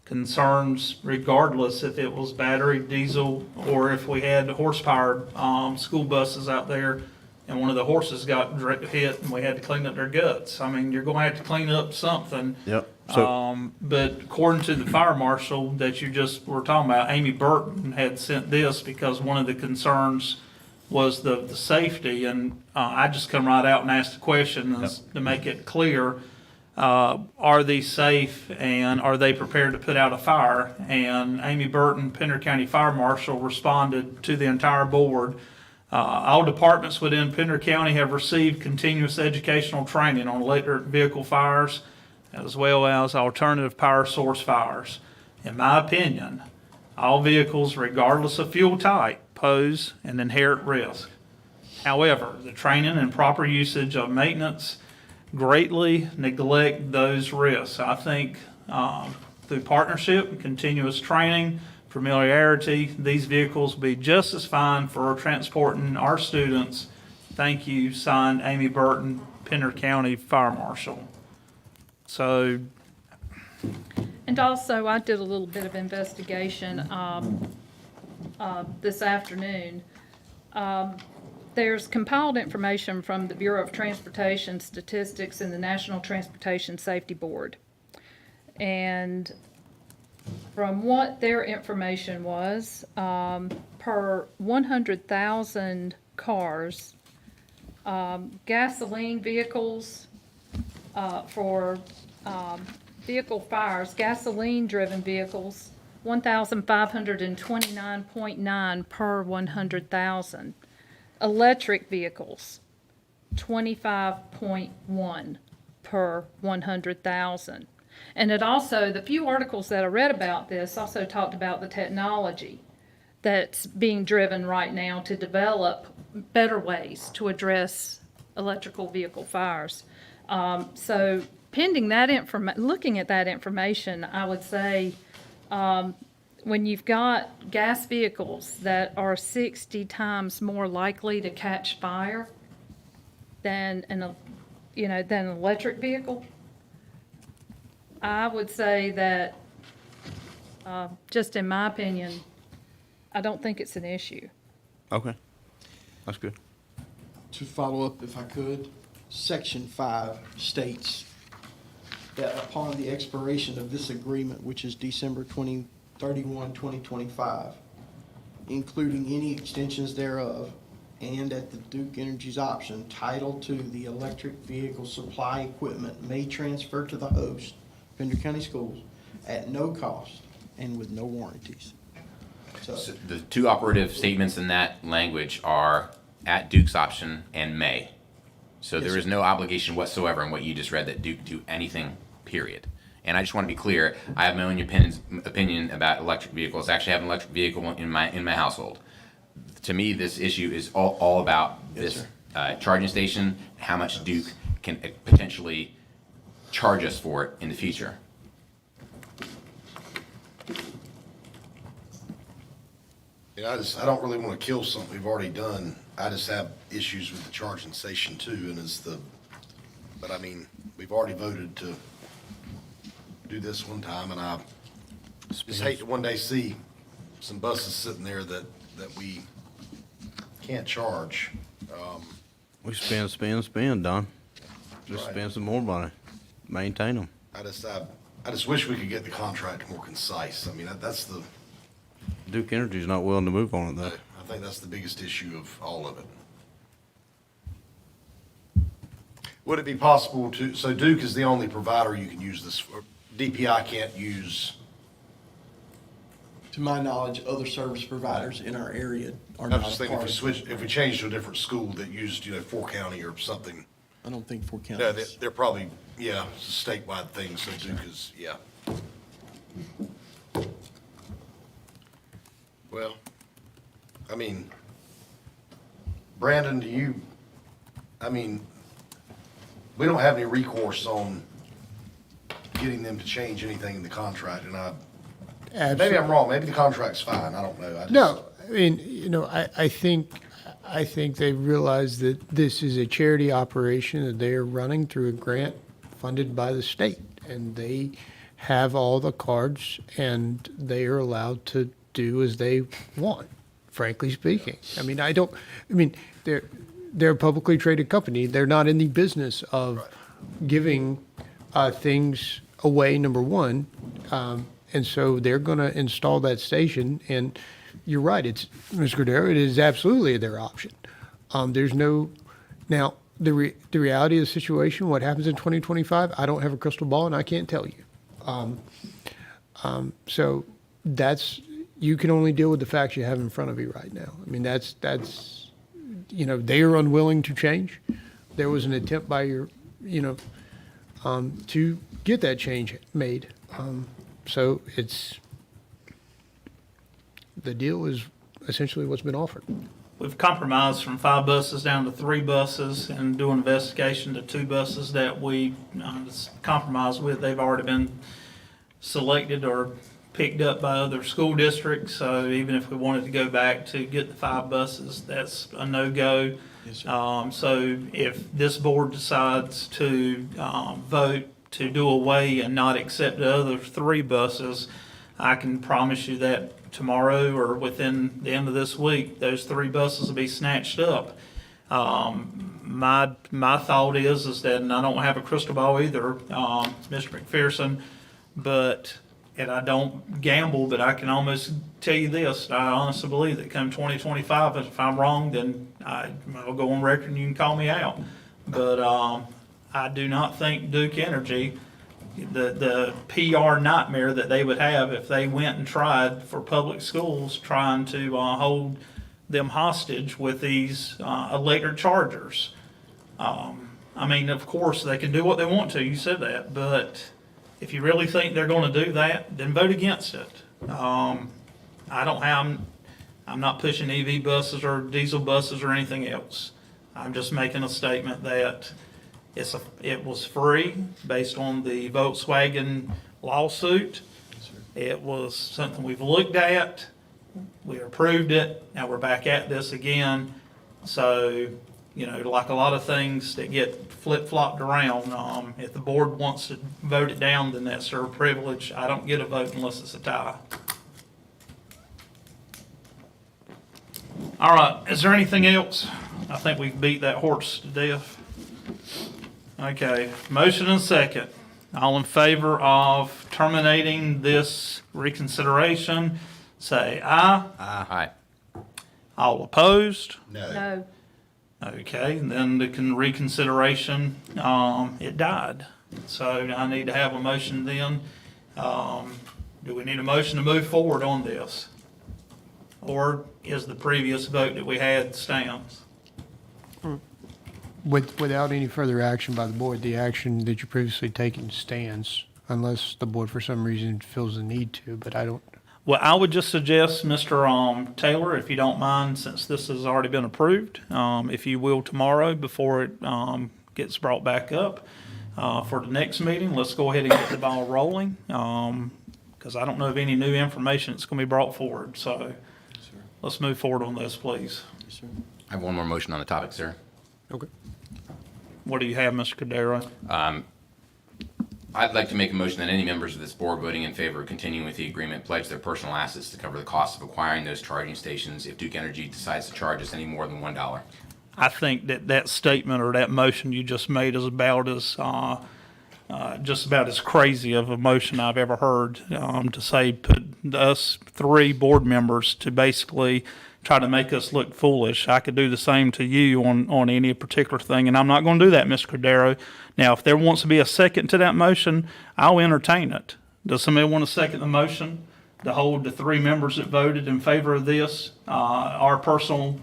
concerns regardless if it was battery, diesel, or if we had horse-powered school buses out there and one of the horses got hit and we had to clean up their guts. I mean, you're going to have to clean up something. Yep. So But according to the fire marshal that you just were talking about, Amy Burton had sent this because one of the concerns was the safety, and I just come right out and ask the question to make it clear, are these safe and are they prepared to put out a fire? And Amy Burton, Pender County Fire Marshal, responded to the entire board. All departments within Pender County have received continuous educational training on electric vehicle fires as well as alternative power source fires. In my opinion, all vehicles, regardless of fuel type, pose an inherent risk. However, the training and proper usage of maintenance greatly neglect those risks. I think through partnership and continuous training, familiarity, these vehicles will be just as fine for transporting our students. Thank you, signed Amy Burton, Pender County Fire Marshal. So, And also, I did a little bit of investigation this afternoon. There's compiled information from the Bureau of Transportation Statistics and the National Transportation Safety Board. And from what their information was, per 100,000 cars, gasoline vehicles for vehicle fires, gasoline-driven vehicles, 1,529.9 per 100,000. Electric vehicles, 25.1 per 100,000. And it also, the few articles that I read about this also talked about the technology that's being driven right now to develop better ways to address electrical vehicle fires. So pending that looking at that information, I would say when you've got gas vehicles that are 60 times more likely to catch fire than an electric vehicle, I would say that, just in my opinion, I don't think it's an issue. Okay, that's good. To follow up, if I could, Section 5 states that upon the expiration of this agreement, which is December 31, 2025, including any extensions thereof, and at the Duke Energy's option, title to the electric vehicle supply equipment may transfer to the host, Pender County Schools, at no cost and with no warranties. So the two operative statements in that language are at Duke's option and may. So there is no obligation whatsoever in what you just read that Duke do anything, period. And I just want to be clear, I have my own opinion about electric vehicles. I actually have an electric vehicle in my household. To me, this issue is all about this charging station, how much Duke can potentially charge us for it in the future. I don't really want to kill something we've already done. I just have issues with the charging station too, and but I mean, we've already voted to do this one time, and I just hate to one day see some buses sitting there that we can't charge. We spend, Don. Just Right. spend some more money, maintain them. I just wish we could get the contract more concise. I mean, that's the, Duke Energy's not willing to move on it though. I think that's the biggest issue of all of it. Would it be possible so Duke is the only provider you can use this for? DPI can't use? To my knowledge, other service providers in our area are I'm not just a thinking part of it. if we changed to a different school that used, Fort County or something. I don't think Fort County No, is. they're probably, it's a statewide thing, so Duke is, Well, I mean, Brandon, we don't have any recourse on getting them to change anything in the contract, and maybe I'm wrong, maybe the contract's fine, I don't know. No, I mean, I think they realize that this is a charity operation that they are running through a grant funded by the state, and they have all the cards, and they are allowed to do as they want, frankly speaking. They're a publicly traded company. They're not in the business of giving things away, number one. And so they're going to install that station. And you're right, Mr. Cordero, it is absolutely their option. Now, the reality of the situation, what happens in 2025, I don't have a crystal ball and I can't tell you. So you can only deal with the facts you have in front of you right now. I mean, they are unwilling to change. There was an attempt by to get that change made. So the deal is essentially what's been offered. We've compromised from 5 buses down to 3 buses and doing investigation to 2 buses that we compromised with. They've already been selected or picked up by other school districts. So even if we wanted to go back to get the 5 buses, that's a no-go. Yes, sir. So if this board decides to vote to do away and not accept the other 3 buses, I can promise you that tomorrow or within the end of this week, those 3 buses will be snatched up. My thought is that, and I don't have a crystal ball either, Mr. McPherson, and I don't gamble, but I can almost tell you this, I honestly believe that come 2025, if I'm wrong, then I'll go on record and you can call me out. But I do not think Duke Energy, the PR nightmare that they would have if they went and tried for public schools, trying to hold them hostage with these electric chargers. I mean, of course, they can do what they want to, you said that, but if you really think they're gonna do that, then vote against it. I'm not pushing EV buses or diesel buses or anything else. I'm just making a statement that it was free based on the Volkswagen lawsuit. It was something we've looked at, we approved it, now we're back at this again. So, you know, like a lot of things that get flip-flopped around, if the board wants to vote it down, then that's their privilege. I don't get a vote unless it's a tie. All right, is there anything else? I think we've beat that horse to death. Okay, motion and second. All in favor of terminating this reconsideration, say aye. Aye. All opposed? No. Okay, and then the reconsideration, it died. So I need to have a motion then. Do we need a motion to move forward on this? Or is the previous vote that we had stands? Without any further action by the board, the action that you previously taken stands, unless the board for some reason feels the need to, but I don't. Well, I would just suggest, Mr. Taylor, if you don't mind, since this has already been approved, if you will tomorrow before it gets brought back up for the next meeting, let's go ahead and get the ball rolling, because I don't know of any new information that's going to be brought forward. So let's move forward on this, please. I have one more motion on the topic, sir. Okay. What do you have, Mr. Cordero? I'd like to make a motion that any members of this board voting in favor of continuing with the agreement pledge their personal assets to cover the cost of acquiring those charging stations if Duke Energy decides to charge us any more than $1. I think that statement or that motion you just made is about as just about as crazy of a motion I've ever heard. To say put us 3 board members to basically try to make us look foolish. I could do the same to you on any particular thing, and I'm not going to do that, Mr. Cordero. Now, if there wants to be a second to that motion, I'll entertain it. Does somebody want to second the motion to hold the 3 members that voted in favor of this? Our personal,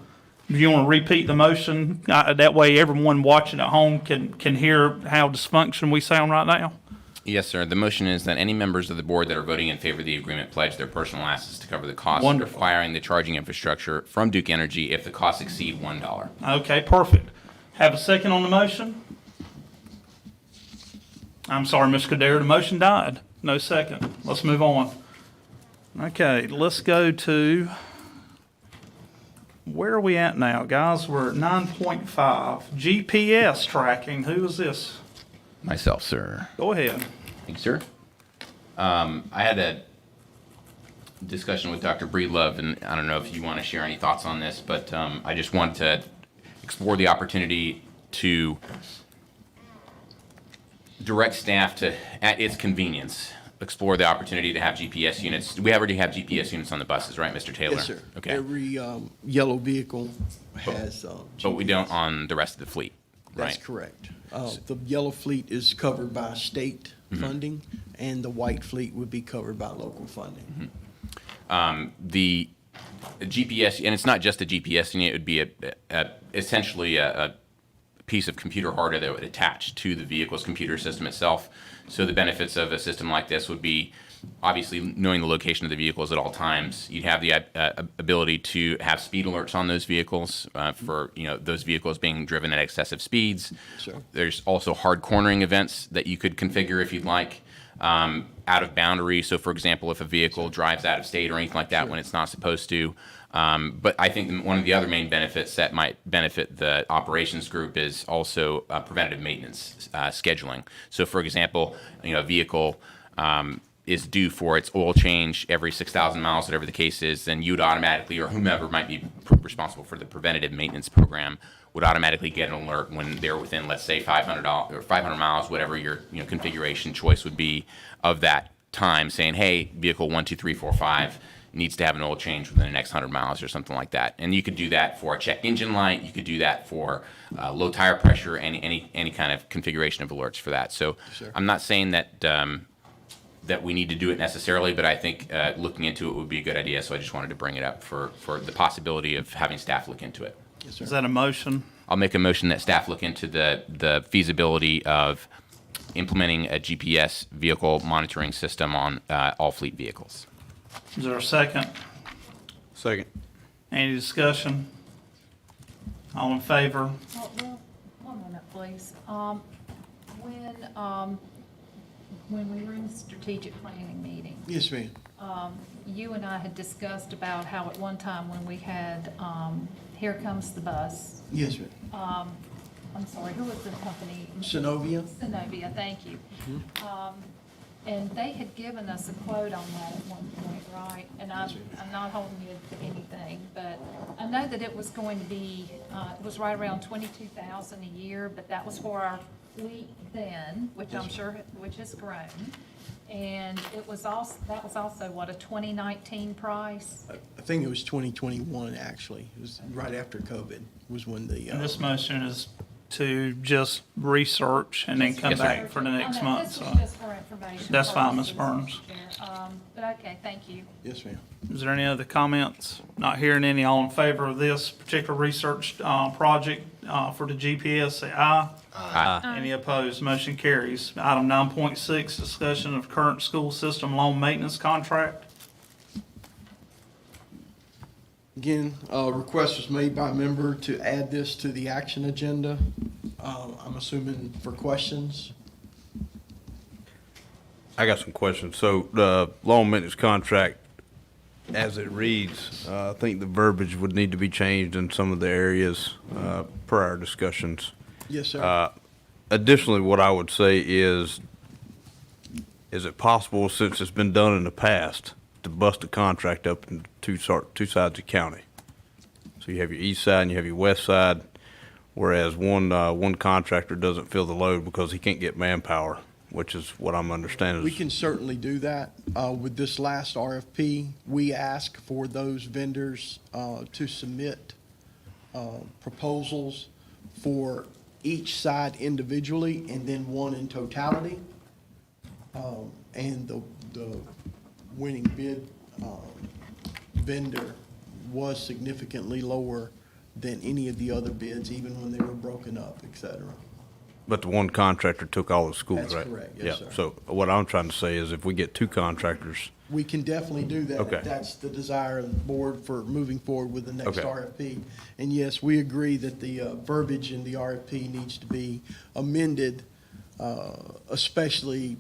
do you want to repeat the motion? That way everyone watching at home can hear how dysfunction we sound right now. Yes, sir. The motion is that any members of the board that are voting in favor of the agreement pledge their personal assets to cover the cost of acquiring the charging infrastructure from Duke Energy if the costs exceed $1. Okay, perfect. Have a second on the motion? I'm sorry, Ms. Cordero, the motion died. No second. Let's move on. Okay, let's go to, where are we at now, guys? We're at 9.5. GPS tracking. Who is this? Myself, sir. Go ahead. Thank you, sir. I had a discussion with Dr. Breedlove, and I don't know if you want to share any thoughts on this, but I just wanted to explore the opportunity to direct staff to, at its convenience, explore the opportunity to have GPS units. We already have GPS units on the buses, right, Mr. Taylor? Yes, sir. Okay. Every yellow vehicle has But we don't on the rest of the fleet, right? That's correct. The yellow fleet is covered by state funding, and the white fleet would be covered by local funding. The GPS, and it's not just a GPS unit, it would be essentially a piece of computer hardware that would attach to the vehicle's computer system itself. So the benefits of a system like this would be obviously knowing the location of the vehicles at all times. You'd have the ability to have speed alerts on those vehicles for those vehicles being driven at excessive speeds. Sure. There's also hard cornering events that you could configure if you'd like. Out of boundary. So, for example, if a vehicle drives out of state or anything like that when it's not supposed to. But I think one of the other main benefits that might benefit the operations group is also preventative maintenance scheduling. So, for example, a vehicle is due for its oil change every 6,000 miles, whatever the case is, then you'd automatically, or whomever might be responsible for the preventative maintenance program, would automatically get an alert when they're within, let's say, 500 or 500 miles, whatever your configuration choice would be of that time, saying, hey, vehicle 1, 2, 3, 4, 5 needs to have an oil change within the next 100 miles or something like that. And you could do that for a check engine light. You could do that for low tire pressure, any kind of configuration of alerts for that. So I'm not saying that that we need to do it necessarily, but I think looking into it would be a good idea. So I just wanted to bring it up for the possibility of having staff look into it. Yes, sir. Is that a motion? I'll make a motion that staff look into the feasibility of implementing a GPS vehicle monitoring system on all fleet vehicles. Is there a second? Second. Any discussion? All in favor? Oh, well, one minute, please. When we were in the strategic planning meeting, Yes, ma'am. you and I had discussed about how at one time when we had, Here Comes the Bus, Yes, ma'am. I'm sorry, who was the company? Synovia? Synovia, thank you. And they had given us a quote on that at one point, right? And I'm not holding you to anything, but I know that it was going to be, it was right around 22,000 a year, but that was for our fleet then, which I'm sure, which has grown. And it was also, that was also, what, a 2019 price? I think it was 2021, actually. It was right after COVID was when the. And this motion is to just research and then come Yes, sir. back for the next I know, month. This So was just for information. that's fine, Ms. purposes. Burns. But okay, thank you. Yes, ma'am. Is there any other comments? Not hearing any. All in favor of this particular research project for the GPS, say aye. Aye. Any opposed? Motion carries. Item 9.6, discussion of current school system loan maintenance contract. Again, a request was made by a member to add this to the action agenda. I'm assuming for questions. I got some questions. So the loan maintenance contract, as it reads, I think the verbiage would need to be changed in some of the areas per our discussions. Yes, sir. Additionally, what I would say is it possible, since it's been done in the past, to bust a contract up into two sides of the county? So you have your east side and you have your west side, whereas one contractor doesn't feel the load because he can't get manpower, which is what I'm understanding. We can certainly do that. With this last RFP, we ask for those vendors to submit proposals for each side individually and then one in totality. And the winning bid vendor was significantly lower than any of the other bids, even when they were broken up, et cetera. But the one contractor took all the schools, right? That's correct, yes, Yeah. sir. So what I'm trying to say is if we get two contractors, We can definitely do that. Okay. If that's the desire of the board for moving forward with the next Okay. RFP. And yes, we agree that the verbiage in the RFP needs to be amended, especially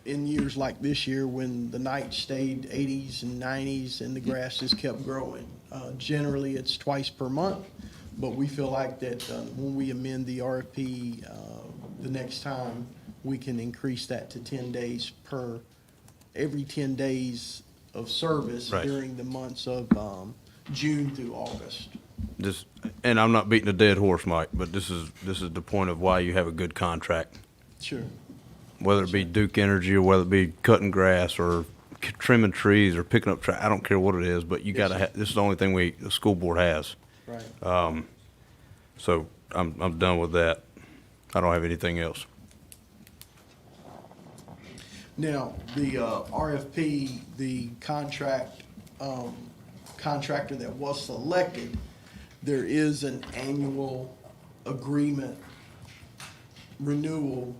in years like this year when the night stayed 80s and 90s and the grass just kept growing. Generally, it's twice per month, but we feel like that when we amend the RFP the next time, we can increase that to 10 days every 10 days of service Right. during the months of June through August. and I'm not beating a dead horse, Mike, but this is the point of why you have a good contract. Sure. Whether it be Duke Energy or whether it be cutting grass or trimming trees or picking up trash, I don't care what it is, but you gotta have, this is the only thing the school board has. Right. So I'm done with that. I don't have anything else. Now, the RFP, the contractor that was selected, there is an annual agreement renewal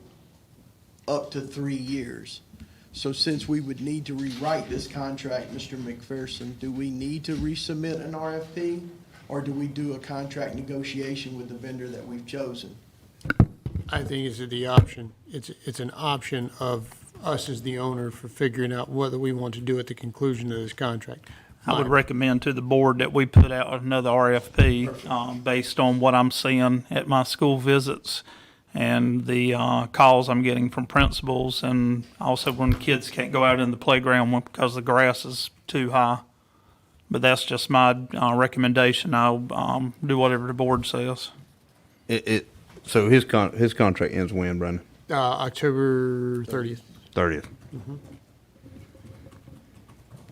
up to 3 years. So since we would need to rewrite this contract, Mr. McPherson, do we need to resubmit an RFP? Or do we do a contract negotiation with the vendor that we've chosen? I think it's the option. It's an option of us as the owner for figuring out whether we want to do at the conclusion of this contract. I would recommend to the board that we put out another RFP based on what I'm seeing at my school visits and the calls I'm getting from principals, and also when kids can't go out in the playground because the grass is too high. But that's just my recommendation. I'll do whatever the board says. So his contract ends when, Brandon? October 30th. 30th.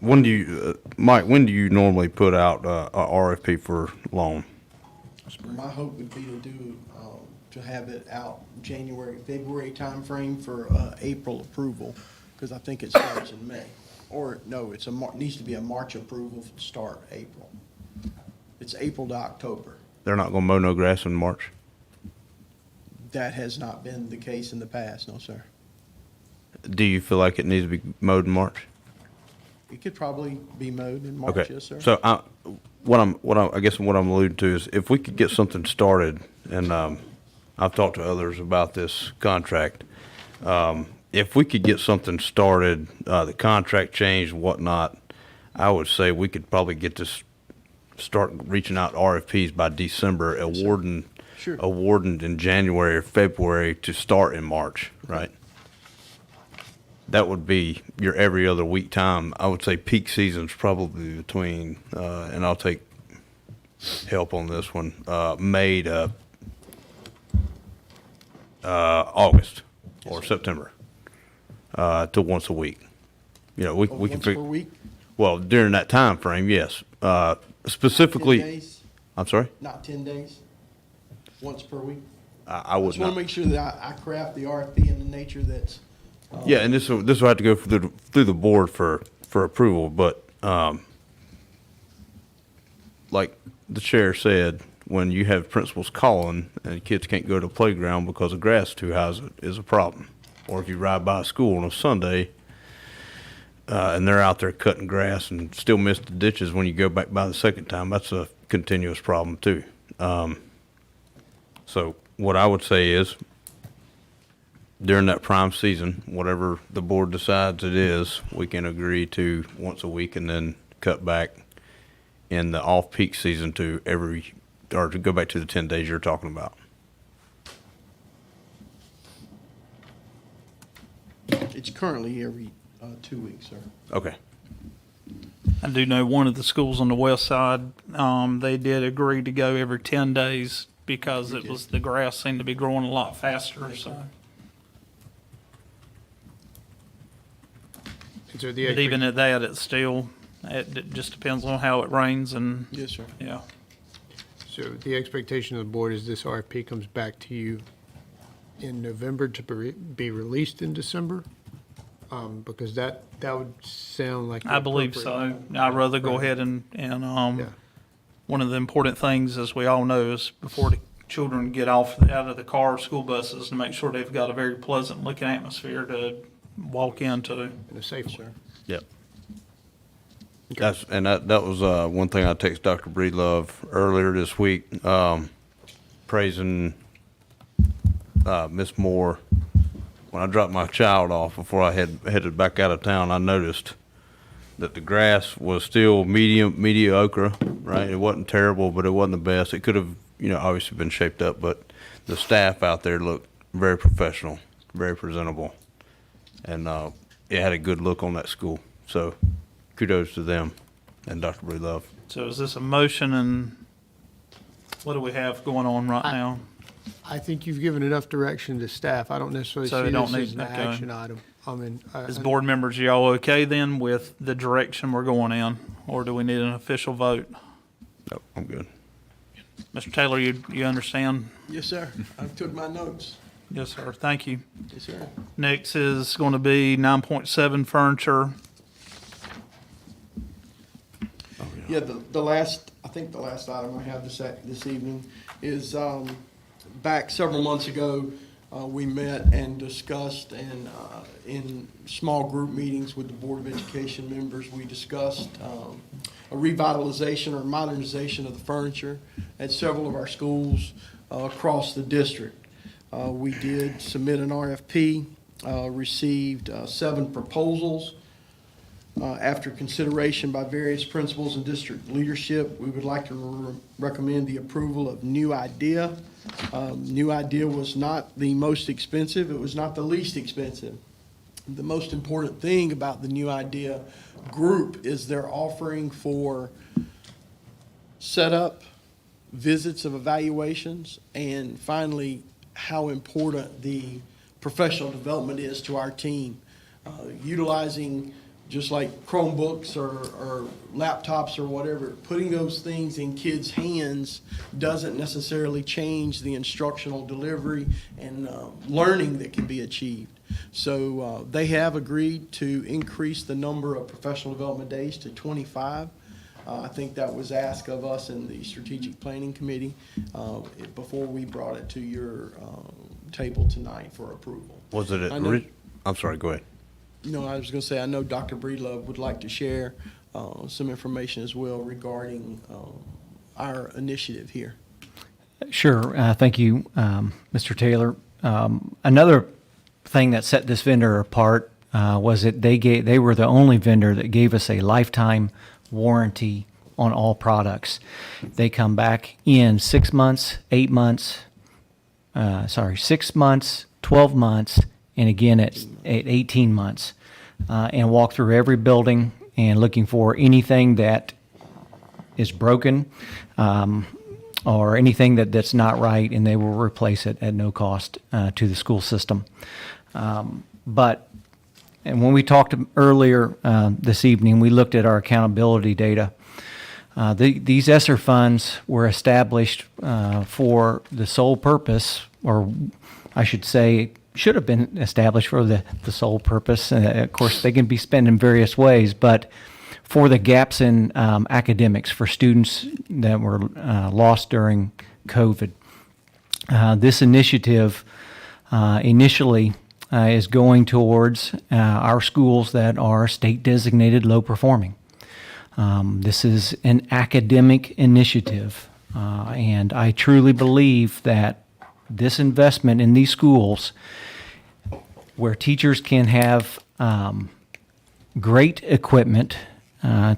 When do you, Mike, when do you normally put out a RFP for loan? My hope would be to do, to have it out January, February timeframe for April approval, because I think it starts in May. Or, no, it's needs to be a March approval to start April. It's April to October. They're not gonna mow no grass in March? That has not been the case in the past, no, sir. Do you feel like it needs to be mowed in March? It could probably be mowed in March, Okay, yes, sir. so I guess what I'm alluding to is if we could get something started, and I've talked to others about this contract, if we could get something started, the contract changed, whatnot, I would say we could probably get this, start reaching out RFPs by December, awarding in January or February to start in March, right? That would be your every other week time. I would say peak season's probably between, and I'll take help on this one, May to August or September, to once a week. You know, we can Once per week? Well, during that time frame, yes. Specifically, 10 days? I'm sorry? Not 10 days? Once per week? I would Just want not. to make sure that I craft the RFP in the nature that's. Yeah, and this will have to go through the board for approval, but, like the chair said, when you have principals calling and kids can't go to the playground because the grass is too high is a problem. Or if you ride by a school on a Sunday, and they're out there cutting grass and still miss the ditches when you go back by the second time, that's a continuous problem too. So what I would say is, during that prime season, whatever the board decides it is, we can agree to once a week and then cut back in the off-peak season to to go back to the 10 days you're talking about. It's currently every 2 weeks, sir. Okay. I do know one of the schools on the west side, they did agree to go every 10 days because the grass seemed to be growing a lot faster, so. So But even at that, it just depends on how it rains and. Yes, sir. Yeah. So the expectation of the board is this RFP comes back to you in November to be released in December? Because that would sound like. I believe so. I'd rather go ahead and one of the important things, as we all know, is before the children get out of the car or school buses, to make sure they've got a very pleasant looking atmosphere to walk into. In a safe way. Yep. That was one thing I texted Dr. Breedlove earlier this week, praising Miss Moore. When I dropped my child off before I headed back out of town, I noticed that the grass was still mediocre, right? It wasn't terrible, but it wasn't the best. It could have, obviously been shaped up, but the staff out there looked very professional, very presentable, and it had a good look on that school. So kudos to them and Dr. Breedlove. So is this a motion, and what do we have going on right now? I think you've given enough direction to staff. I don't necessarily So see it don't this as need- an okay. action item. I mean. As board members, are y'all okay then with the direction we're going in, or do we need an official vote? Nope, I'm good. Mr. Taylor, you understand? Yes, sir. I took my notes. Yes, sir. Thank you. Yes, sir. Next is going to be 9.7 furniture. Yeah, I think the last item I have this evening is, back several months ago, we met and discussed, and in small group meetings with the Board of Education members, we discussed a revitalization or modernization of the furniture at several of our schools across the district. We did submit an RFP, received 7 proposals. After consideration by various principals and district leadership, we would like to recommend the approval of New Idea. New Idea was not the most expensive. It was not the least expensive. The most important thing about the New Idea group is their offering for setup, visits of evaluations, and finally, how important the professional development is to our team. Utilizing just like Chromebooks or laptops or whatever, putting those things in kids' hands doesn't necessarily change the instructional delivery and learning that can be achieved. So they have agreed to increase the number of professional development days to 25. I think that was asked of us in the Strategic Planning Committee before we brought it to your table tonight for approval. Was it I'm sorry, go ahead. No, I was going to say, I know Dr. Breedlove would like to share some information as well regarding our initiative here. Sure. Thank you, Mr. Taylor. Another thing that set this vendor apart was that they were the only vendor that gave us a lifetime warranty on all products. They come back in 6 months, 8 months, 6 months, 12 months, and again at 18 months, and walk through every building and looking for anything that is broken or anything that's not right, and they will replace it at no cost to the school system. And when we talked earlier this evening, we looked at our accountability data. These ESSER funds were established for the sole purpose, or I should say, should have been established for the sole purpose. Of course, they can be spent in various ways, but for the gaps in academics for students that were lost during COVID. This initiative initially is going towards our schools that are state designated low performing. This is an academic initiative, and I truly believe that this investment in these schools where teachers can have great equipment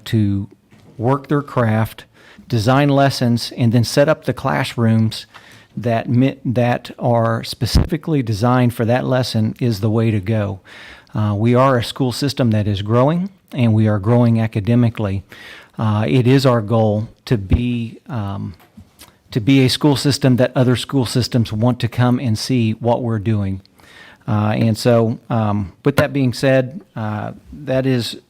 to work their craft, design lessons, and then set up the classrooms that are specifically designed for that lesson is the way to go. We are a school system that is growing, and we are growing academically. It is our goal to be a school system that other school systems want to come and see what we're doing. And so, with that being said, that is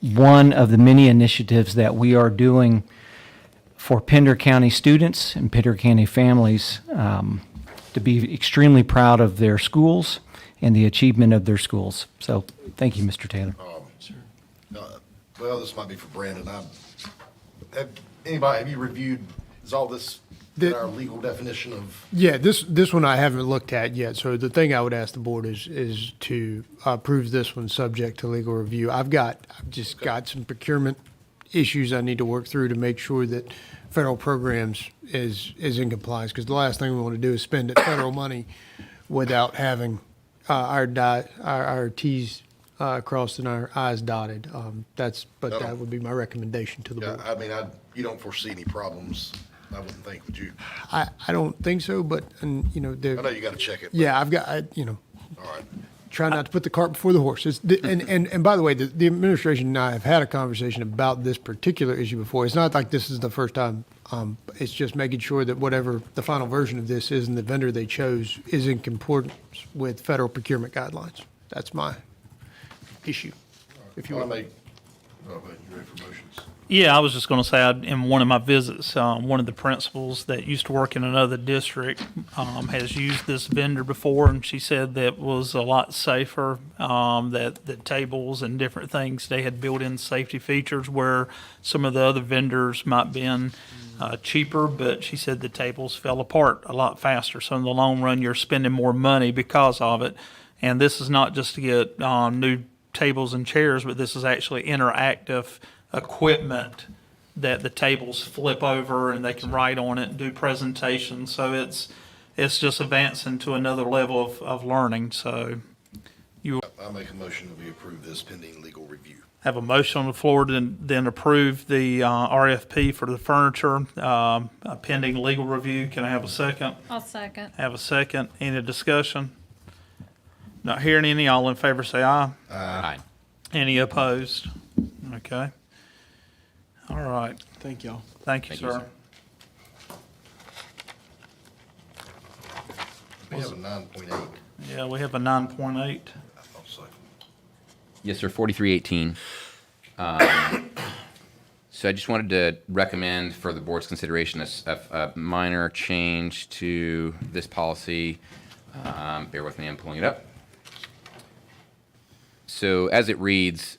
one of the many initiatives that we are doing for Pender County students and Pender County families to be extremely proud of their schools and the achievement of their schools. So, thank you, Mr. Taylor. Well, this might be for Brandon. Have you reviewed, is all this our legal definition of? Yeah, this one I haven't looked at yet. So the thing I would ask the board is to approve this one subject to legal review. I've just got some procurement issues I need to work through to make sure that federal programs is in compliance, because the last thing we want to do is spend federal money without having our T's crossed and our I's dotted. That would be my recommendation to the board. I mean, you don't foresee any problems, I wouldn't think, would you? I don't think so, but I know you got to check it. Yeah, I've got, All right. try not to put the cart before the horse. And by the way, the administration and I have had a conversation about this particular issue before. It's not like this is the first time. It's just making sure that whatever the final version of this is and the vendor they chose is in concordance with federal procurement guidelines. That's my issue, if you will. You ready for motions? Yeah, I was just going to say, in one of my visits, one of the principals that used to work in another district has used this vendor before, and she said that was a lot safer, that the tables and different things, they had built-in safety features where some of the other vendors might have been cheaper, but she said the tables fell apart a lot faster. So in the long run, you're spending more money because of it. And this is not just to get new tables and chairs, but this is actually interactive equipment that the tables flip over and they can write on it and do presentations. So it's just advancing to another level of learning. So I make a motion that we approve this pending legal review. have a motion on the floor to then approve the RFP for the furniture pending legal review. Can I have a second? I'll second. Have a second. Any discussion? Not hearing any. All in favor say aye. Aye. Any opposed? Okay. All right. Thank y'all. Thank you, sir. We have a 9.8. Yeah, we have a 9.8. I thought so. Yes, sir, 4318. So I just wanted to recommend for the board's consideration a minor change to this policy. Bear with me, I'm pulling it up. So as it reads,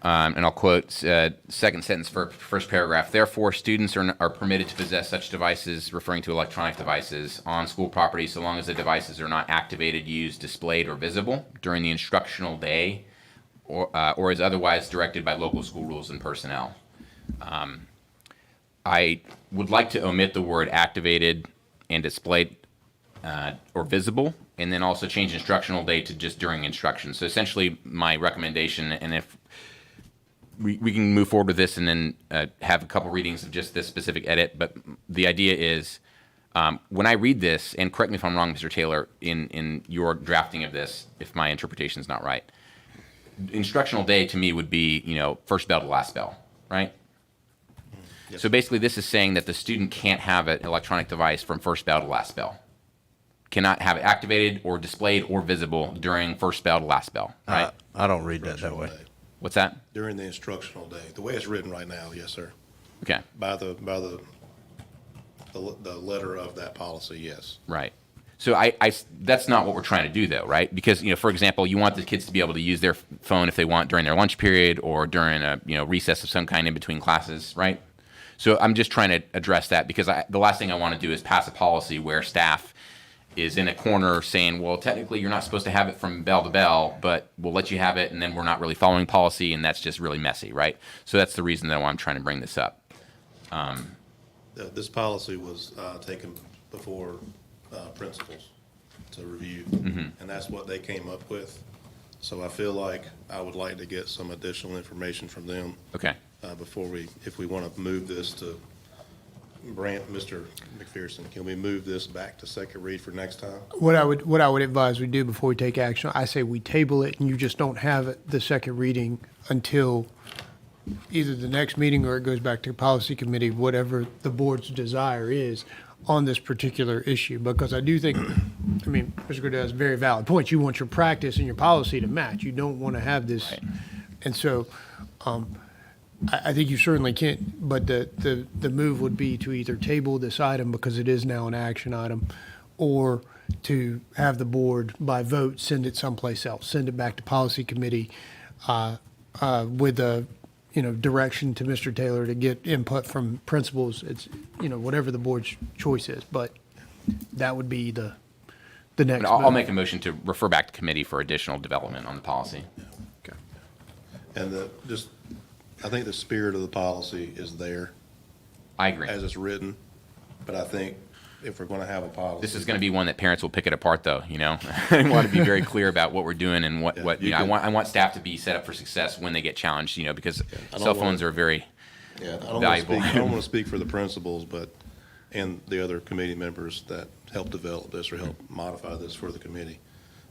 and I'll quote second sentence for first paragraph. Therefore, students are permitted to possess such devices, referring to electronic devices, on school property so long as the devices are not activated, used, displayed, or visible during the instructional day or is otherwise directed by local school rules and personnel. I would like to omit the word activated and displayed or visible, and then also change instructional day to just during instruction. So essentially my recommendation, and if we can move forward with this and then have a couple readings of just this specific edit, but the idea is when I read this, and correct me if I'm wrong, Mr. Taylor, in your drafting of this, if my interpretation is not right, instructional day to me would be, first bell to last bell, right? Yes. So basically this is saying that the student can't have an electronic device from first bell to last bell. Cannot have it activated or displayed or visible during first bell to last bell, right? I don't read that way. What's that? During the instructional day, the way it's written right now, yes, sir. Okay. By the letter of that policy, yes. Right. So that's not what we're trying to do, though, right? Because, for example, you want the kids to be able to use their phone if they want during their lunch period or during a, recess of some kind in between classes, right? So I'm just trying to address that because the last thing I want to do is pass a policy where staff is in a corner saying, well, technically you're not supposed to have it from bell to bell, but we'll let you have it, and then we're not really following policy, and that's just really messy, right? So that's the reason that I'm trying to bring this up. This policy was taken before principals to review, and that's what they came up with. So I feel like I would like to get some additional information from them. Okay. Before if we want to move this to Mr. McPherson, can we move this back to second read for next time? What I would advise we do before we take action, I say we table it and you just don't have the second reading until either the next meeting or it goes back to policy committee, whatever the board's desire is on this particular issue. Because I do think, Mr. Gordell has a very valid point. You want your practice and your policy to match. You don't want to have this. Right. And so, I think you certainly can't, but the move would be to either table this item because it is now an action item, or to have the board by vote send it someplace else, send it back to policy committee with a direction to Mr. Taylor to get input from principals. It's whatever the board's choice is, but that would be the next. I'll make a motion to refer back to committee for additional development on the policy. Okay. And I think the spirit of the policy is there. I agree. As it's written, but I think if we're going to have a policy. This is going to be one that parents will pick it apart, though, I want to be very clear about what we're doing and what I want staff to be set up for success when they get challenged, because cell phones are very valuable. I don't want to speak for the principals, and the other committee members that helped develop this or helped modify this for the committee.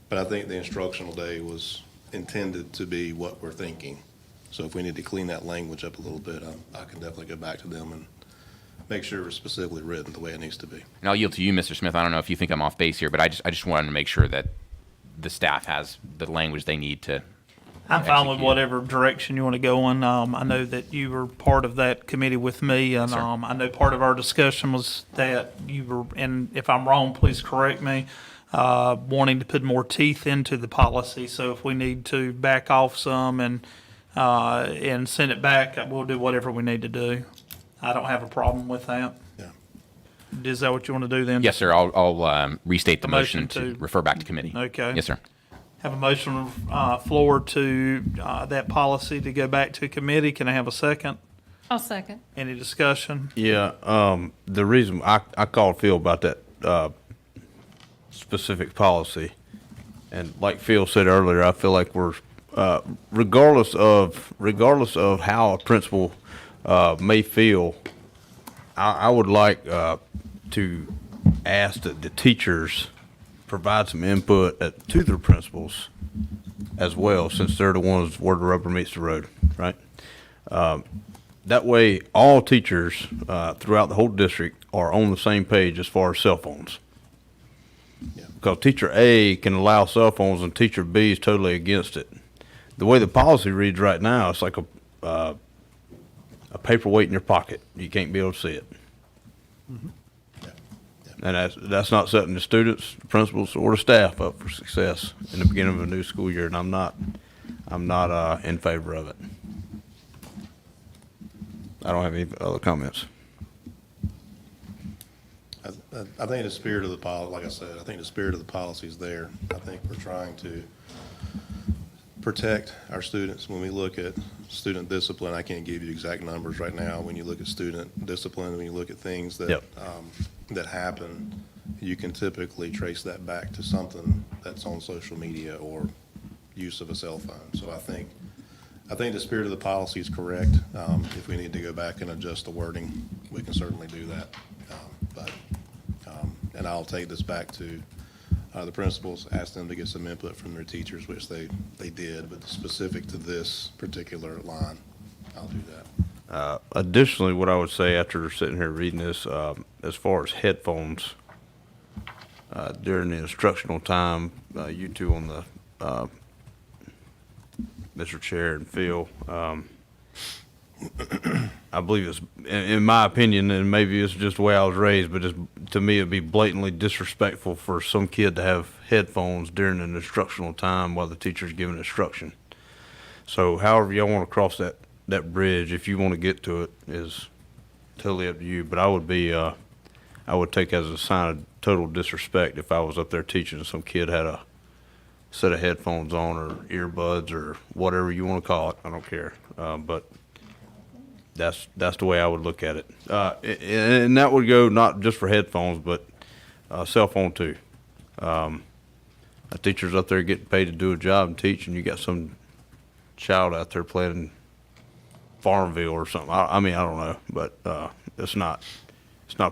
But I think the instructional day was intended to be what we're thinking. So if we need to clean that language up a little bit, I can definitely go back to them and make sure it's specifically written the way it needs to be. And I'll yield to you, Mr. Smith. I don't know if you think I'm off base here, but I just wanted to make sure that the staff has the language they need to I'm fine with whatever direction you want to go in. I know that you were part of that committee with me, and I know part of our discussion was that you were, and if I'm wrong, please correct me, wanting to put more teeth into the policy. So if we need to back off some and send it back, we'll do whatever we need to do. I don't have a problem with that. Yeah. Is that what you want to do then? Yes, sir. I'll restate the motion to refer back to committee. Okay. Yes, sir. Have a motion on floor to that policy to go back to committee. Can I have a second? I'll second. Any discussion? Yeah, the reason I called Phil about that specific policy, and like Phil said earlier, I feel like we're regardless of how a principal may feel, I would like to ask that the teachers provide some input to the principals as well, since they're the ones where the rubber meets the road, right? That way, all teachers throughout the whole district are on the same page as far as cell phones. Yeah. because teacher A can allow cell phones and teacher B is totally against it. The way the policy reads right now, it's like a paperweight in your pocket. You can't be able to see it. And that's not setting the students, the principals, or the staff up for success in the beginning of a new school year, and I'm not in favor of it. I don't have any other comments. I think the spirit of the policy, like I said, I think the spirit of the policy is there. I think we're trying to protect our students. When we look at student discipline, I can't give you exact numbers right now. When you look at student discipline, when you look at things that that happen, you can typically trace that back to something that's on social media or use of a cell phone. So I think the spirit of the policy is correct. If we need to go back and adjust the wording, we can certainly do that. And I'll take this back to the principals, ask them to get some input from their teachers, which they did, but specific to this particular line, I'll do that. Additionally, what I would say after sitting here reading this, as far as headphones, during the instructional time, you two on the, Mr. Chair and Phil, I believe it's, in my opinion, and maybe it's just the way I was raised, but to me, it'd be blatantly disrespectful for some kid to have headphones during an instructional time while the teacher's giving instruction. So however y'all want to cross that bridge, if you want to get to it, is totally up to you. But I would take as a sign of total disrespect if I was up there teaching and some kid had a set of headphones on or earbuds or whatever you want to call it. I don't care. But that's the way I would look at it. And that would go not just for headphones, but cell phone too. A teacher's up there getting paid to do a job and teach, and you got some child out there playing Farmville or something. I mean, I don't know, but it's not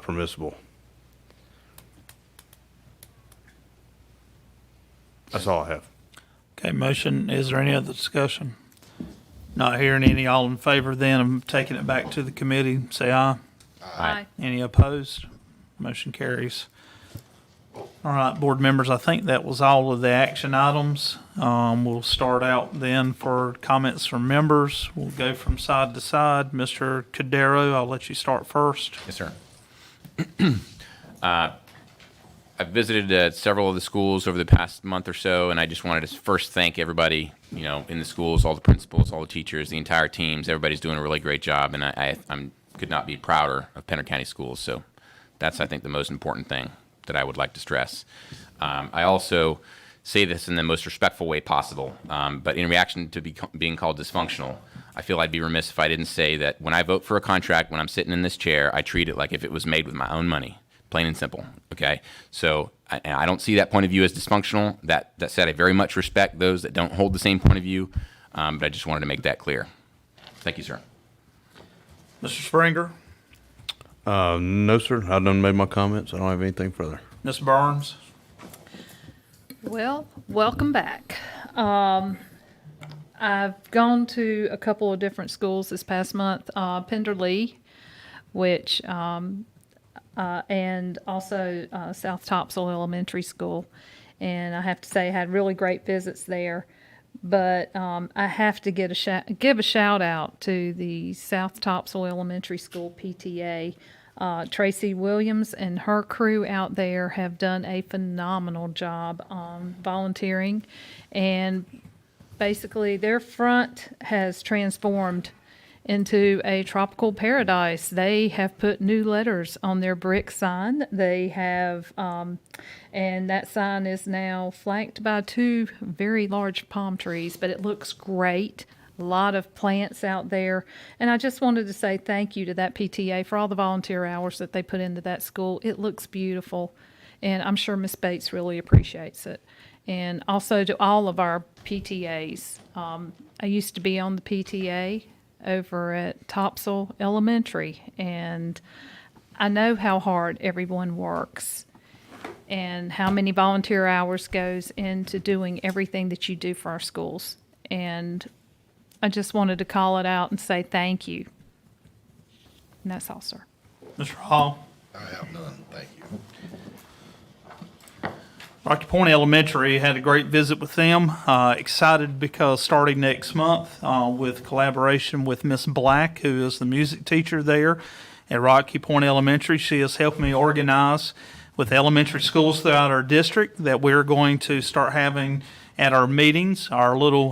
permissible. That's all I have. Okay, motion, is there any other discussion? Not hearing any, all in favor then of taking it back to the committee, say aye. Aye. Any opposed? Motion carries. All right, board members, I think that was all of the action items. We'll start out then for comments from members. We'll go from side to side. Mr. Cudero, I'll let you start first. Yes, sir. I've visited several of the schools over the past month or so, and I just wanted to first thank everybody, in the schools, all the principals, all the teachers, the entire teams. Everybody's doing a really great job, and I could not be prouder of Pender County Schools. So that's, I think, the most important thing that I would like to stress. I also say this in the most respectful way possible, but in reaction to being called dysfunctional, I feel I'd be remiss if I didn't say that when I vote for a contract, when I'm sitting in this chair, I treat it like if it was made with my own money. Plain and simple, okay? So I don't see that point of view as dysfunctional. That said, I very much respect those that don't hold the same point of view, but I just wanted to make that clear. Thank you, sir. Mr. Springer? No, sir. I done made my comments. I don't have anything further. Ms. Burns? Well, welcome back. I've gone to a couple of different schools this past month, Pender Lee, which, and also South Topsail Elementary School. And I have to say I had really great visits there. But I have to give a shout out to the South Topsail Elementary School PTA. Tracy Williams and her crew out there have done a phenomenal job volunteering, and basically their front has transformed into a tropical paradise. They have put new letters on their brick sign. They have, and that sign is now flanked by 2 very large palm trees, but it looks great. A lot of plants out there. And I just wanted to say thank you to that PTA for all the volunteer hours that they put into that school. It looks beautiful. And I'm sure Miss Bates really appreciates it. And also to all of our PTAs. I used to be on the PTA over at Topsail Elementary, and I know how hard everyone works and how many volunteer hours goes into doing everything that you do for our schools. And I just wanted to call it out and say thank you. And that's all, sir. Mr. Hall? I have none. Thank you. Rocky Point Elementary, had a great visit with them. Excited because starting next month with collaboration with Miss Black, who is the music teacher there at Rocky Point Elementary. She has helped me organize with elementary schools throughout our district that we're going to start having at our meetings, our little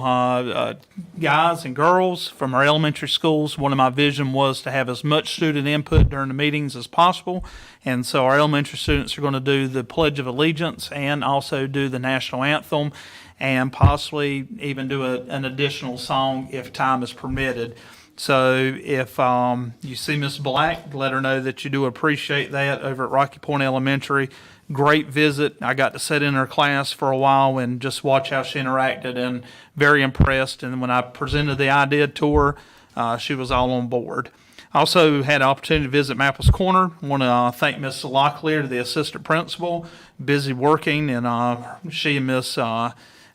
guys and girls from our elementary schools. One of my vision was to have as much student input during the meetings as possible. And so our elementary students are going to do the Pledge of Allegiance and also do the national anthem and possibly even do an additional song if time is permitted. So if you see Miss Black, let her know that you do appreciate that over at Rocky Point Elementary. Great visit. I got to sit in her class for a while and just watch how she interacted, and very impressed. And when I presented the idea to her, she was all on board. I also had an opportunity to visit Maples Corner. I want to thank Miss Locklear, the assistant principal, busy working, and she and Miss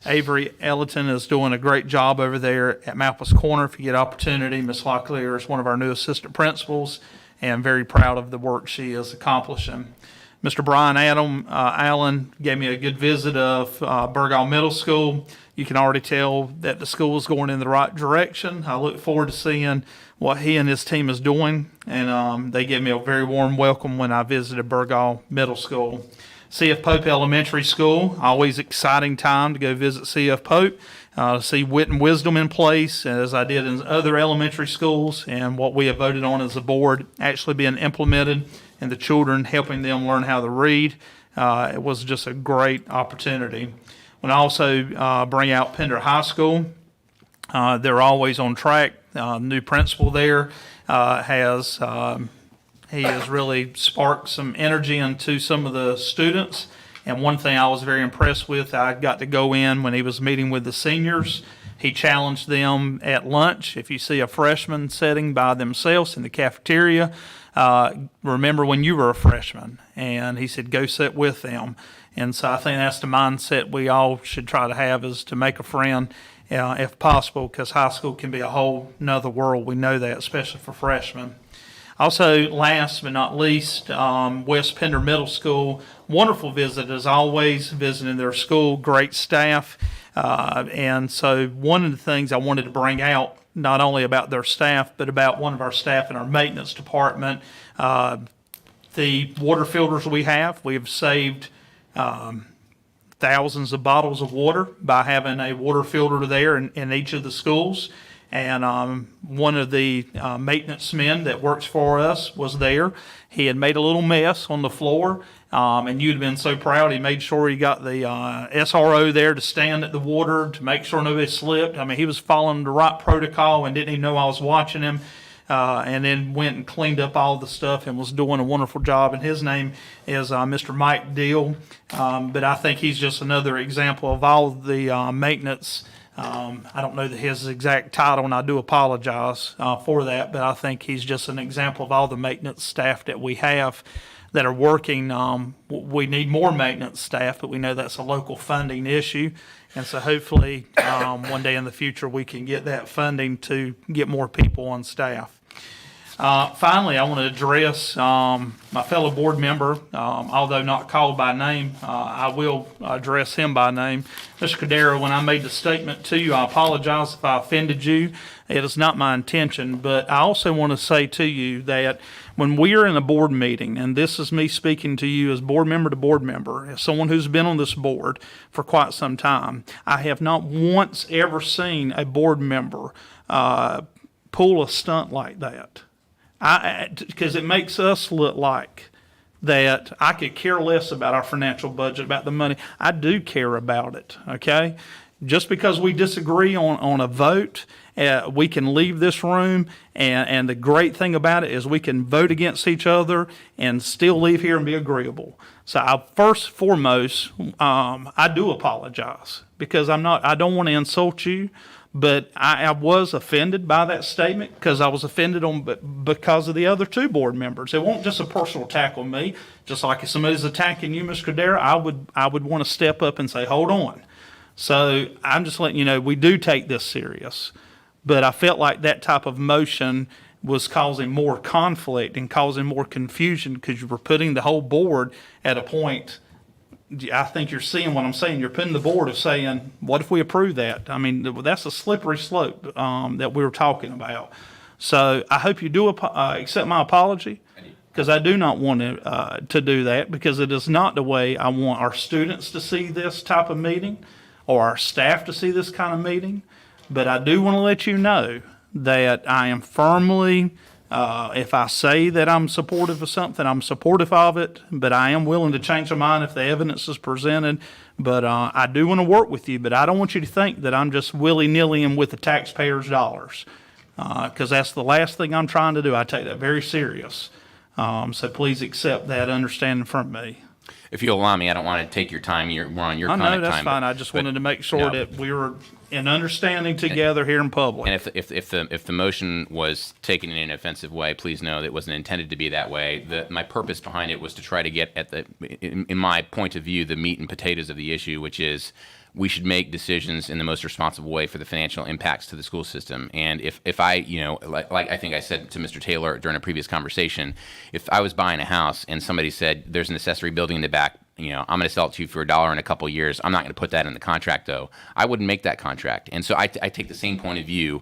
Avery Ellerton is doing a great job over there at Maples Corner. If you get opportunity, Miss Locklear is one of our new assistant principals, and very proud of the work she is accomplishing. Mr. Brian Allen gave me a good visit of Burgall Middle School. You can already tell that the school is going in the right direction. I look forward to seeing what he and his team is doing, and they gave me a very warm welcome when I visited Burgall Middle School. C.F. Pope Elementary School, always exciting time to go visit C.F. Pope, see wit and wisdom in place, as I did in other elementary schools, and what we have voted on as a board actually being implemented, and the children helping them learn how to read. It was just a great opportunity. When I also bring out Pender High School, they're always on track. New principal there he has really sparked some energy into some of the students. And one thing I was very impressed with, I got to go in when he was meeting with the seniors. He challenged them at lunch. If you see a freshman sitting by themselves in the cafeteria, remember when you were a freshman. And he said, go sit with them. And so I think that's the mindset we all should try to have, is to make a friend if possible, because high school can be a whole nother world. We know that, especially for freshmen. Also, last but not least, West Pender Middle School. Wonderful visit as always, visiting their school, great staff. And so one of the things I wanted to bring out, not only about their staff, but about one of our staff in our maintenance department. The water filters we have saved thousands of bottles of water by having a water filter there in each of the schools. And one of the maintenance men that works for us was there. He had made a little mess on the floor, and you'd have been so proud. He made sure he got the SRO there to stand at the water to make sure nobody slipped. I mean, he was following the right protocol and didn't even know I was watching him. And then went and cleaned up all the stuff and was doing a wonderful job. And his name is Mr. Mike Deal. But I think he's just another example of all the maintenance. I don't know his exact title, and I do apologize for that, but I think he's just an example of all the maintenance staff that we have that are working. We need more maintenance staff, but we know that's a local funding issue. And so hopefully one day in the future we can get that funding to get more people on staff. Finally, I want to address my fellow board member, although not called by name. I will address him by name. Mr. Cordero, when I made the statement to you, I apologize if I offended you. It is not my intention, but I also want to say to you that when we are in a board meeting, and this is me speaking to you as board member to board member, as someone who's been on this board for quite some time, I have not once ever seen a board member pull a stunt like that. Because it makes us look like that I could care less about our financial budget, about the money. I do care about it, okay? Just because we disagree on a vote, we can leave this room, and the great thing about it is we can vote against each other and still leave here and be agreeable. So first and foremost, I do apologize, because I don't want to insult you. But I was offended by that statement, because I was offended because of the other two board members. It wasn't just a personal attack on me. Just like if somebody's attacking you, Mr. Cordero, I would want to step up and say, hold on. So I'm just letting you know we do take this serious. But I felt like that type of motion was causing more conflict and causing more confusion, because you were putting the whole board at a point I think you're seeing what I'm saying. You're putting the board of saying, what if we approve that? I mean, that's a slippery slope that we were talking about. So I hope you do accept my apology, because I do not want to do that, because it is not the way I want our students to see this type of meeting or our staff to see this kind of meeting. But I do want to let you know that I am firmly, if I say that I'm supportive of something, I'm supportive of it, but I am willing to change my mind if the evidence is presented. But I do want to work with you, but I don't want you to think that I'm just willy-nilly and with the taxpayers' dollars, because that's the last thing I'm trying to do. I take that very serious. So please accept that understanding from me. If you'll allow me, I don't want to take your time. We're on your I comment know, that's time. fine. I just wanted to make sure that we were in understanding together here in public. And if the motion was taken in an offensive way, please know that it wasn't intended to be that way. My purpose behind it was to try to get at in my point of view, the meat and potatoes of the issue, which is we should make decisions in the most responsible way for the financial impacts to the school system. And if I, like I think I said to Mr. Taylor during a previous conversation, if I was buying a house and somebody said there's an accessory building in the back, I'm going to sell it to you for $1 in a couple of years, I'm not going to put that in the contract, though. I wouldn't make that contract. And so I take the same point of view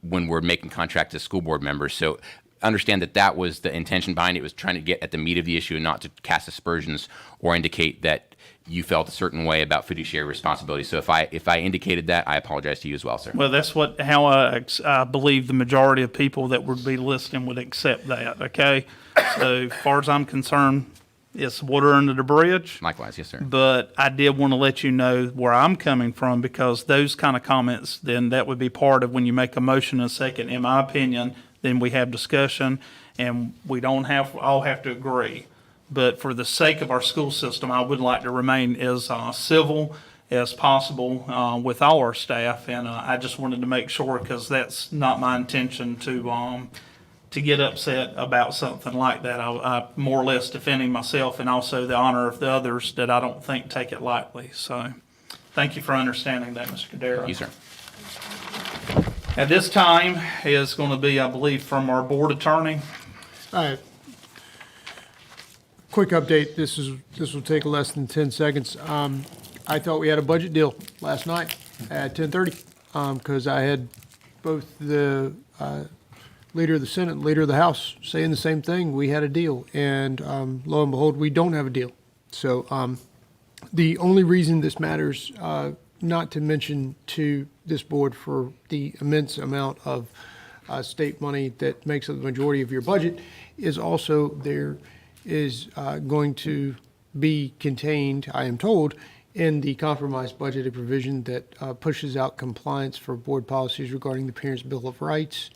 when we're making contracts as school board members. So understand that was the intention behind it, was trying to get at the meat of the issue and not to cast aspersions or indicate that you felt a certain way about fiduciary responsibility. So if I indicated that, I apologize to you as well, sir. Well, that's how I believe the majority of people that would be listening would accept that, okay? So as far as I'm concerned, it's water under the bridge. Likewise, yes, sir. But I did want to let you know where I'm coming from, because those kind of comments, then that would be part of when you make a motion in a second, in my opinion, then we have discussion, and we don't all have to agree. But for the sake of our school system, I would like to remain as civil as possible with all our staff, and I just wanted to make sure, because that's not my intention to get upset about something like that. I more or less defending myself and also the honor of the others that I don't think take it lightly. So thank you for understanding that, Mr. Cadero. Thank you, sir. At this time is going to be, I believe, from our board attorney. All right. Quick update. This will take less than 10 seconds. I thought we had a budget deal last night at 10:30 because I had both the leader of the Senate and leader of the House saying the same thing. We had a deal, and lo and behold, we don't have a deal. So the only reason this matters, not to mention to this board for the immense amount of state money that makes up the majority of your budget, is also there is going to be contained, I am told, in the compromise budgeted provision that pushes out compliance for board policies regarding the Parents' Bill of Rights.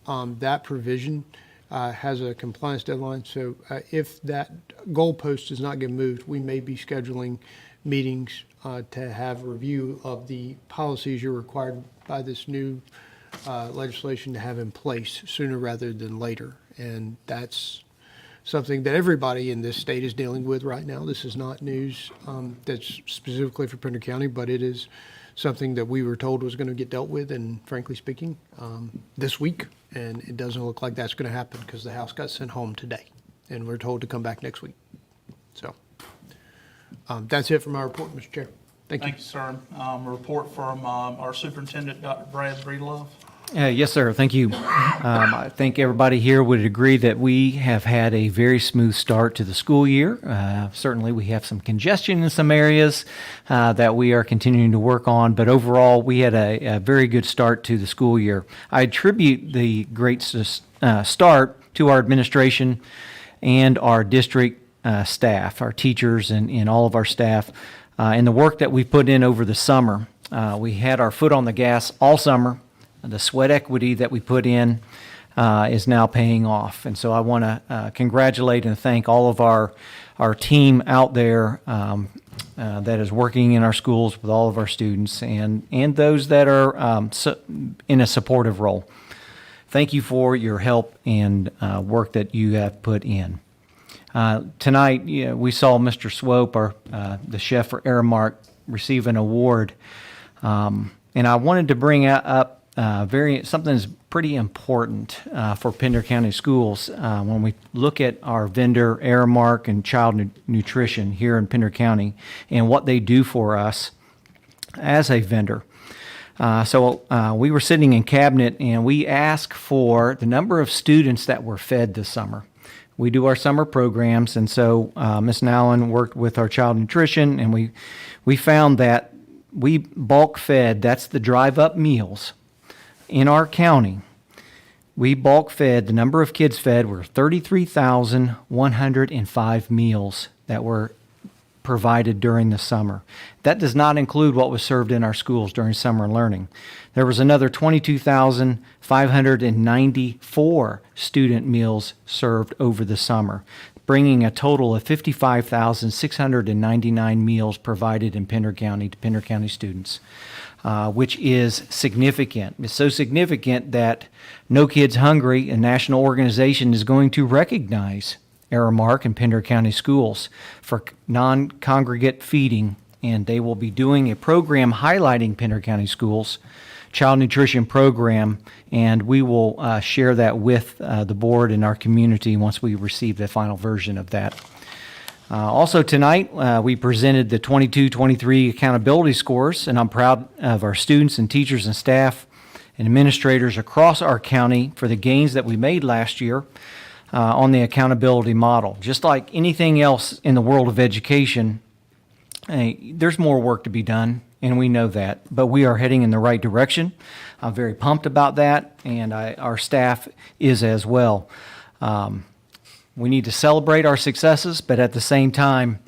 That provision has a compliance deadline, so if that goalpost does not get moved, we may be scheduling meetings to have a review of the policies you're required by this new legislation to have in place sooner rather than later. And that's something that everybody in this state is dealing with right now. This is not news that's specifically for Pender County, but it is something that we were told was going to get dealt with, and frankly speaking, this week. And it doesn't look like that's going to happen because the House got sent home today, and we're told to come back next week. So that's it for my report, Mr. Chair. Thank you. Thank you, sir. A report from our superintendent, Dr. Brad Breedlove. Yes, sir. Thank you. I think everybody here would agree that we have had a very smooth start to the school year. Certainly, we have some congestion in some areas that we are continuing to work on, but overall, we had a very good start to the school year. I attribute the great start to our administration and our district staff, our teachers, and all of our staff, and the work that we put in over the summer. We had our foot on the gas all summer. The sweat equity that we put in is now paying off. And so I want to congratulate and thank all of our team out there that is working in our schools with all of our students and those that are in a supportive role. Thank you for your help and work that you have put in. Tonight, we saw Mr. Swope, the chef for Aramark, receive an award. And I wanted to bring up something that's pretty important for Pender County Schools. When we look at our vendor, Aramark and Child Nutrition here in Pender County, and what they do for us as a vendor. We were sitting in cabinet and we asked for the number of students that were fed this summer. We do our summer programs, and so Ms. Nowlin worked with our Child Nutrition, and we found that we bulk fed, that's the drive-up meals, in our county. We bulk fed, the number of kids fed were 33,105 meals that were provided during the summer. That does not include what was served in our schools during summer learning. There was another 22,594 student meals served over the summer, bringing a total of 55,699 meals provided in Pender County to Pender County students, which is significant. It's so significant that No Kids Hungry, a national organization, is going to recognize Aramark and Pender County Schools for non-congregate feeding, and they will be doing a program highlighting Pender County Schools child nutrition program, and we will share that with the board and our community once we receive the final version of that. Also tonight, we presented the 22-23 accountability scores, and I'm proud of our students and teachers and staff and administrators across our county for the gains that we made last year on the accountability model. Just like anything else in the world of education, there's more work to be done, and we know that, but we are heading in the right direction. I'm very pumped about that, and our staff is as well. We need to celebrate our successes, but at the same time,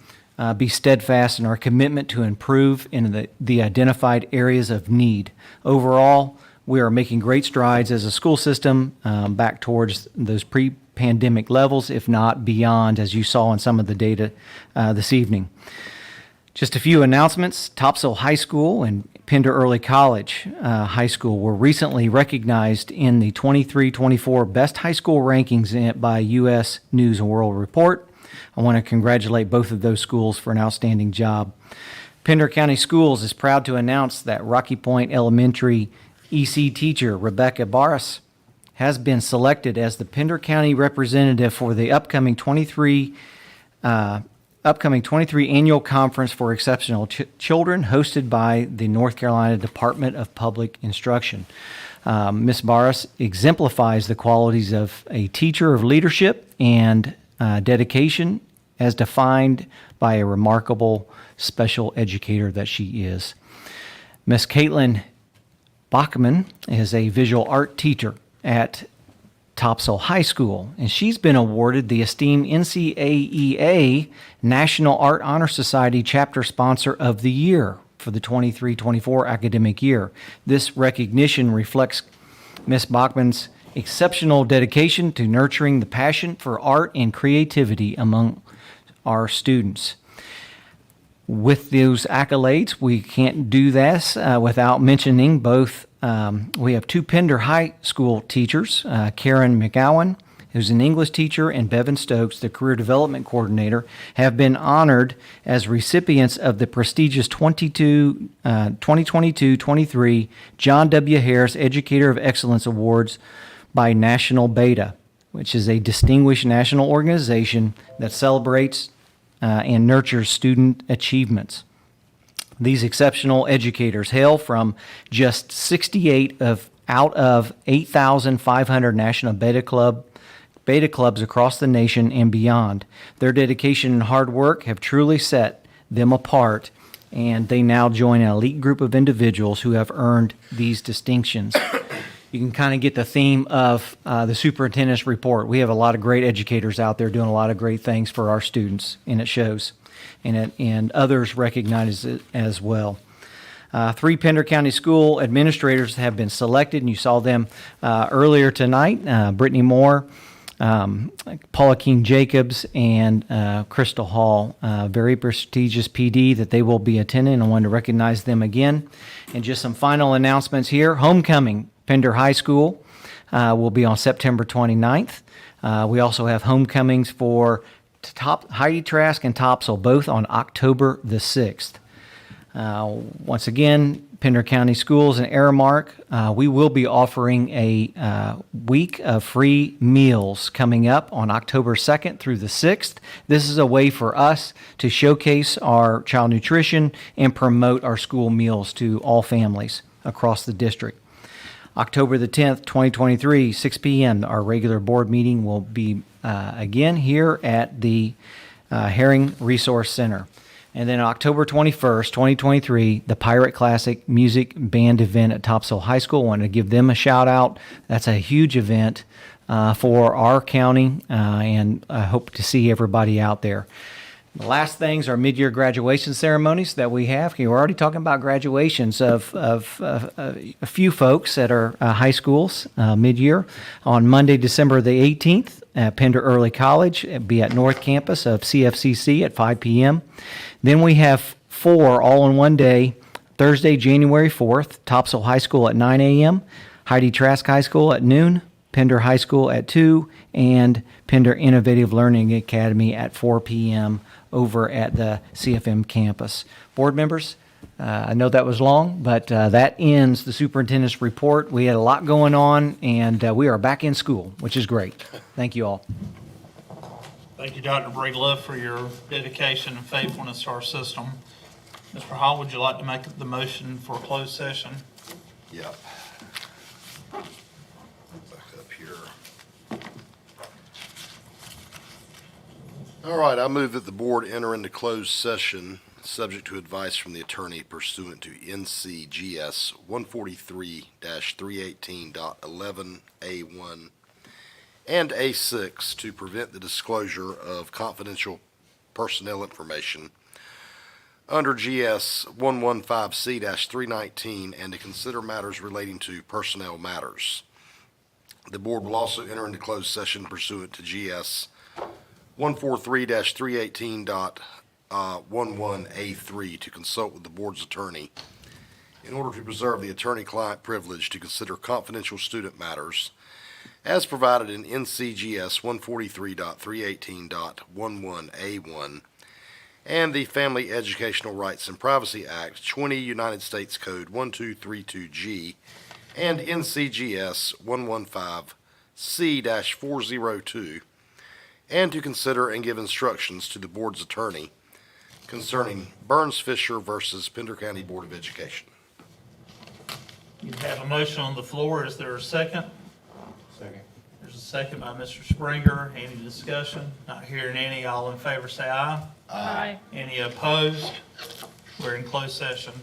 be steadfast in our commitment to improve in the identified areas of need. Overall, we are making great strides as a school system back towards those pre-pandemic levels, if not beyond, as you saw in some of the data this evening. Just a few announcements. Topsail High School and Pender Early College High School were recently recognized in the 23-24 Best High School Rankings by U.S. News and World Report. I want to congratulate both of those schools for an outstanding job. Pender County Schools is proud to announce that Rocky Point Elementary EC teacher Rebecca Barras has been selected as the Pender County representative for the upcoming 23 annual conference for exceptional children hosted by the North Carolina Department of Public Instruction. Ms. Barras exemplifies the qualities of a teacher of leadership and dedication as defined by a remarkable special educator that she is. Ms. Caitlin Bachman is a visual art teacher at Topsail High School, and she's been awarded the esteemed NCAEA National Art Honor Society Chapter Sponsor of the Year for the 23-24 academic year. This recognition reflects Ms. Bachman's exceptional dedication to nurturing the passion for art and creativity among our students. With those accolades, we can't do this without mentioning both. We have two Pender High School teachers, Karen McGowan, who's an English teacher, and Bevan Stokes, the Career Development Coordinator, have been honored as recipients of the prestigious 2022-23 John W. Harris Educator of Excellence Awards by National Beta, which is a distinguished national organization that celebrates and nurtures student achievements. These exceptional educators hail from just 68 out of 8,500 national beta clubs across the nation and beyond. Their dedication and hard work have truly set them apart, and they now join an elite group of individuals who have earned these distinctions. You can kind of get the theme of the superintendent's report. We have a lot of great educators out there doing a lot of great things for our students, and it shows. And others recognize it as well. 3 Pender County School administrators have been selected, and you saw them earlier tonight. Brittany Moore, Paula King Jacobs, and Crystal Hall. Very prestigious PD that they will be attending. I wanted to recognize them again. And just some final announcements here. Homecoming, Pender High School, will be on September 29th. We also have homecomings for Heidi Trask and Topsail, both on October the 6th. Once again, Pender County Schools and Aramark, we will be offering a week of free meals coming up on October 2nd through the 6th. This is a way for us to showcase our child nutrition and promote our school meals to all families across the district. October the 10th, 2023, 6 p.m., our regular board meeting will be again here at the Herring Resource Center. And then October 21st, 2023, the Pirate Classic Music Band event at Topsail High School. I wanted to give them a shout out. That's a huge event for our county, and I hope to see everybody out there. The last things are mid-year graduation ceremonies that we have. Okay, we're already talking about graduations of a few folks at our high schools mid-year. On Monday, December the 18th, at Pender Early College. It'll be at North Campus of CFCC at 5 p.m. Then we have 4 all in one day. Thursday, January 4th, Topsail High School at 9 a.m., Heidi Trask High School at noon, Pender High School at 2, and Pender Innovative Learning Academy at 4 p.m. over at the CFM campus. Board members, I know that was long, but that ends the superintendent's report. We had a lot going on, and we are back in school, which is great. Thank you all. Thank you, Dr. Brigla, for your dedication and faithfulness to our system. Mr. Hall, would you like to make the motion for a closed session? Yep. Back up here. All right, I move that the board enter into closed session, subject to advice from the attorney pursuant to NCGS 143-318.11A1 and A6 to prevent the disclosure of confidential personnel information under GS 115C-319 and to consider matters relating to personnel matters. The board will also enter into closed session pursuant to GS 143-318.11A3 to consult with the board's attorney in order to preserve the attorney-client privilege to consider confidential student matters as provided in NCGS 143.318.11A1 and the Family Educational Rights and Privacy Act 20 United States Code 1232G and NCGS 115C-402, and to consider and give instructions to the board's attorney concerning Burns Fisher versus Pender County Board of Education. You have a motion on the floor. Is there a second? Second. There's a second by Mr. Springer. Any discussion? Not hearing any. All in favor say aye. Aye. Any opposed? We're in closed session.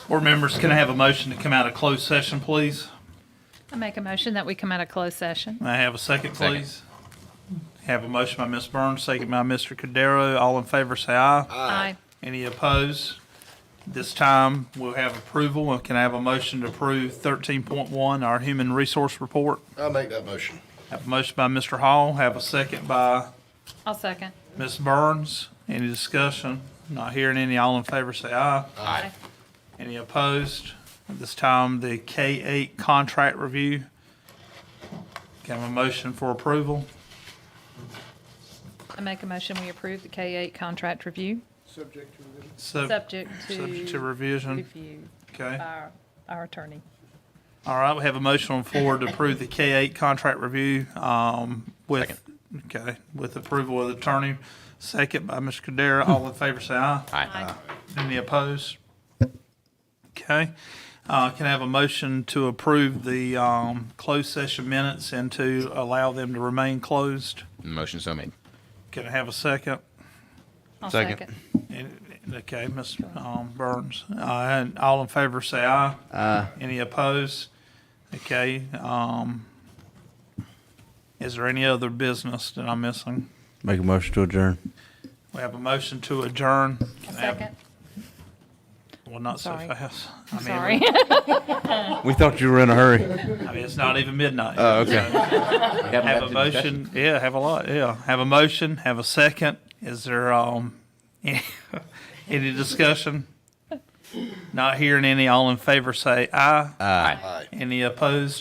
Board members, can I have a motion to come out of closed session, please? I make a motion that we come out of closed session. May I have a second, Second. please? Have a motion by Ms. Burns, second by Mr. Cordero. All in favor, say aye. Aye. Any opposed? This time, we'll have approval. Can I have a motion to approve 13.1, our human resource report? I'll make that motion. Have a motion by Mr. Hall, have a second by I'll second. Ms. Burns. Any discussion? Not hearing any. All in favor, say aye. Aye. Any opposed? At this time, the K-8 contract review. Can I have a motion for approval? I make a motion we approve the K-8 contract review, Subject to revision. subject to revision. review Okay. by our attorney. All right, we have a motion on the floor to approve the K-8 contract review, with, okay, with approval of the attorney. Second by Mr. Cordero. All in favor, say aye. Aye. Any opposed? Okay. Can I have a motion to approve the, closed session minutes and to allow them to remain closed? Motion so made. Can I have a second? I'll Second. second. Okay, Ms. Burns. And all in favor, say aye. Aye. Any opposed? Okay, is there any other business that I'm missing? Make a motion to adjourn. We have a motion to adjourn. Can I have- Second. Well, not so Sorry. fast. I mean, Sorry. We thought you were in a hurry. I mean, it's not even midnight. Oh, okay. Have a motion, yeah, have a lot, yeah. Have a motion, have a second. Is there, any discussion? Not hearing any. All in favor, say aye. Aye. Aye. Any opposed?